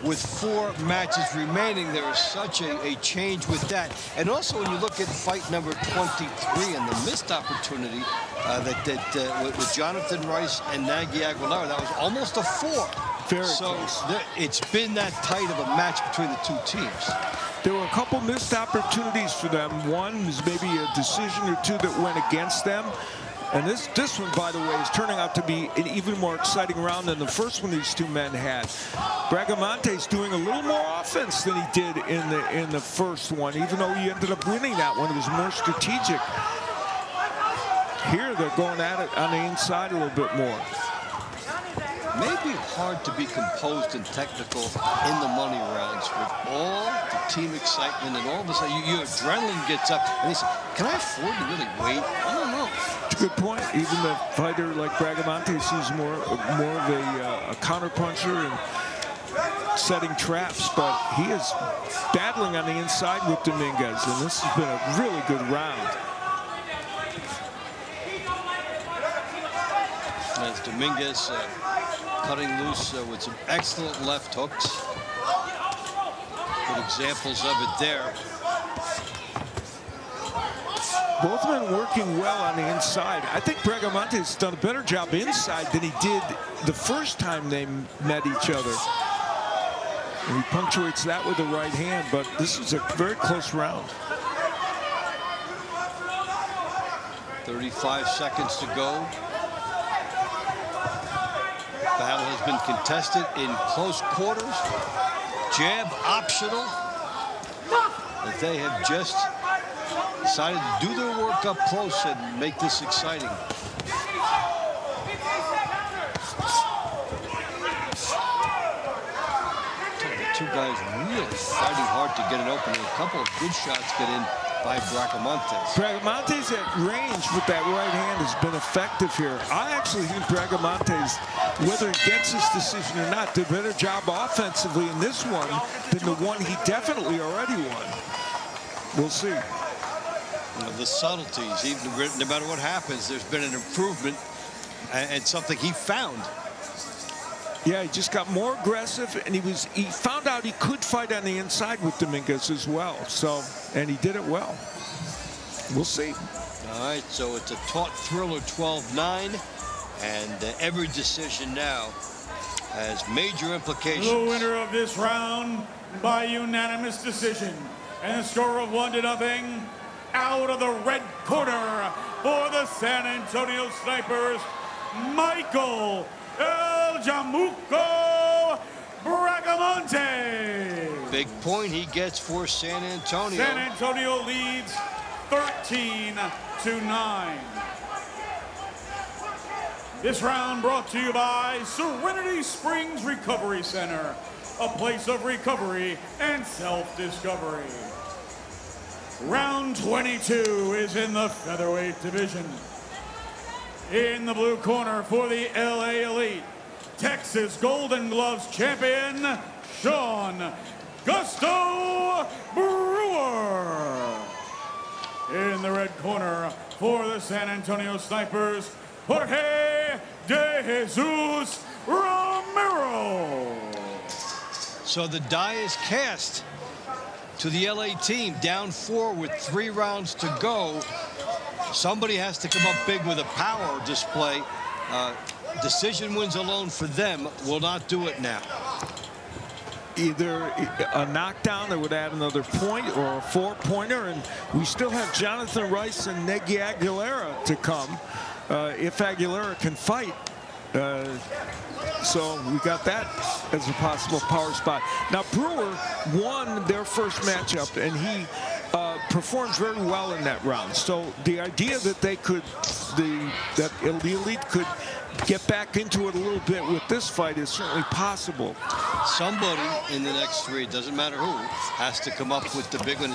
with 4 matches remaining, there is such a change with that. And also when you look at fight number 23 and the missed opportunity with Jonathan Rice and Nagy Aguilar, that was almost a 4. Very so close. It's been that tight of a match between the 2 teams. There were a couple missed opportunities for them. One was maybe a decision or 2 that went against them. And this one, by the way, is turning out to be an even more exciting round than the first one these 2 men had. Bracamontes doing a little more offense than he did in the first one, even though he ended up winning that one. It was more strategic. Here they're going at it on the inside a little bit more. Maybe hard to be composed and technical in the money rounds with all the team excitement, and all of a sudden your adrenaline gets up and you say, can I afford to really wait? I don't know. It's a good point. Even a fighter like Bracamontes, who's more of a counter-puncher and setting traps, but he is battling on the inside with Dominguez, and this has been a really good round. As Dominguez cutting loose with some excellent left hooks. Good examples of it there. Both men working well on the inside. I think Bracamontes has done a better job inside than he did the first time they met each other. And he punctuates that with the right hand, but this is a very close round. 35 seconds to go. Battle has been contested in close quarters. Jab optional. But they have just decided to do their work up close and make this exciting. The 2 guys really fighting hard to get an opening. A couple of good shots get in by Bracamontes. Bracamontes at range with that right hand has been effective here. I actually think Bracamontes, whether he gets his decision or not, did a better job offensively in this one than the one he definitely already won. We'll see. You know, the subtleties, even no matter what happens, there's been an improvement and something he found. Yeah, he just got more aggressive, and he found out he could fight on the inside with Dominguez as well. So, and he did it well. We'll see. All right, so it's a taut thriller 12-9, and every decision now has major implications. The winner of this round by unanimous decision, and a score of 1-0, out of the red corner for the San Antonio Snipers, Michael El Chamuco Bracamontes. Big point he gets for San Antonio. San Antonio leads 13-9. This round brought to you by Serenity Springs Recovery Center, a place of recovery and self-discovery. Round 22 is in the featherweight division. In the blue corner for the LA Elite, Texas Golden Gloves champion, Sean Gusto Brewer. In the red corner for the San Antonio Snipers, Jorge De Jesus Romero. So the die is cast to the LA team, down 4 with 3 rounds to go. Somebody has to come up big with a power display. Decision wins alone for them will not do it now. Either a knockdown that would add another point or a 4-pointer, and we still have Jonathan Rice and Nagy Aguilera to come if Aguilera can fight. So we got that as a possible power spot. Now Brewer won their first matchup, and he performed very well in that round. So the idea that they could, the Elite could get back into it a little bit with this fight is certainly possible. Somebody in the next 3, it doesn't matter who, has to come up with the big one.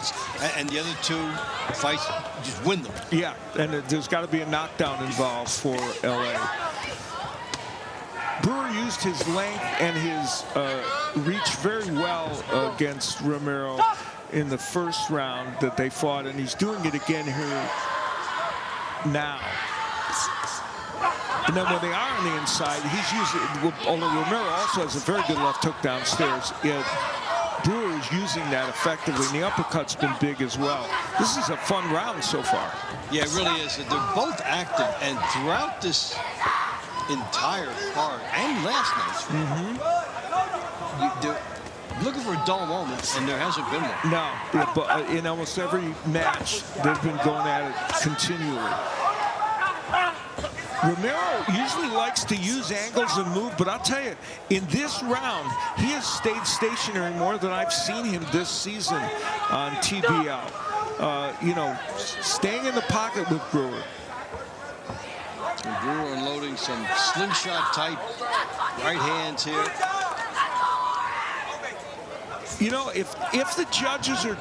And the other 2 fights, just win them. Yeah, and there's got to be a knockdown involved for LA. Brewer used his length and his reach very well against Romero in the first round that they fought, and he's doing it again here now. And then when they are on the inside, he's using, although Romero also has a very good left hook downstairs, Brewer is using that effectively, and the uppercut's been big as well. This is a fun round so far. Yeah, it really is. They're both active, and throughout this entire card and last night's they're looking for a dull moment, and there hasn't been one. No, but in almost every match, they've been going at it continually. Romero usually likes to use angles and move, but I'll tell you, in this round, he has stayed stationary more than I've seen him this season on TBL. You know, staying in the pocket with Brewer. And Brewer unloading some slingshot type right hands here. You know, if the judges are,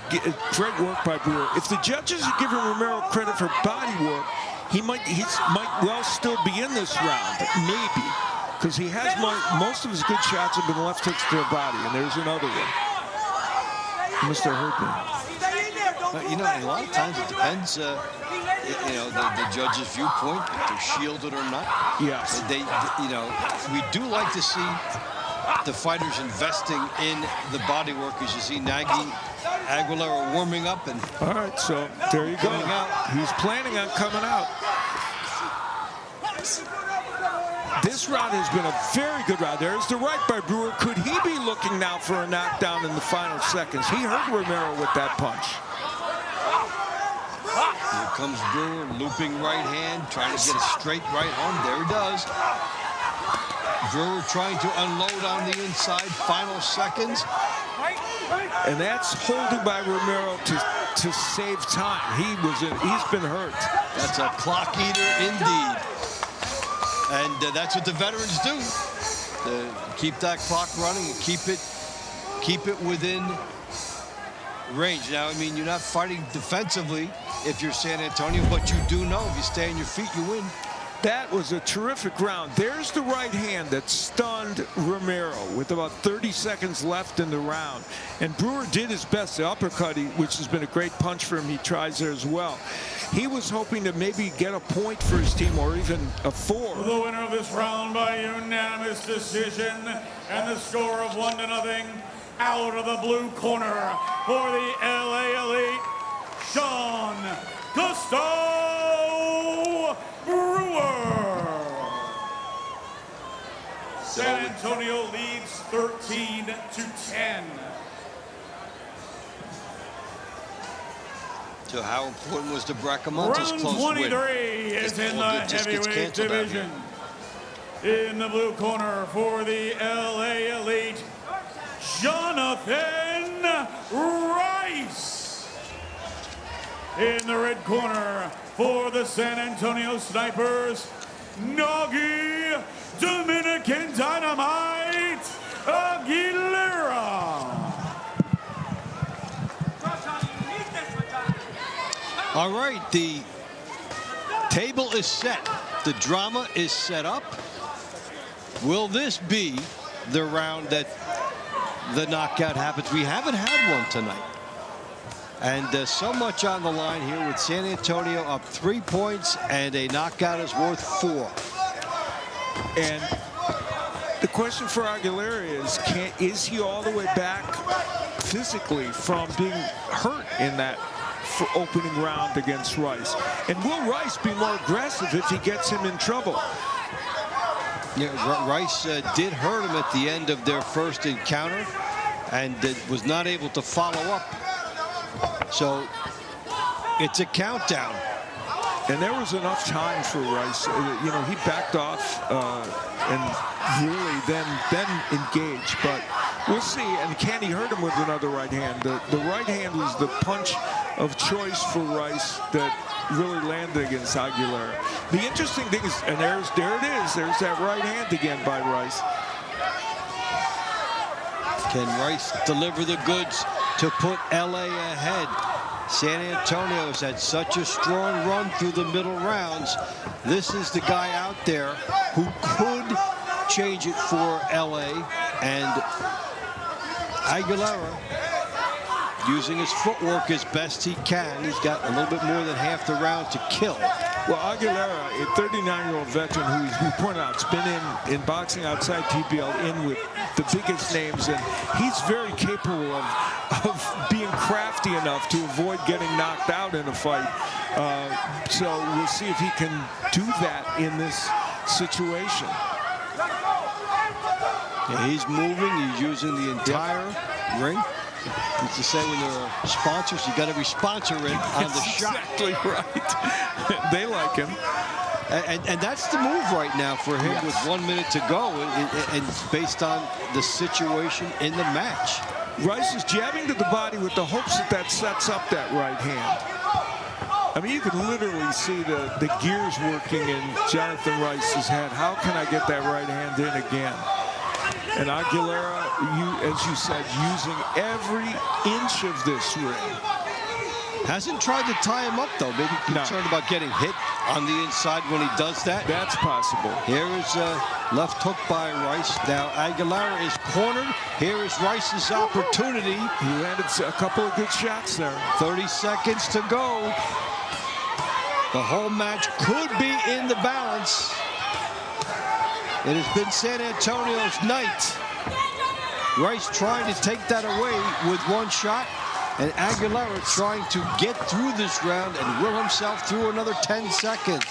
great work by Brewer, if the judges are giving Romero credit for body work, he might well still be in this round, maybe, because he has most of his good shots have been left hooks to the body, and there's another one. Mr. Herpin. You know, a lot of times it depends, you know, the judge's viewpoint, if they're shielded or not. Yes. You know, we do like to see the fighters investing in the body work, as you see Nagy Aguilera warming up. And all right, so there you go. He's planning on coming out. This round has been a very good round. There's the right by Brewer. Could he be looking now for a knockdown in the final seconds? He hurt Romero with that punch. Here comes Brewer, looping right hand, trying to get a straight right home. There he does. Brewer trying to unload on the inside, final seconds. And that's holding by Romero to save time. He's been hurt. That's a clock eater indeed. And that's what the veterans do. Keep that clock running and keep it within range. Now, I mean, you're not fighting defensively if you're San Antonio, but you do know if you stay on your feet, you win. That was a terrific round. There's the right hand that stunned Romero with about 30 seconds left in the round. And Brewer did his best. The uppercut, which has been a great punch for him, he tries there as well. He was hoping to maybe get a point for his team or even a 4. The winner of this round by unanimous decision and the score of 1-0 out of the blue corner for the LA Elite, Sean Gusto Brewer. San Antonio leads 13-10. So how important was the Bracamontes Round close 23 win? is in the heavyweight division. In the blue corner for the LA Elite, Jonathan Rice. In the red corner for the San Antonio Snipers, Nagy Dominican Dynamite Aguilera. All right, the table is set. The drama is set up. Will this be the round that the knockout happens? We haven't had one tonight. And so much on the line here with San Antonio up 3 points, and a knockout is worth 4. And the question for Aguilera is he all the way back physically from being hurt in that opening round against Rice? And will Rice be more aggressive if he gets him in trouble? Yeah, Rice did hurt him at the end of their first encounter and was not able to follow up. So it's a countdown. And there was enough time for Rice. You know, he backed off and really then engaged. But we'll see. And can he hurt him with another right hand? The right hand was the punch of choice for Rice that really landed against Aguilera. The interesting thing is, and there it is. There's that right hand again by Rice. Can Rice deliver the goods to put LA ahead? San Antonio has had such a strong run through the middle rounds. This is the guy out there who could change it for LA, and Aguilera using his footwork as best he can. He's got a little bit more than half the round to kill. Well, Aguilera, a 39-year-old veteran who we pointed out, has been in boxing outside TBL in with the biggest names, and he's very capable of being crafty enough to avoid getting knocked out in a fight. So we'll see if he can do that in this situation. Yeah, he's moving. He's using the entire ring. Used to say when there are sponsors, you got to be sponsoring on the shot. Exactly right. They like him. And that's the move right now for him, yes, with 1 minute to go, and based on the situation in the match. Rice is jabbing to the body with the hopes that sets up that right hand. I mean, you can literally see the gears working in Jonathan Rice's head. How can I get that right hand in again? And Aguilera, as you said, using every inch of this ring. Hasn't tried to tie him up, though. Maybe concerned about getting hit on the inside when he does that. That's possible. Here is a left hook by Rice. Now Aguilera is cornered. Here is Rice's opportunity. He landed a couple of good shots there. 30 seconds to go. The whole match could be in the balance. It has been San Antonio's night. Rice trying to take that away with one shot, and Aguilera trying to get through this round and will himself through another 10 seconds.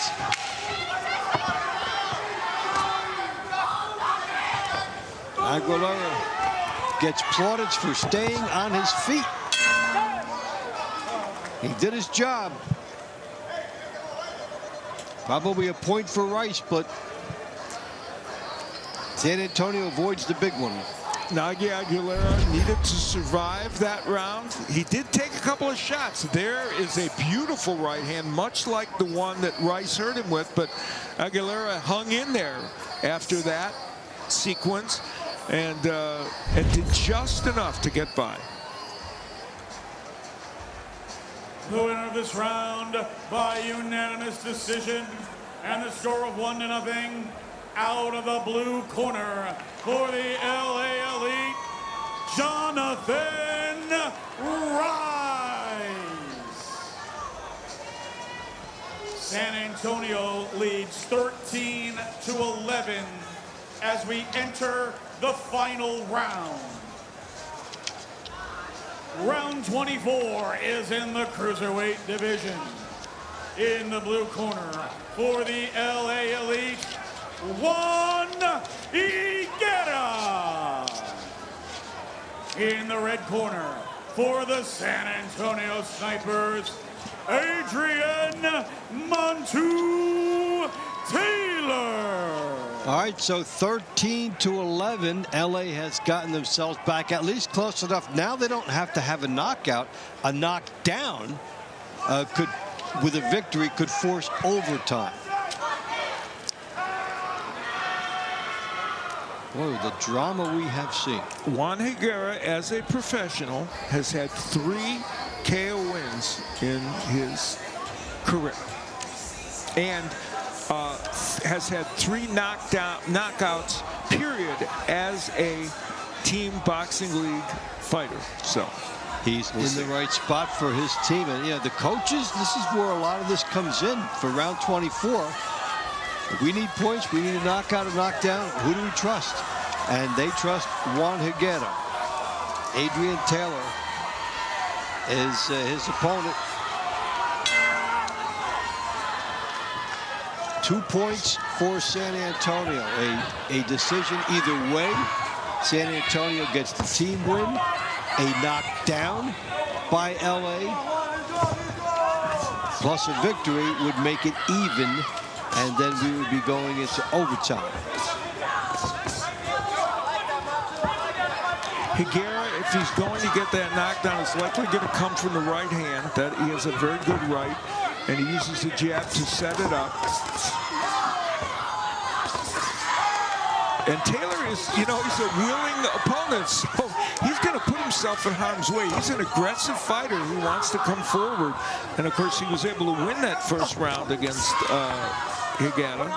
Aguilera gets plaudits for staying on his feet. He did his job. Probably a point for Rice, but San Antonio avoids the big one. Nagy Aguilera needed to survive that round. He did take a couple of shots. There is a beautiful right hand, much like the one that Rice hurt him with, but Aguilera hung in there after that sequence and did just enough to get by. The winner of this round by unanimous decision, and the score of 1-0. Out of the blue corner for the LA Elite, Jonathan Rice. San Antonio leads 13-11 as we enter the final round. Round 24 is in the cruiserweight division. In the blue corner for the LA Elite, Juan Higuera. In the red corner for the San Antonio Snipers, Adrian Montu Taylor. All right, so 13-11. LA has gotten themselves back at least close enough. Now they don't have to have a knockout. A knockdown with a victory could force overtime. Boy, the drama we have seen. Juan Higuera, as a professional, has had 3 KO wins in his career. And has had 3 knockouts, period, as a team boxing league fighter. So he's in the right spot for his team. And, the coaches, this is where a lot of this comes in for round 24. If we need points, we need a knockout or knockdown. Who do we trust? And they trust Juan Higuera. Adrian Taylor is his opponent. 2 points for San Antonio. A decision either way. San Antonio gets the team win. A knockdown by LA. Plus a victory would make it even. And then we would be going into overtime. Higuera, if he's going to get that knockdown, it's likely going to come from the right hand. That he has a very good right, and he uses the jab to set it up. And Taylor is, he's a willing opponent, so he's going to put himself in harm's way. He's an aggressive fighter who wants to come forward. And, of course, he was able to win that first round against Higuera.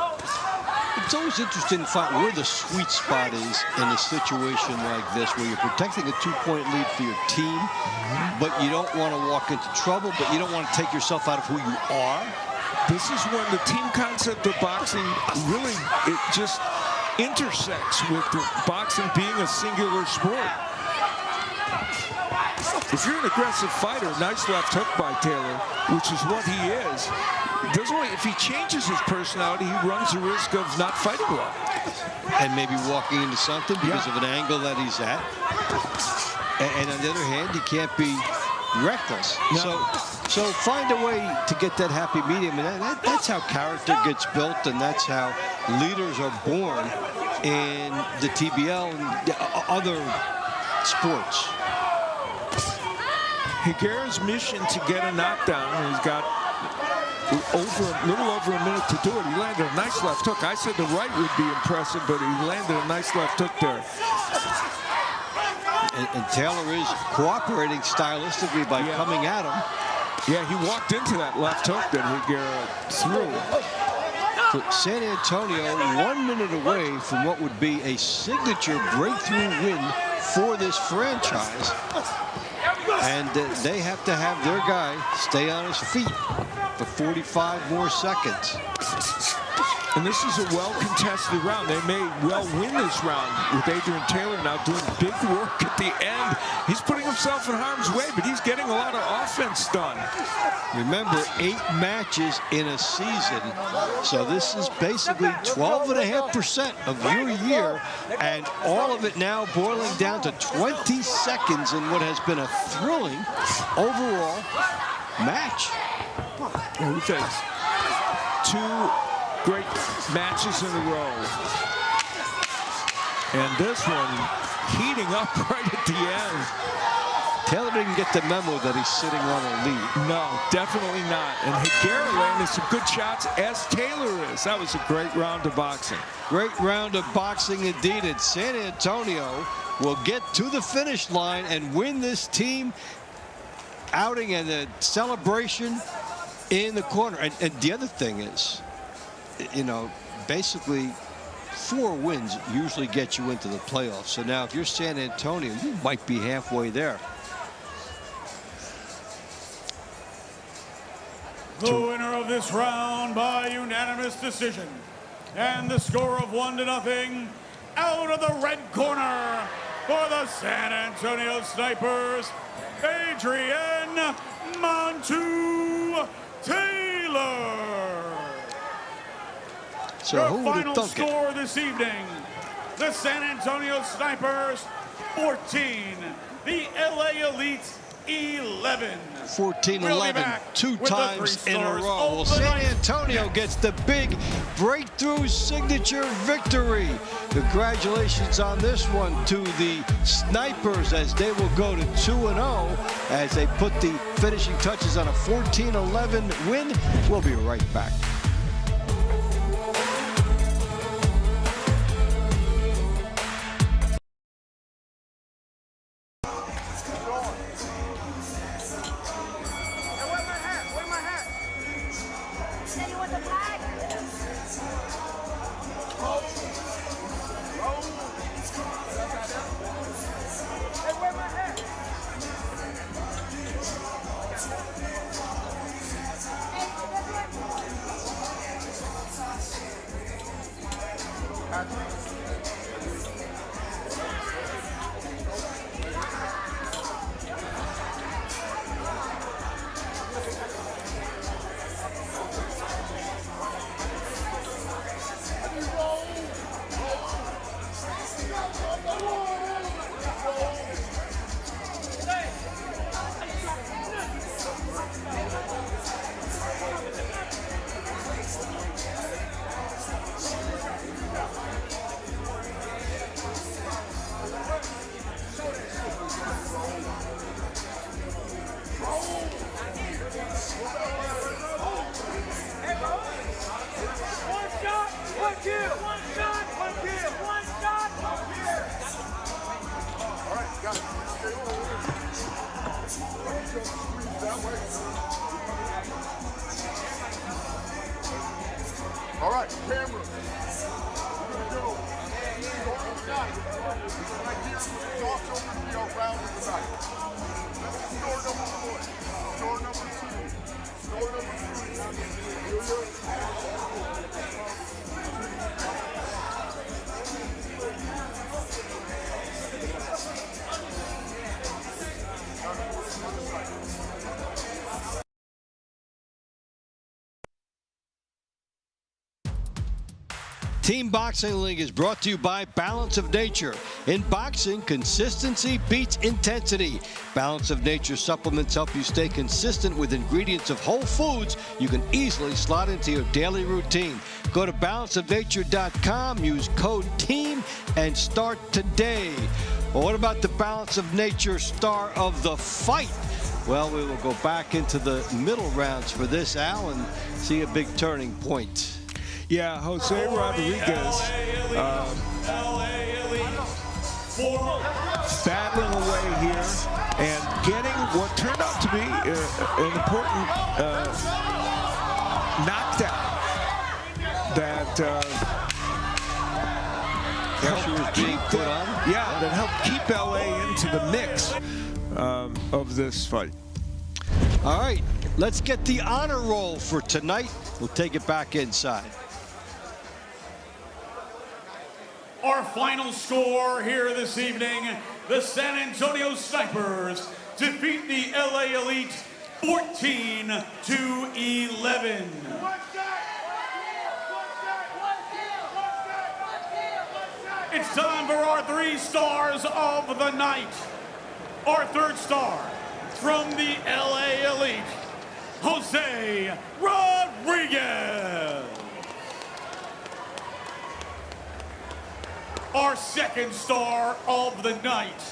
It's always interesting to find where the sweet spot is in a situation like this, where you're protecting a 2-point lead for your team, but you don't want to walk into trouble, but you don't want to take yourself out of who you are. This is when the team concept of boxing really, it just intersects with boxing being a singular sport. If you're an aggressive fighter, nice left hook by Taylor, which is what he is. If he changes his personality, he runs the risk of not fighting well. And maybe walking into something because of an angle that he's at. And on the other hand, he can't be reckless. No. So find a way to get that happy medium. And that's how character gets built, and that's how leaders are born in the TBL and other sports. Higuera's mission to get a knockdown, he's got a little over a minute to do it. He landed a nice left hook. I said the right would be impressive, but he landed a nice left hook there. And Taylor is cooperating stylistically by coming at him. Yeah, he walked into that left hook that Higuera threw. So San Antonio 1 minute away from what would be a signature breakthrough win for this franchise. And they have to have their guy stay on his feet for 45 more seconds. And this is a well-contested round. They may well win this round with Adrian Taylor now doing big work at the end. He's putting himself in harm's way, but he's getting a lot of offense done. Remember, 8 matches in a season. So this is basically 12.5% of your year, and all of it now boiling down to 20 seconds in what has been a thrilling overall match. We've had 2 great matches in a row. And this one heating up right at the end. Taylor didn't get the memo that he's sitting on a lead. No, definitely not. And Higuera landed some good shots, as Taylor is. That was a great round of boxing. Great round of boxing indeed. And San Antonio will get to the finish line and win this team outing and the celebration in the corner. And the other thing is, basically 4 wins usually get you into the playoffs. So now if you're San Antonio, you might be halfway there. The winner of this round by unanimous decision, and the score of 1-0, out of the red corner for the San Antonio Snipers, Adrian Montu Taylor. So your who final would have thunk score this evening, the San Antonio Snipers 14, the LA Elite 11. 14-11, 2 times in a row. Well, San Antonio gets the big breakthrough signature victory. Congratulations on this one to the Snipers, as they will go to 2-0 as they put the finishing touches on a 14-11 win. We'll be right back. All right, camera. We're gonna go. Right here, talk over the round of the night. This is store number 1, store number 2, store Team Boxing League is brought to you by Balance of Nature. In boxing, consistency beats intensity. Balance of Nature supplements help you stay consistent with ingredients of whole foods you can easily slot into your daily routine. Go to balanceofnature.com, use code TEAM, and start today. Well, what about the Balance of Nature star of the fight? Well, we will go back into the middle rounds for this, Al, and see a big turning point. Yeah, Jose Rodriguez battling away here and getting what turned out to be an important knockdown that pressure was being put on. Yeah, that helped keep LA into the mix of this fight. All right, let's get the honor roll for tonight. We'll take it back inside. Our final score here this evening, the San Antonio Snipers defeat the LA Elite 14-11. It's time for our 3 stars of the night. Our 3rd star from the LA Elite, Jose Rodriguez. Our 2nd star of the night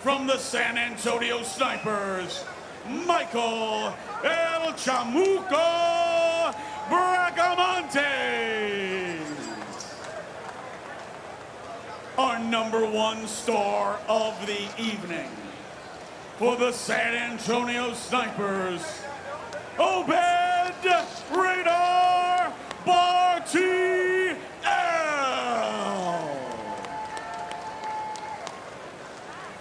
from the San Antonio Snipers, Michael El Chamuco Bracamonte. Our number 1 star of the evening for the San Antonio Snipers, Obed Radar Bartiel.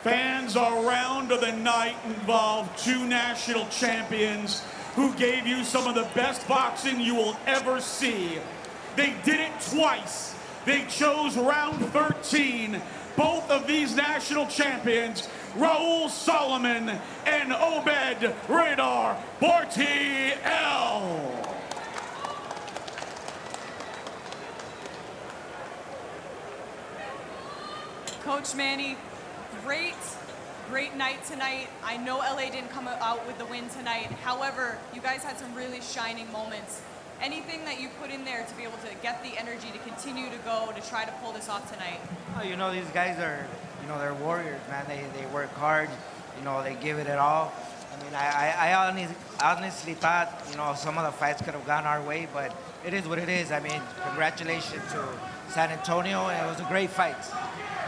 Fans around the night involve 2 national champions who gave you some of the best boxing you will ever see. They did it twice. They chose round 13. Both of these national champions, Raul Solomon and Obed Radar Bartiel. Coach Manny, great night tonight. I know LA didn't come out with the win tonight. However, you guys had some really shining moments. Anything that you put in there to be able to get the energy to continue to go to try to pull this off tonight? Oh, you know, these guys are, they're warriors, man. They work hard. They give it all. I mean, I honestly thought, some of the fights could have gone our way, but it is what it is. I mean, congratulations to San Antonio, and it was a great fight.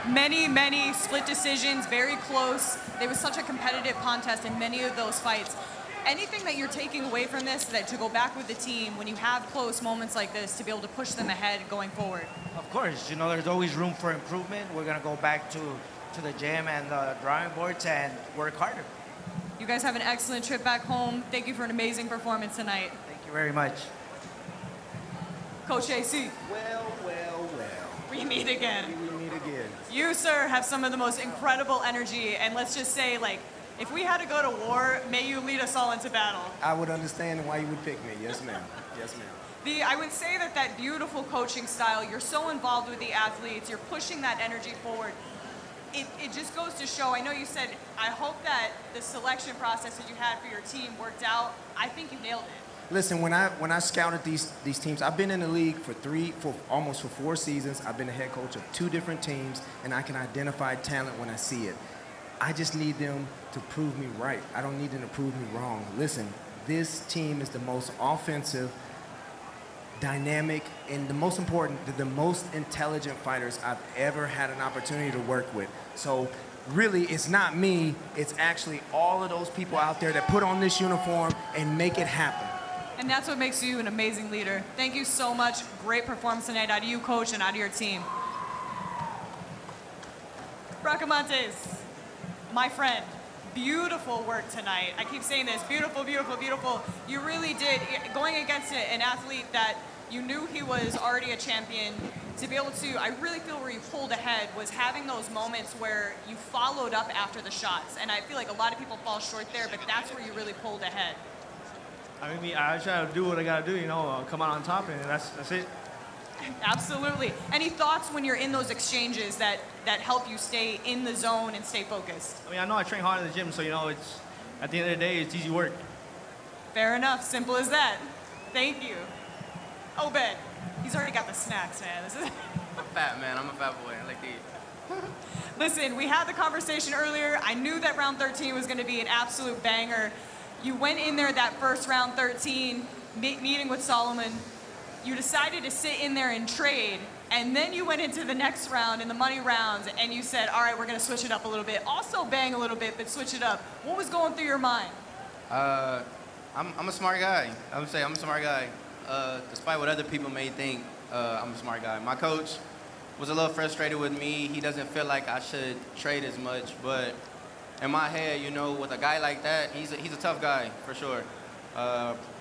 Many split decisions, very close. There was such a competitive contest in many of those fights. Anything that you're taking away from this that to go back with the team when you have close moments like this to be able to push them ahead going forward? Of course, there's always room for improvement. We're going to go back to the gym and the drawing boards and work harder. You guys have an excellent trip back home. Thank you for an amazing performance tonight. Thank you very much. Coach AC. Well. We meet again. We meet again. You, sir, have some of the most incredible energy, and let's just say, like, if we had to go to war, may you lead us all into battle. I would understand why you would pick me. Yes, ma'am. Yes, ma'am. I would say that beautiful coaching style, you're so involved with the athletes, you're pushing that energy forward. It just goes to show, I know you said, I hope that the selection process that you had for your team worked out. I think you nailed it. Listen, when I scouted these teams, I've been in the league for almost 4 seasons. I've been the head coach of 2 different teams, and I can identify talent when I see it. I just need them to prove me right. I don't need them to prove me wrong. Listen, this team is the most offensive, dynamic, and the most important, the most intelligent fighters I've ever had an opportunity to work with. So really, it's not me, it's actually all of those people out there that put on this uniform and make it happen. And that's what makes you an amazing leader. Thank you so much. Great performance tonight out of you, coach, and out of your team. Bracamontes, my friend, beautiful work tonight. I keep saying this, beautiful, beautiful, beautiful. You really did, going against an athlete that you knew he was already a champion, to be able to, I really feel where you pulled ahead was having those moments where you followed up after the shots. And I feel like a lot of people fall short there, but that's where you really pulled ahead. I mean, I try to do what I got to do, come out on top, and that's it. Absolutely. Any thoughts when you're in those exchanges that help you stay in the zone and stay focused? I mean, I know I train hard in the gym, so, it's at the end of the day, it's easy work. Fair enough. Simple as that. Thank you. Obed, he's already got the snacks, man. I'm fat, man. I'm a fat boy. I like to eat. Listen, we had the conversation earlier. I knew that round 13 was going to be an absolute banger. You went in there that first round 13, meeting with Solomon. You decided to sit in there and trade, and then you went into the next round in the money rounds, and you said, all right, we're going to switch it up a little bit. Also bang a little bit, but switch it up. What was going through your mind? I'm a smart guy. I would say I'm a smart guy. Despite what other people may think, I'm a smart guy. My coach was a little frustrated with me. He doesn't feel like I should trade as much, but in my head, with a guy like that, he's a tough guy, for sure.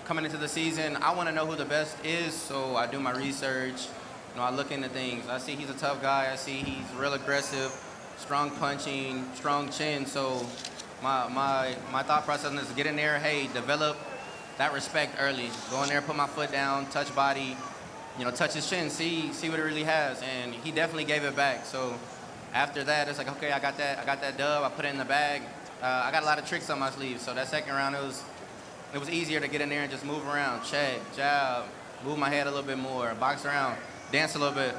Coming into the season, I want to know who the best is, so I do my research. I look into things. I see he's a tough guy. I see he's real aggressive, strong punching, strong chin. So my thought process is to get in there, hey, develop that respect early. Go in there, put my foot down, touch body, touch his chin, see what it really has. And he definitely gave it back. So after that, it's like, okay, I got that dub. I put it in the bag. I got a lot of tricks on my sleeve. So that second round, it was easier to get in there and just move around, check, jab, move my head a little bit more, box around, dance a little bit.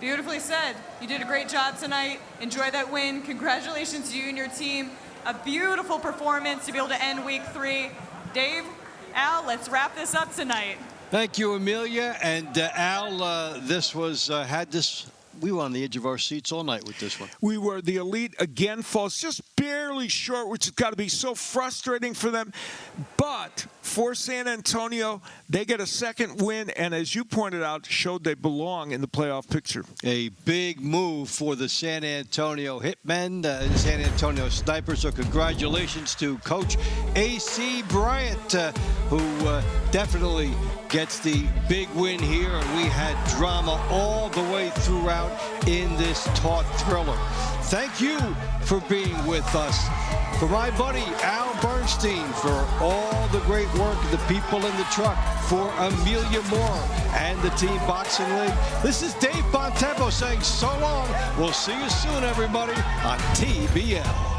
Beautifully said. You did a great job tonight. Enjoy that win. Congratulations to you and your team. A beautiful performance to be able to end week 3. Dave, Al, let's wrap this up tonight. Thank you, Amelia. And Al, this was, we were on the edge of our seats all night with this one. We were. The Elite again falls just barely short, which has got to be so frustrating for them. But for San Antonio, they get a second win, and as you pointed out, showed they belong in the playoff picture. A big move for the San Antonio Hitmen, the San Antonio Snipers. So congratulations to Coach A.C. Bryant, who definitely gets the big win here. And we had drama all the way throughout in this taut thriller. Thank you for being with us. For my buddy Al Bernstein, for all the great work of the people in the truck, for Amelia Moore and the Team Boxing League. This is Dave Bontempo saying so long. We'll see you soon, everybody, on TBL.